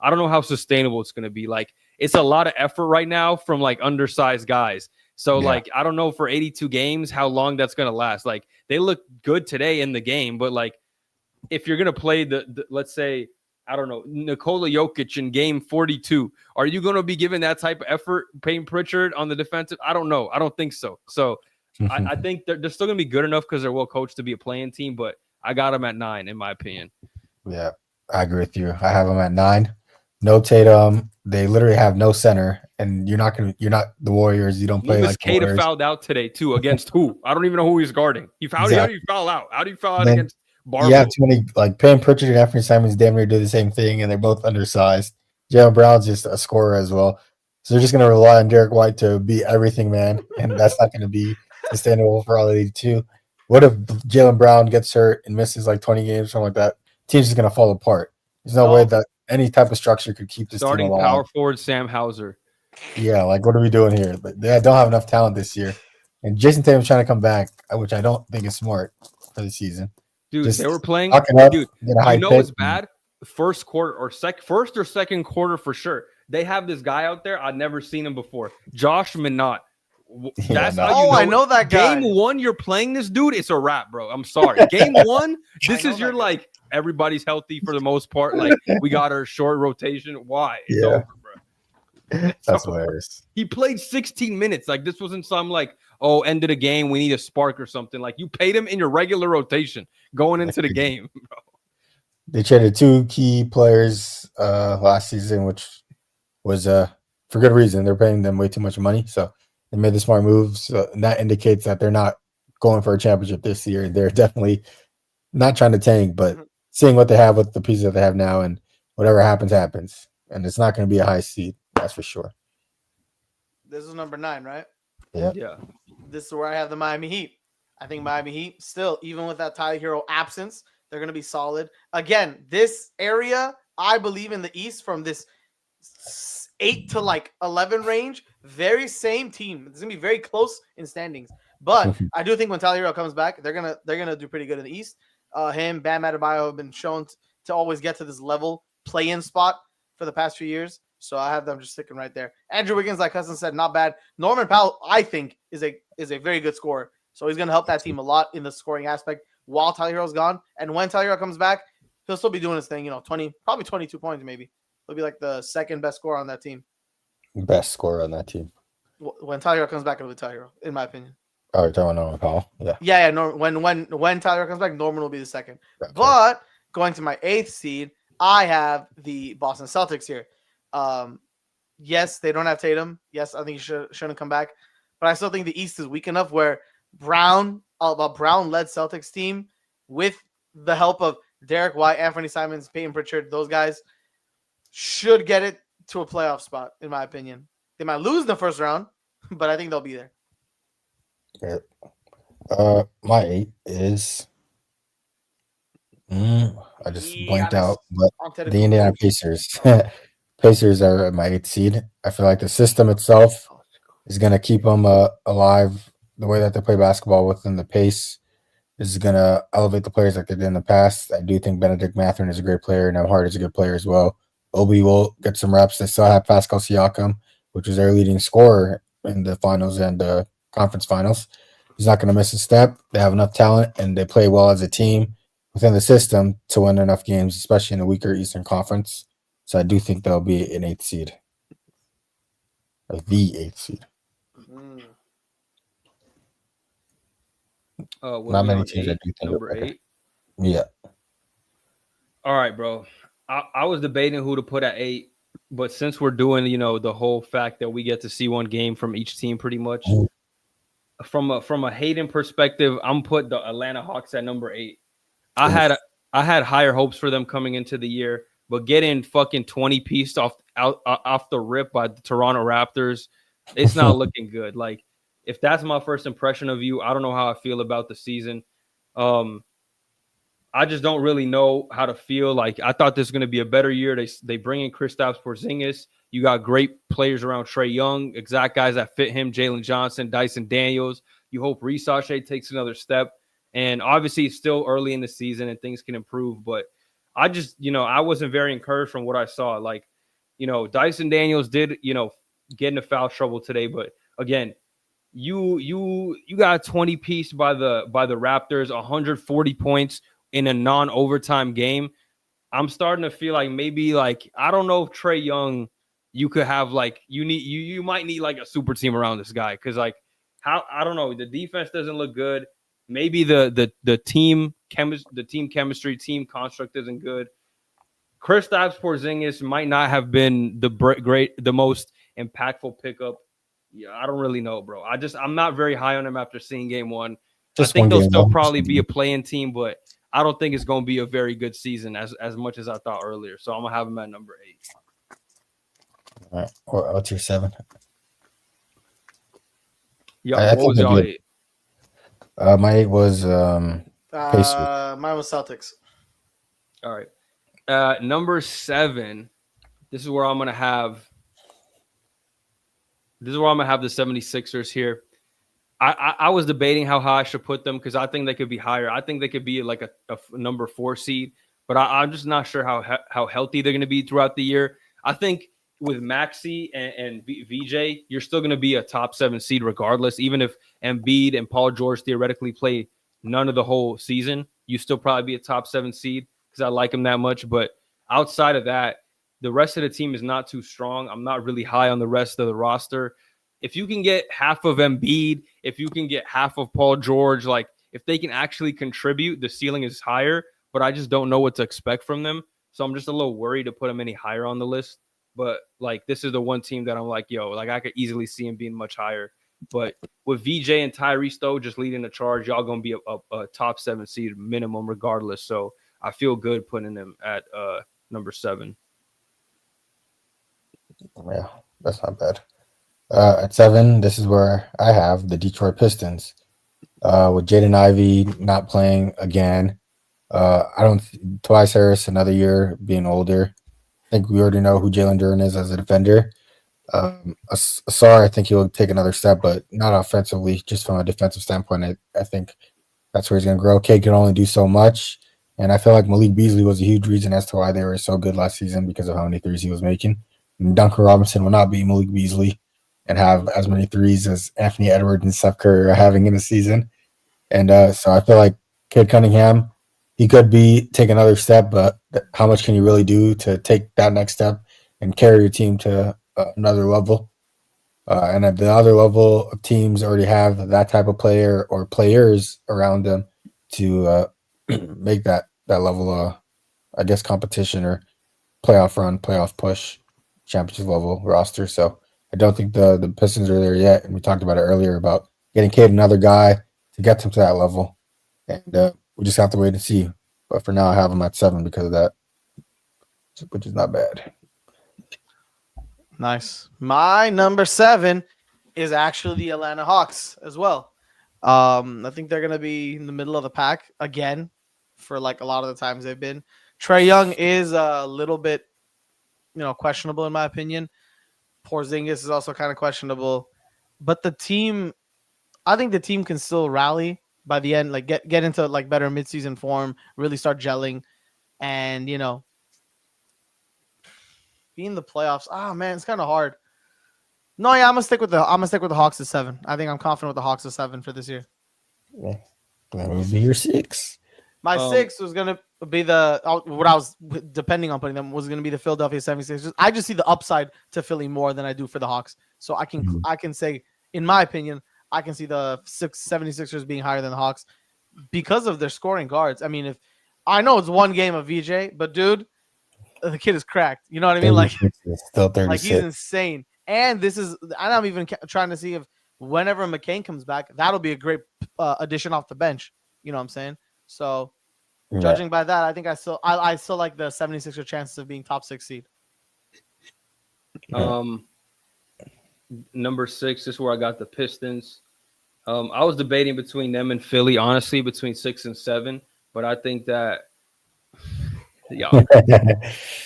I don't know how sustainable it's going to be. Like, it's a lot of effort right now from like undersized guys. So like, I don't know for 82 games, how long that's going to last. Like, they look good today in the game, but like, if you're going to play the let's say, I don't know, Nikola Jokic in game 42, are you going to be giving that type of effort, Peyton Pritchard on the defensive? I don't know. I don't think so. So I think they're still going to be good enough because they're well coached to be a playing team, but I got them at 9, in my opinion. Yeah, I agree with you. I have them at 9. No Tatum. They literally have no center, and you're not the Warriors. You don't play like the Warriors. Queta fouled out today too against who? I don't even know who he's guarding. How do you foul out? How do you foul out against Barber. Yeah, too many like Payne Pritchard and Anthony Simons damn near do the same thing, and they're both undersized. Jalen Brown's just a scorer as well, so they're just going to rely on Derek White to be everything, man, and that's not going to be sustainable for all of these two. What if Jalen Brown gets hurt and misses like 20 games, something like that? Team's just going to fall apart. There's no way that any type of structure could keep this starting team alive. Power forward Sam Hauser. Yeah, like what are we doing here? But they don't have enough talent this year, and Jason Tatum's trying to come back, which I don't think is smart for the season. Dude, Just they were playing. Up, dude, you know what's bad? First or second quarter for sure. They have this guy out there. I've never seen him before. Josh Minot. That's how you know. I know that guy. Game one, you're playing this dude. It's a wrap, bro. I'm sorry. Game one, this is your like everybody's healthy for the most part. Like we got our short rotation. Why? It's over, bro. That's hilarious. He played 16 minutes. Like this wasn't some like, oh, end of the game, we need a spark or something. Like you paid him in your regular rotation going into the game, bro. They traded 2 key players last season, which was for good reason. They're paying them way too much money, so they made the smart moves. So that indicates that they're not going for a championship this year. They're definitely not trying to tank, but seeing what they have with the pieces that they have now, and whatever happens, happens. And it's not going to be a high seed, that's for sure. This is number 9, right? Yeah. This is where I have the Miami Heat. I think Miami Heat still, even with that Tyler Hero absence, they're going to be solid. Again, this area, I believe in the East from this 8 to like 11 range, very same team. It's going to be very close in standings. But I do think when Tyler Hero comes back, they're gonna do pretty good in the East. Him, Bam Adebayo have been shown to always get to this level play-in spot for the past few years. So I have them just sticking right there. Andrew Wiggins, like Hudson said, not bad. Norman Powell, I think, is a very good scorer. So he's going to help that team a lot in the scoring aspect while Tyler Hero's gone. And when Tyler Hero comes back, he'll still be doing his thing, probably 22 points maybe. He'll be like the second best scorer on that team. Best scorer on that team. When Tyler Hero comes back, it'll be Tyler Hero, in my opinion. Oh, you're talking about Norman Powell? Yeah. Yeah. When Tyler Hero comes back, Norman will be the second. Okay. But going to my 8th seed, I have the Boston Celtics here. Yes, they don't have Tatum. Yes, I think he shouldn't come back. But I still think the East is weak enough where a Brown-led Celtics team with the help of Derek White, Anthony Simons, Payton Pritchard, those guys should get it to a playoff spot, in my opinion. They might lose in the first round, but I think they'll be there. Okay. My 8 is I just blanked out, but the Indiana Pacers. Pacers are my 8th seed. I feel like the system itself is going to keep them alive. The way that they play basketball within the pace is going to elevate the players like they did in the past. I do think Benedict Mathurin is a great player, and Hart is a good player as well. Obi will get some reps. They still have Pascal Siakam, which is their leading scorer in the finals and conference finals. He's not going to miss a step. They have enough talent, and they play well as a team within the system to win enough games, especially in a weaker Eastern Conference. So I do think they'll be an 8th seed. Or the 8th seed. Not many teams that do think number 8. Yeah. All right, bro. I was debating who to put at 8, but since we're doing, the whole fact that we get to see one game from each team pretty much, from a Hayden perspective, I'm put the Atlanta Hawks at number 8. I had higher hopes for them coming into the year, but getting fucking 20 pieced off the rip by the Toronto Raptors, it's not looking good. Like, if that's my first impression of you, I don't know how I feel about the season. I just don't really know how to feel. Like, I thought this was going to be a better year. They bring in Kristaps Porzingis. You got great players around Trae Young, exact guys that fit him, Jalen Johnson, Dyson Daniels. You hope Reece Shea takes another step. And obviously it's still early in the season and things can improve. But I just, I wasn't very encouraged from what I saw. Like, Dyson Daniels did, get into foul trouble today. But again, you got 20 piece by the Raptors, 140 points in a non-overtime game. I'm starting to feel like maybe like, I don't know if Trae Young, you could have like, you might need like a super team around this guy. Cause like I don't know. The defense doesn't look good. Maybe the team chemistry, team construct isn't good. Kristaps Porzingis might not have been the most impactful pickup. Yeah, I don't really know, bro. I'm not very high on him after seeing game one. I think they'll still probably be a playing team, but I don't think it's going to be a very good season as much as I thought earlier. So I'm going to have him at number 8. All right. What's your 7? Yeah, what was your 8? My 8 was Pacers. Mine was Celtics. All right. Number 7. This is where I'm going to have the 76ers here. I was debating how high I should put them because I think they could be higher. I think they could be like a number 4 seed, but I'm just not sure how healthy they're going to be throughout the year. I think with Maxey and VJ, you're still going to be a top 7 seed regardless. Even if Embiid and Paul George theoretically play none of the whole season, you still probably be a top 7 seed because I like them that much. But outside of that, the rest of the team is not too strong. I'm not really high on the rest of the roster. If you can get half of Embiid, if you can get half of Paul George, like if they can actually contribute, the ceiling is higher, but I just don't know what to expect from them. So I'm just a little worried to put them any higher on the list. But like, this is the one team that I'm like, yo, like I could easily see him being much higher. But with VJ and Tyrese though, just leading the charge, y'all going to be a top 7 seed minimum regardless. So I feel good putting them at number 7. Yeah, that's not bad. At 7, this is where I have the Detroit Pistons. With Jaden Ivey not playing again, Tobias Harris another year being older. I think we already know who Jalen Duren is as a defender. Asar, I think he'll take another step, but not offensively, just from a defensive standpoint. I think that's where he's going to grow. Cade can only do so much, and I feel like Malik Beasley was a huge reason as to why they were so good last season because of how many threes he was making. And Duncan Robinson will not be Malik Beasley and have as many threes as Anthony Edwards and Steph Curry are having in a season. And so I feel like Cade Cunningham, he could take another step, but how much can you really do to take that next step and carry your team to another level? And at the other level of teams already have that type of player or players around them to make that level, I guess, competition or playoff run, playoff push, championship level roster. So I don't think the Pistons are there yet. And we talked about it earlier about getting Cade another guy to get them to that level. And we just have to wait and see. But for now, I have them at 7 because of that, which is not bad. Nice. My number 7 is actually the Atlanta Hawks as well. I think they're going to be in the middle of the pack again for like a lot of the times they've been. Trae Young is a little bit, questionable in my opinion. Porzingis is also kind of questionable. But I think the team can still rally by the end, like get into like better midseason form, really start gelling, and be in the playoffs. Man, it's kind of hard. No, yeah, I'm gonna stick with the Hawks at 7. I think I'm confident with the Hawks at 7 for this year. Yeah, that would be your 6. My 6 was gonna be what I was depending on putting them was gonna be the Philadelphia 76ers. I just see the upside to Philly more than I do for the Hawks. So I can say, in my opinion, I can see the 76ers being higher than the Hawks because of their scoring guards. I mean, I know it's one game of VJ, but dude, the kid is cracked. You know what I mean? Like, still 36. Like he's insane. And I'm even trying to see if whenever McCain comes back, that'll be a great addition off the bench. You know what I'm saying? So judging by that, I think I still like the 76er chances of being top 6 seed. Number 6, this is where I got the Pistons. I was debating between them and Philly, honestly, between 6 and 7. But I think that,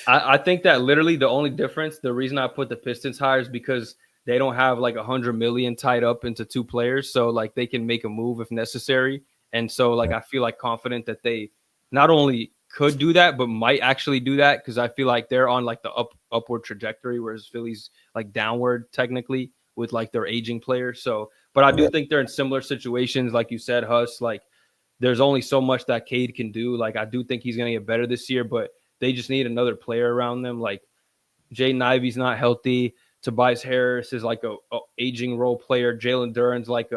I think that literally the only difference, the reason I put the Pistons higher is because they don't have like $100 million tied up into 2 players. So like they can make a move if necessary. And so like I feel like confident that they not only could do that, but might actually do that because I feel like they're on like the upward trajectory, whereas Philly's like downward technically with like their aging players. So, but I do think they're in similar situations, like you said, Huss. Like there's only so much that Cade can do. Like I do think he's gonna get better this year, but they just need another player around them. Like Jaden Ivey's not healthy. Tobias Harris is like a aging role player. Jalen Duren's like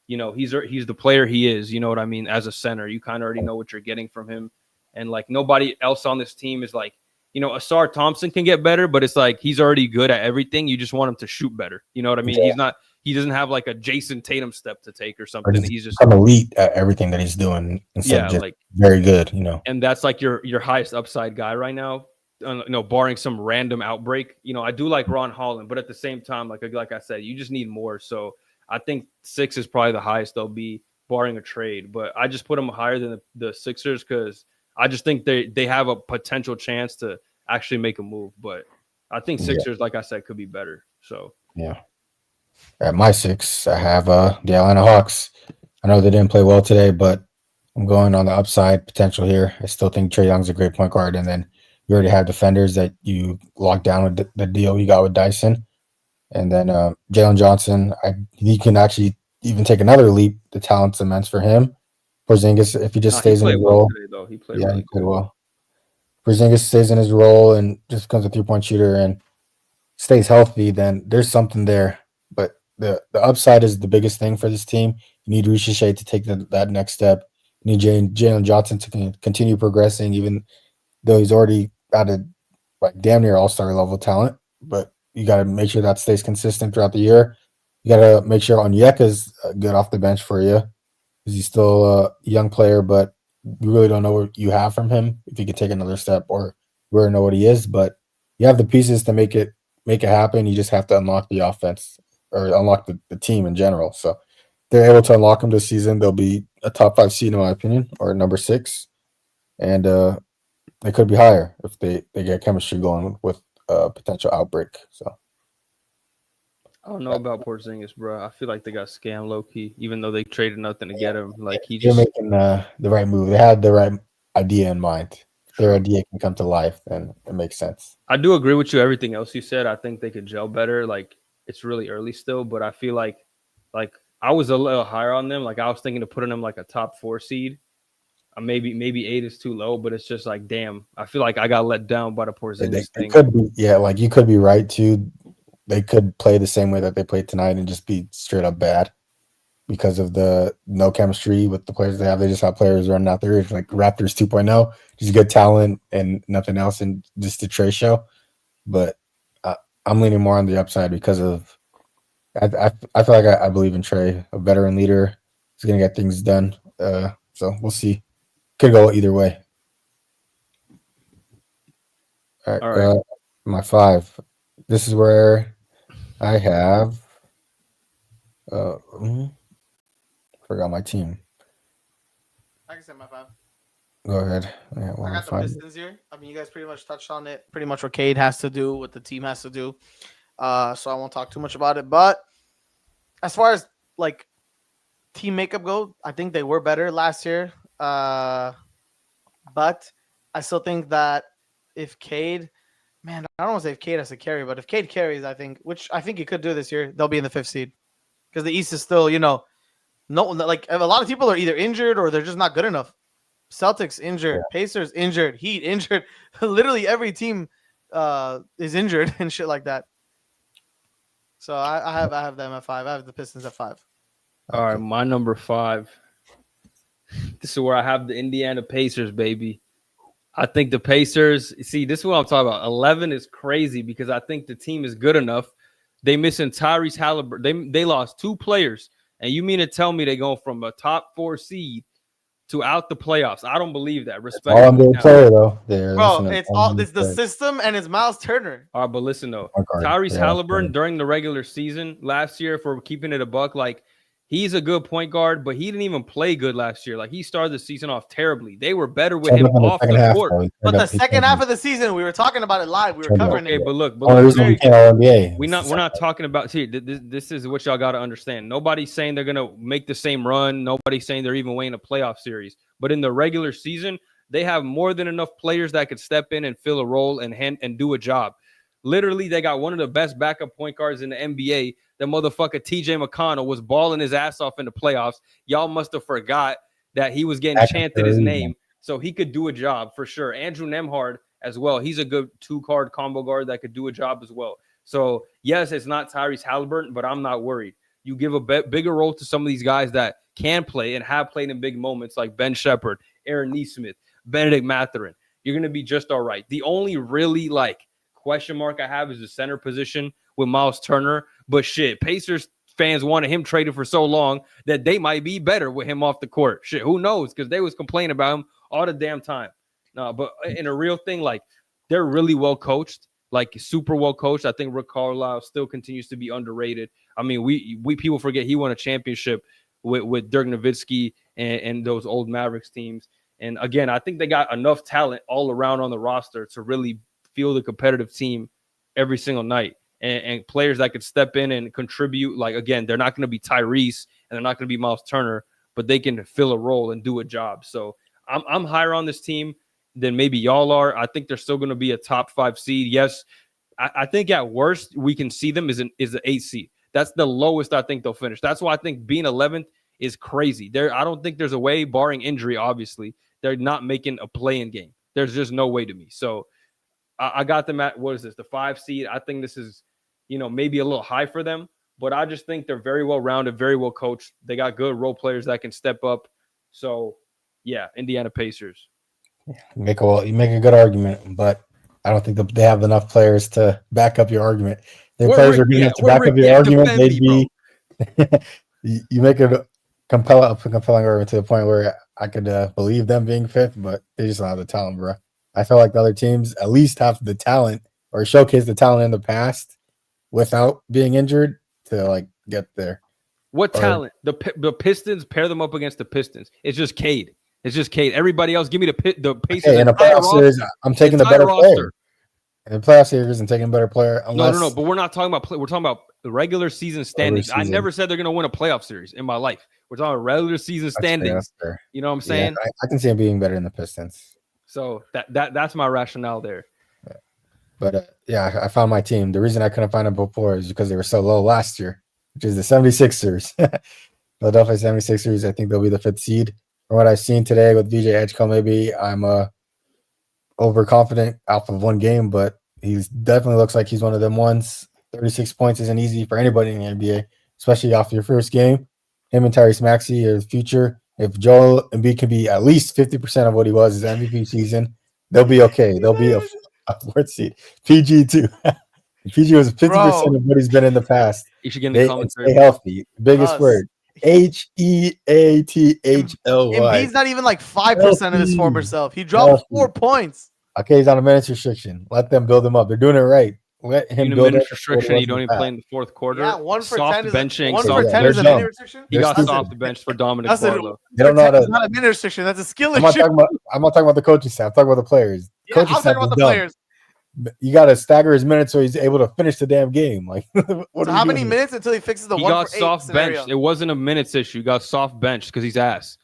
he's the player he is. You know what I mean? As a center, you kind of already know what you're getting from him. And like nobody else on this team is like, Asar Thompson can get better, but it's like he's already good at everything. You just want him to shoot better. You know what I mean? Yeah. he doesn't have like a Jason Tatum step to take or something. He's just elite at everything that he's doing instead of just like very good, you know. And that's like your highest upside guy right now. Barring some random outbreak. I do like Ron Holland, but at the same time, like I said, you just need more. So I think 6 is probably the highest they'll be, barring a trade. But I just put them higher than the Sixers because I just think they have a potential chance to actually make a move. But I think Sixers, like I said, could be better. So yeah. At my 6, I have the Atlanta Hawks. I know they didn't play well today, but I'm going on the upside potential here. I still think Trae Young's a great point guard, and then you already have defenders that you locked down with the deal you got with Dyson. And then Jalen Johnson, he can actually even take another leap. The talent's immense for him. Porzingis, if he just stays in his role. Today, though. He played really played well. Porzingis stays in his role and just becomes a 3-point shooter and stays healthy, then there's something there. But the upside is the biggest thing for this team. You need Ricochet to take that next step. You need Jalen Johnson to continue progressing, even though he's already at a damn near all-star level talent. But you got to make sure that stays consistent throughout the year. You got to make sure Onyeka's good off the bench for you because he's still a young player, but we really don't know what you have from him if he could take another step or we already know what he is. But you have the pieces to make it happen. You just have to unlock the offense or unlock the team in general. So if they're able to unlock him this season, they'll be a top 5 seed in my opinion, or number 6. And they could be higher if they get chemistry going with a potential outbreak. So I don't know about Porzingis, bro. I feel like they got scammed low key, even though they traded nothing to get him. Like they're making the right move. They had the right idea in mind. If their idea can come to life, then it makes sense. I do agree with you. Everything else you said, I think they could gel better. Like it's really early still, but I feel like I was a little higher on them. Like I was thinking of putting them like a top 4 seed. Maybe 8 is too low, but it's just like, damn, I feel like I got let down by the Porzingis thing. Could be, like you could be right too. They could play the same way that they played tonight and just be straight up bad because of the no chemistry with the players they have. They just have players running out there like Raptors 2.0, just good talent and nothing else, and just a Trae show. But I'm leaning more on the upside because of I feel like I believe in Trae, a veteran leader. He's gonna get things done. So we'll see. Could go either way. All right. My 5. This is where I have forgot my team. I can say my 5. Go ahead. I got the Pistons here. I mean, you guys pretty much touched on it. Pretty much what Cade has to do, what the team has to do. So I won't talk too much about it. But as far as like team makeup goes, I think they were better last year. But I still think that if Cade, man, I don't want to say if Cade has to carry, but if Cade carries, I think he could do this year, they'll be in the 5th seed because the East is still, no, like a lot of people are either injured or they're just not good enough. Celtics injured, Pacers injured, Heat injured. Literally every team is injured and shit like that. So I have them at 5. I have the Pistons at 5. All right, my number 5. This is where I have the Indiana Pacers, baby. I think the Pacers, see, this is what I'm talking about. 11 is crazy because I think the team is good enough. They missing Tyrese Halliburton. They lost 2 players. And you mean to tell me they go from a top 4 seed to out the playoffs? I don't believe that. Respect. All NBA player though. Bro, it's the system and it's Miles Turner. All right, but listen though, Tyrese Halliburton during the regular season last year, for keeping it a buck, like he's a good point guard, but he didn't even play good last year. Like he started the season off terribly. They were better with him off the court. But the second half of the season, we were talking about it live. We were covering it. Okay, but look, NBA. We're not talking about. See, this is what y'all got to understand. Nobody's saying they're gonna make the same run. Nobody's saying they're even winning a playoff series. But in the regular season, they have more than enough players that could step in and fill a role and do a job. Literally, they got one of the best backup point guards in the NBA. The motherfucker TJ McConnell was balling his ass off in the playoffs. Y'all must have forgot that he was getting chanted his name, so he could do a job for sure. Andrew Nembhard as well. He's a good 2-card combo guard that could do a job as well. So yes, it's not Tyrese Halliburton, but I'm not worried. You give a bigger role to some of these guys that can play and have played in big moments like Ben Shepherd, Aaron Nesmith, Benedict Mathurin. You're going to be just all right. The only really question mark I have is the center position with Miles Turner. But shit, Pacers fans wanted him traded for so long that they might be better with him off the court. Shit, who knows? Because they was complaining about him all the damn time. No, but in a real thing, like they're really well coached, like super well coached. I think Rick Carlisle still continues to be underrated. I mean, we people forget he won a championship with Dirk Nowitzki and those old Mavericks teams. And again, I think they got enough talent all around on the roster to really field a competitive team every single night. And players that could step in and contribute. Like, again, they're not going to be Tyrese and they're not going to be Miles Turner, but they can fill a role and do a job. So I'm higher on this team than maybe y'all are. I think they're still going to be a top 5 seed. Yes, I think at worst we can see them as an 8 seed. That's the lowest I think they'll finish. That's why I think being 11th is crazy. I don't think there's a way, barring injury, obviously, they're not making a play-in game. There's just no way to me. So I got them at, what is this, the 5 seed? I think this is, maybe a little high for them, but I just think they're very well-rounded, very well coached. They got good role players that can step up. So, yeah, Indiana Pacers. You make a good argument, but I don't think that they have enough players to back up your argument. Their players are going to have to back up your argument. They'd be you make a compelling argument to the point where I could believe them being 5th, but they just don't have the talent, bro. I feel like the other teams at least have the talent or showcase the talent in the past without being injured to like get there. What talent? The Pistons, pair them up against the Pistons. It's just Cade. Everybody else, give me the Pacers. Okay, in the playoff series, I'm taking the better player. In the playoff series, I'm taking a better player. No. But we're not talking about play. We're talking about the regular season standings. I never said they're going to win a playoff series in my life. We're talking about regular season standings. You know what I'm saying? Yeah, I can see him being better than the Pistons. So that's my rationale there. But I found my team. The reason I couldn't find them before is because they were so low last year, which is the 76ers. Philadelphia 76ers, I think they'll be the 5th seed. From what I've seen today with VJ Edgecombe, maybe I'm overconfident off of one game, but he definitely looks like he's one of them ones. 36 points isn't easy for anybody in the NBA, especially off your first game. Him and Tyrese Maxey are the future. If Joel Embiid can be at least 50% of what he was his MVP season, they'll be okay. They'll be a 4th seed. PG too. PG was 50% of what he's been in the past. You should get in the commentary. Stay healthy. Biggest word. HEATHLY. Embiid's not even like 5% of his former self. He dropped 4 points. Okay, he's on a minutes restriction. Let them build him up. They're doing it right. Let him build minutes restriction. You don't even play in the 4th quarter. Yeah, 1 for soft 10 is benching. 1 for 10 is a minute restriction. He got soft bench for Dominic Barlow. They don't know how to. It's not a minute restriction. That's a skill issue. I'm not talking about the coaching staff. I'm talking about the players. Yeah, I'm talking about the players. You got to stagger his minutes so he's able to finish the damn game. Like, so how many minutes until he fixes the 1 for 8 He got soft bench. It wasn't a minutes issue. He got soft bench because he's ass.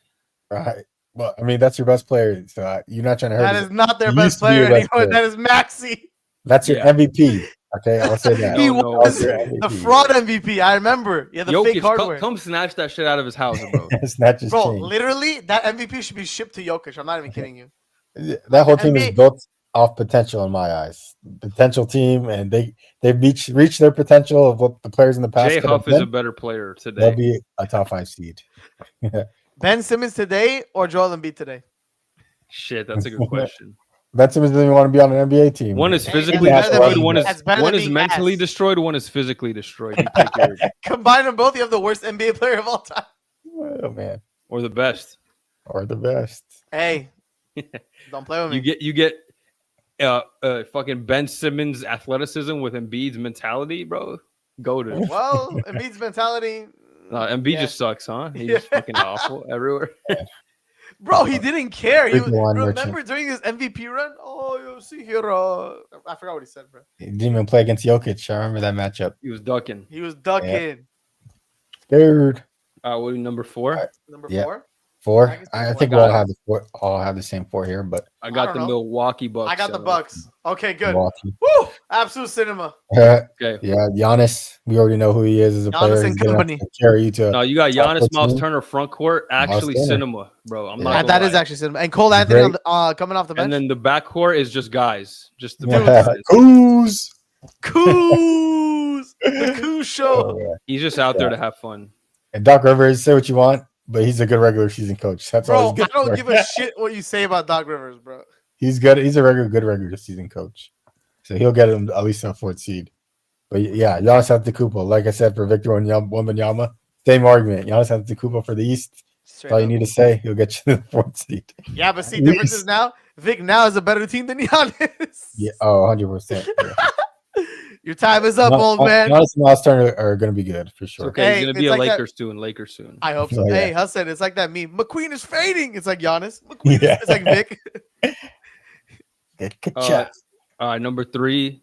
Right. Well, I mean, that's your best player. So you're not trying to hurt. That is not their best player anymore. That is Maxey. That's your MVP. Okay, I'll say that. He was the fraud MVP. I remember. Yeah, the Jokic, fake hardware. Come snatch that shit out of his house, bro. Snatch his bro, chain. Literally, that MVP should be shipped to Jokic. I'm not even kidding you. That whole team is built off potential in my eyes. Potential team, and they've reached their potential of what the players in the past. Jay Huff is a better player today. They'll be a top 5 seed. Ben Simmons today or Joel Embiid today? Shit, that's a good question. Ben Simmons doesn't even want to be on an NBA team. One is physically destroyed. One is mentally destroyed. One is physically destroyed. You pick yours. Combine them both, you have the worst NBA player of all time. Oh man, or the best. Hey, don't play with me. You get fucking Ben Simmons athleticism with Embiid's mentality, bro. Go to. Well, Embiid's mentality. Embiid just sucks, huh? He's just fucking awful everywhere. Bro, he didn't care. Remember during his MVP run? Oh, you see here. I forgot what he said, bro. He didn't even play against Jokic. I remember that matchup. He was ducking. Yeah. Third. What are you, number 4? Right. Number 4? 4. I think we'll all have the same 4 here, but I got the Milwaukee Bucks. I got the Bucks. Okay, good. Milwaukee. Woo! Absolute cinema. Okay. Yeah, Giannis. We already know who he is as a player. He's company. Carry you to. No, you got Giannis, Miles Turner, front court. Actually, cinema, bro. I'm not. That is actually cinema. And Cole Anthony coming off the bench. And then the back court is just guys. Just the Coos. The Coos show. Oh, yeah. He's just out there to have fun. And Doc Rivers, say what you want, but he's a good regular season coach. That's all he's good. I don't give a shit what you say about Doc Rivers, He's good. He's a good regular season coach. So he'll get him at least a 4th seed. But yeah, Giannis Antetokounmpo. Like I said for Victor Wembanyama, same argument. Giannis Antetokounmpo for the East. That's all you need to say. He'll get you to the 4th seed. Yeah, but see, difference is now Vic now is a better team than Giannis. Yeah. Oh, 100%. Yeah. Your time is up, old man. Giannis and Miles Turner are going to be good for sure. Okay, he's going to be a Lakers soon. I hope so. Oh, yeah. Hey, Hassan, it's like that meme. McQueen is fading. It's like Giannis. McQueen is, it's like Vic. Good all right, number 3.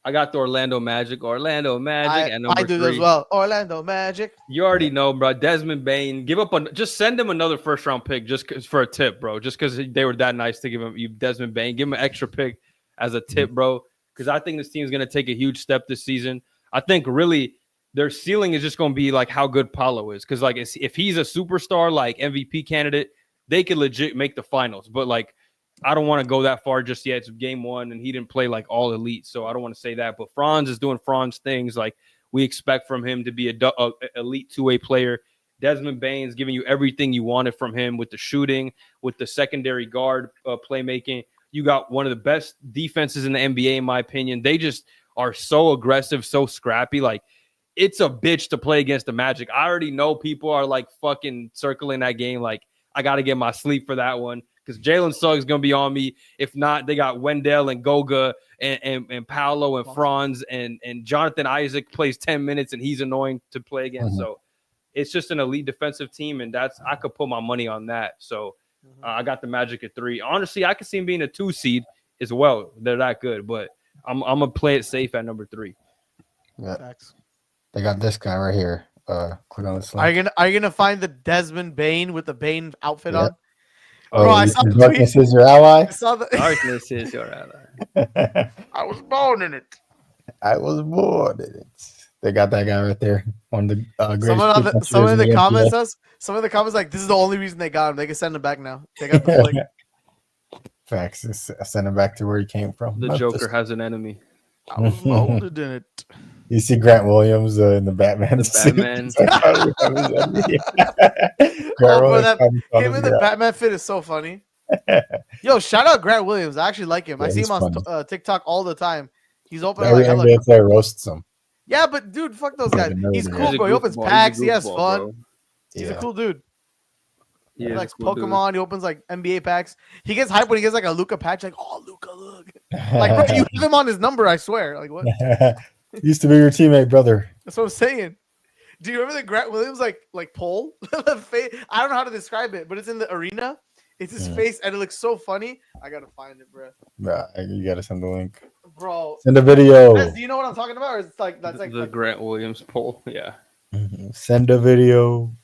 I got the Orlando Magic. At number 3. I do as well. Orlando Magic. You already know, bro. Desmond Bane. Just send him another first-round pick for a tip, bro. Just because they were that nice to give him Desmond Bane. Give him an extra pick as a tip, bro. Because I think this team is going to take a huge step this season. I think really their ceiling is just going to be like how good Paolo is. Because like if he's a superstar, like MVP candidate, they could legit make the finals. But like I don't want to go that far just yet. It's game 1, and he didn't play like all elite, so I don't want to say that. But Franz is doing Franz things like we expect from him to be a elite 2-way player. Desmond Bane's giving you everything you wanted from him with the shooting, with the secondary guard playmaking. You got one of the best defenses in the NBA, in my opinion. They just are so aggressive, so scrappy. Like, it's a bitch to play against the Magic. I already know people are like fucking circling that game. Like, I got to get my sleep for that one because Jalen Suggs is going to be on me. If not, they got Wendell and Goga and Paolo and Franz and Jonathan Isaac plays 10 minutes and he's annoying to play against. Mm-hmm. So it's just an elite defensive team, and I could put my money on that. So I got the Magic at 3. Honestly, I could see him being a 2 seed as well. They're that good, but I'm going to play it safe at number 3. Yeah. They got this guy right here. Click on this link. Are you gonna find the Desmond Bane with the Bane outfit on? Oh, bro, I saw the darkness tweet. is your ally. I saw the Darkness is your ally. I was born in it. I was born in it. They got that guy right there. One of the greatest. Someone in the comments like, this is the only reason they got him. They can send him back now. They got the flick. Facts. Just send him back to where he came from. The Joker has an enemy. I was molded in it. You see Grant Williams in the Batman. Batman. Him in the Batman fit is so funny. Yo, shout out Grant Williams. I actually like him. I see him on TikTok all the time. He's open every like NBA player roasts him. Yeah, but dude, fuck those guys. He's cool, bro. He opens packs. He has fun. Bro. He's a cool dude. He likes cool Pokemon. Dude. He opens like NBA packs. He gets hyped when he gets like a Luka patch. Like, oh, Luka, look. Like, bro, you have him on his number. I swear. Like, what? Used to be your teammate, brother. That's what I'm saying. Do you remember the Grant Williams like pole? I don't know how to describe it, but it's in the arena. It's his face, and it looks so funny. I gotta find it, bro. You gotta send the link, bro. Send a video. Do you know what I'm talking about? Or it's like that's like the Grant Williams pole. Yeah. Send a video.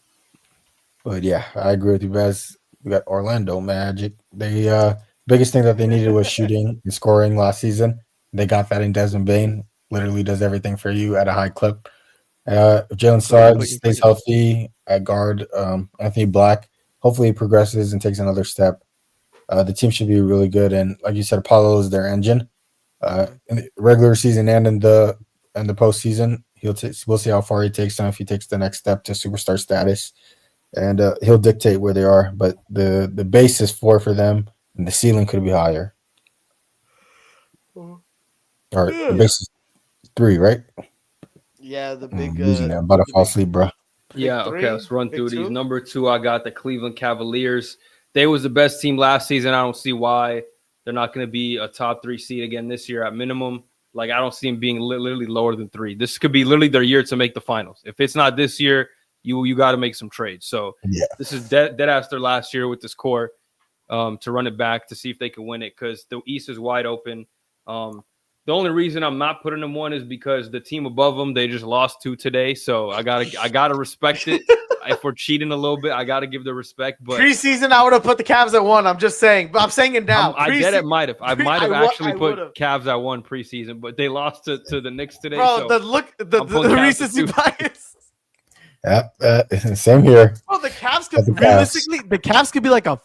But yeah, I agree with you guys. We got Orlando Magic. They biggest thing that they needed was shooting and scoring last season. They got that in Desmond Bane. Literally does everything for you at a high clip. Jalen Suggs stays healthy at guard. Anthony Black hopefully progresses and takes another step. The team should be really good, and like you said, Apollo is their engine. In the regular season and in the postseason, we'll see how far he takes them if he takes the next step to superstar status, and he'll dictate where they are. But the base is 4 for them, and the ceiling could be higher. Or the base is 3, right? Yeah, the big. I'm about to fall asleep, bro. Yeah, okay, let's run through these. Number 2, I got the Cleveland Cavaliers. They was the best team last season. I don't see why they're not going to be a top 3 seed again this year at minimum. Like, I don't see them being literally lower than 3. This could be literally their year to make the finals. If it's not this year, you got to make some trades. So This is dead ass their last year with this core to run it back to see if they can win it because the East is wide open. The only reason I'm not putting them 1 is because the team above them, they just lost 2 today. So I gotta respect it. If we're cheating a little bit, I gotta give the respect. But preseason, I would have put the Cavs at 1. I'm just saying, but I'm saying it now. I get it. Might have actually put Cavs at 1 preseason, but they lost to the Knicks today. Bro, so the recency bias. Yep, same here. Bro, the Cavs could realistically, the Cavs could be like a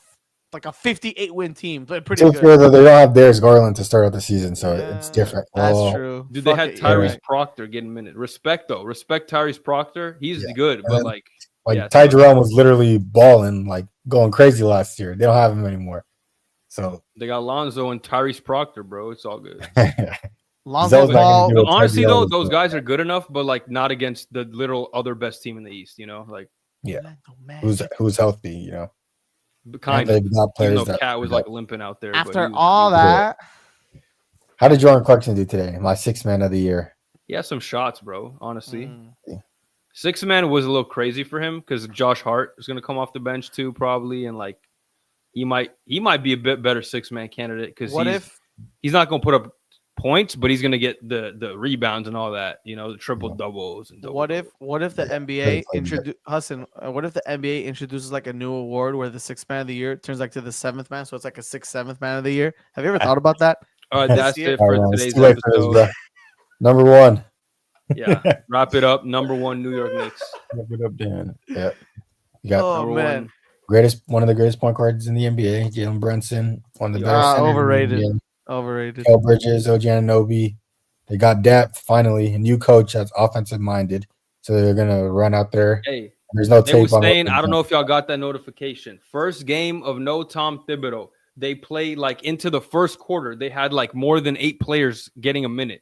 58-win team. Pretty good. Fair that they don't have Darius Garland to start out the season, so it's different. That's true. Dude, they had Tyrese Proctor getting minutes. Respect Tyrese Proctor. He's good, but Ty Jerome was literally balling, like going crazy last year. They don't have him anymore. So they got Lonzo and Tyrese Proctor, bro. It's all good. Lonzo Ball. Honestly, though, those guys are good enough, but like not against the little other best team in the East. You know, like who's healthy. You know, kind of. Got players even though Cat was like limping out there. After all that, how did Jordan Clarkson do today? My 6th man of the year. He had some shots, bro. Honestly, 6th man was a little crazy for him because Josh Hart is going to come off the bench too, probably, and like he might be a bit better 6th man candidate because he's not going to put up points, but he's going to get the rebounds and all that, you know, the triple doubles and what if the NBA introduces like a new award where the 6th man of the year turns like to the 7th man, so it's like a 6th, 7th man of the year? Have you ever thought about that? All right, that's it for today's episode. Number 1. Yeah, wrap it up. Number 1, New York Knicks. Wrap it up, Dan. Yeah, you got number 1. One of the greatest point guards in the NBA, Jalen Brunson, one of the best. Overrated. Kel Bridges, OG Anunoby. They got depth finally. A new coach that's offensive minded, so they're gonna run out there. Hey, there's no tape on. I don't know if y'all got that notification. First game of no Tom Thibodeau. They played like into the first quarter. They had like more than 8 players getting a minute.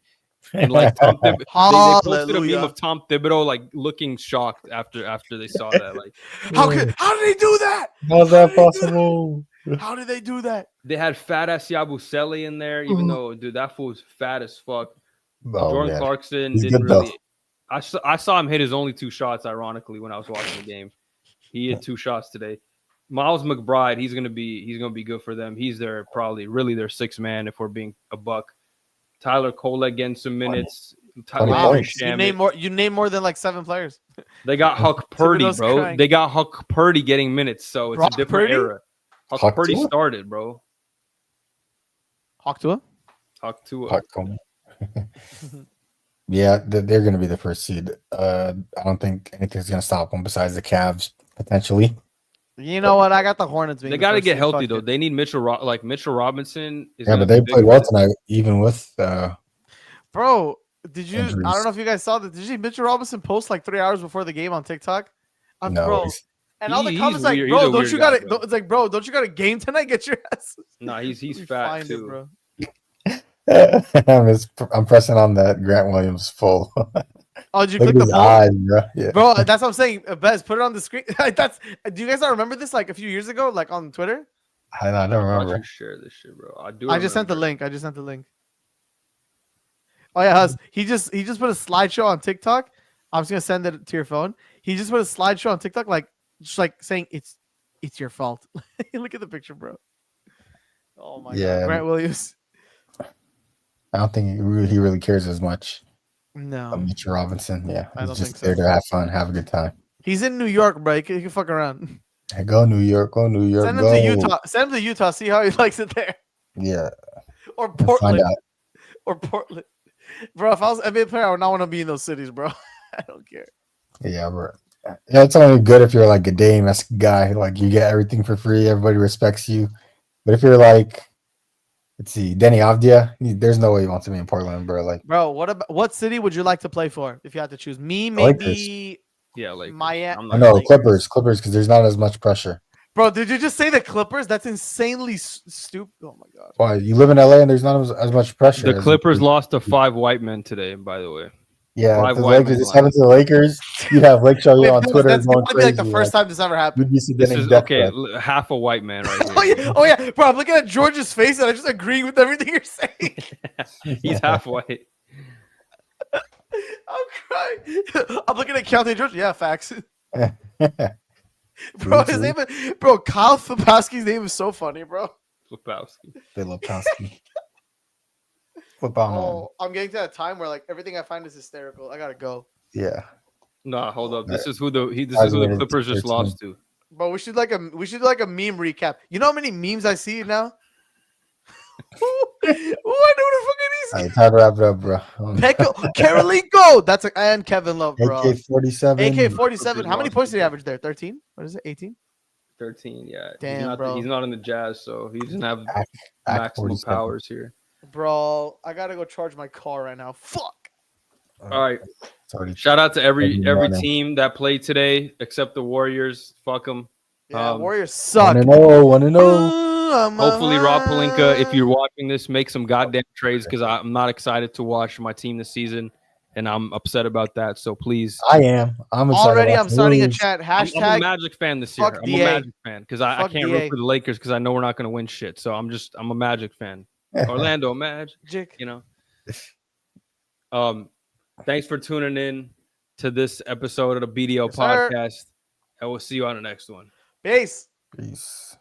And like Tom Thibodeau, they posted a meme of Tom Thibodeau like looking shocked after they saw that. Like, how did they do that? How's that possible? How did they do that? They had fat ass Yabusele in there, even though dude that fool was fat as fuck. Jordan Clarkson didn't really. I saw him hit his only 2 shots. Ironically, when I was watching the game, he hit 2 shots today. Miles McBride, he's gonna be good for them. He's their 6th man if we're being a buck. Tyler Cole getting some minutes. You name more than like 7 players. They got Huck Purdy, bro. Crying. They got Huck Purdy getting minutes, so it's a different era. Huck Purdy started, bro. Huck Tua. Yeah, they're going to be the first seed. I don't think anything's going to stop them besides the Cavs potentially. You know what? I got the Hornets. They got to get healthy though. They need Mitchell Robinson. But they played well tonight, even with. Bro, did you? Injuries. I don't know if you guys saw that. Did you see Mitchell Robinson post like 3 hours before the game on TikTok? No. Bro. And all the comments like, bro, don't you got it? It's like, bro, don't you got a game tonight? Get your ass. Nah, he's fat too, bro. I'm pressing on that Grant Williams full. Oh, did you click the poll? Eyes, bro. Yeah. Bro, that's what I'm saying. Bez, put it on the screen. Do you guys not remember this like a few years ago, like on Twitter? I don't remember. Share this shit, bro. I just sent the link. Oh yeah, Hus. He just put a slideshow on TikTok. I'm just gonna send it to your phone. He just put a slideshow on TikTok, like just like saying it's your fault. Look at the picture, bro. Oh my god, Grant Williams. I don't think he really cares as much. No, Mitchell Robinson. Yeah, I don't he's just think so. there to have fun, have a good time. He's in New York, bro. He can fuck around. Hey, go New York. Send him to Utah. Send him to Utah. See how he likes it there. Yeah. Or Portland. Bro, if I was an NBA player, I would not want to be in those cities, bro. I don't care. Yeah, bro. Yeah, it's only good if you're like a Dame-esque guy. Like you get everything for free. Everybody respects you. But if you're like, let's see, Denny Avdia, there's no way he wants to be in Portland, bro. Like, bro, what city would you like to play for if you had to choose? Me, maybe. Lakers. Yeah, like Miami. No, Clippers, because there's not as much pressure. Bro, did you just say the Clippers? That's insanely stupid. Oh my god. Why? You live in LA and there's not as much pressure. The Clippers lost to 5 white men today, by the way. Yeah, if the Lakers just happened to the Lakers, you'd have Lake Show on Twitter. That's going crazy, like the first time this ever happened. This is okay. Half a white man right here. Oh yeah, bro. I'm looking at George's face and I just agree with everything you're saying. He's half white. I'm crying. I'm looking at Keontae George. Yeah, facts. Bro, his name is Kyle Filipowski's name is so funny, bro. Filipowski. Oh, I'm getting to that time where like everything I find is hysterical. I gotta go. Yeah. Nah, hold up. This is who the Clippers just lost to. Bro, we should do like a meme recap. You know how many memes I see now? I know the fuck it is. Alright, time to wrap it up, bro. Carolinko. That's and Kevin Love, bro. AK-47. AK-47. How many points did he average there? 13? What is it? 18? 13, yeah. Damn, bro. He's not in the Jazz, so he doesn't have maximum powers here. Bro, I gotta go charge my car right now. Fuck. All right. Shout out to every team that played today except the Warriors. Fuck them. Yeah, Warriors suck. 1-0. Hopefully, Rob Pelinka, if you're watching this, make some goddamn trades because I'm not excited to watch my team this season, and I'm upset about that. So please, I am. I'm excited. Already, I'm starting a chat. I'm Hashtag a Magic fan this year. I'm a Magic fan because I can't root for the Lakers because I know we're not going to win shit. So I'm a Magic fan. Orlando Magic, you know. Thanks for tuning in to this episode of the BDL podcast. I will see you on the next one. Peace. Peace.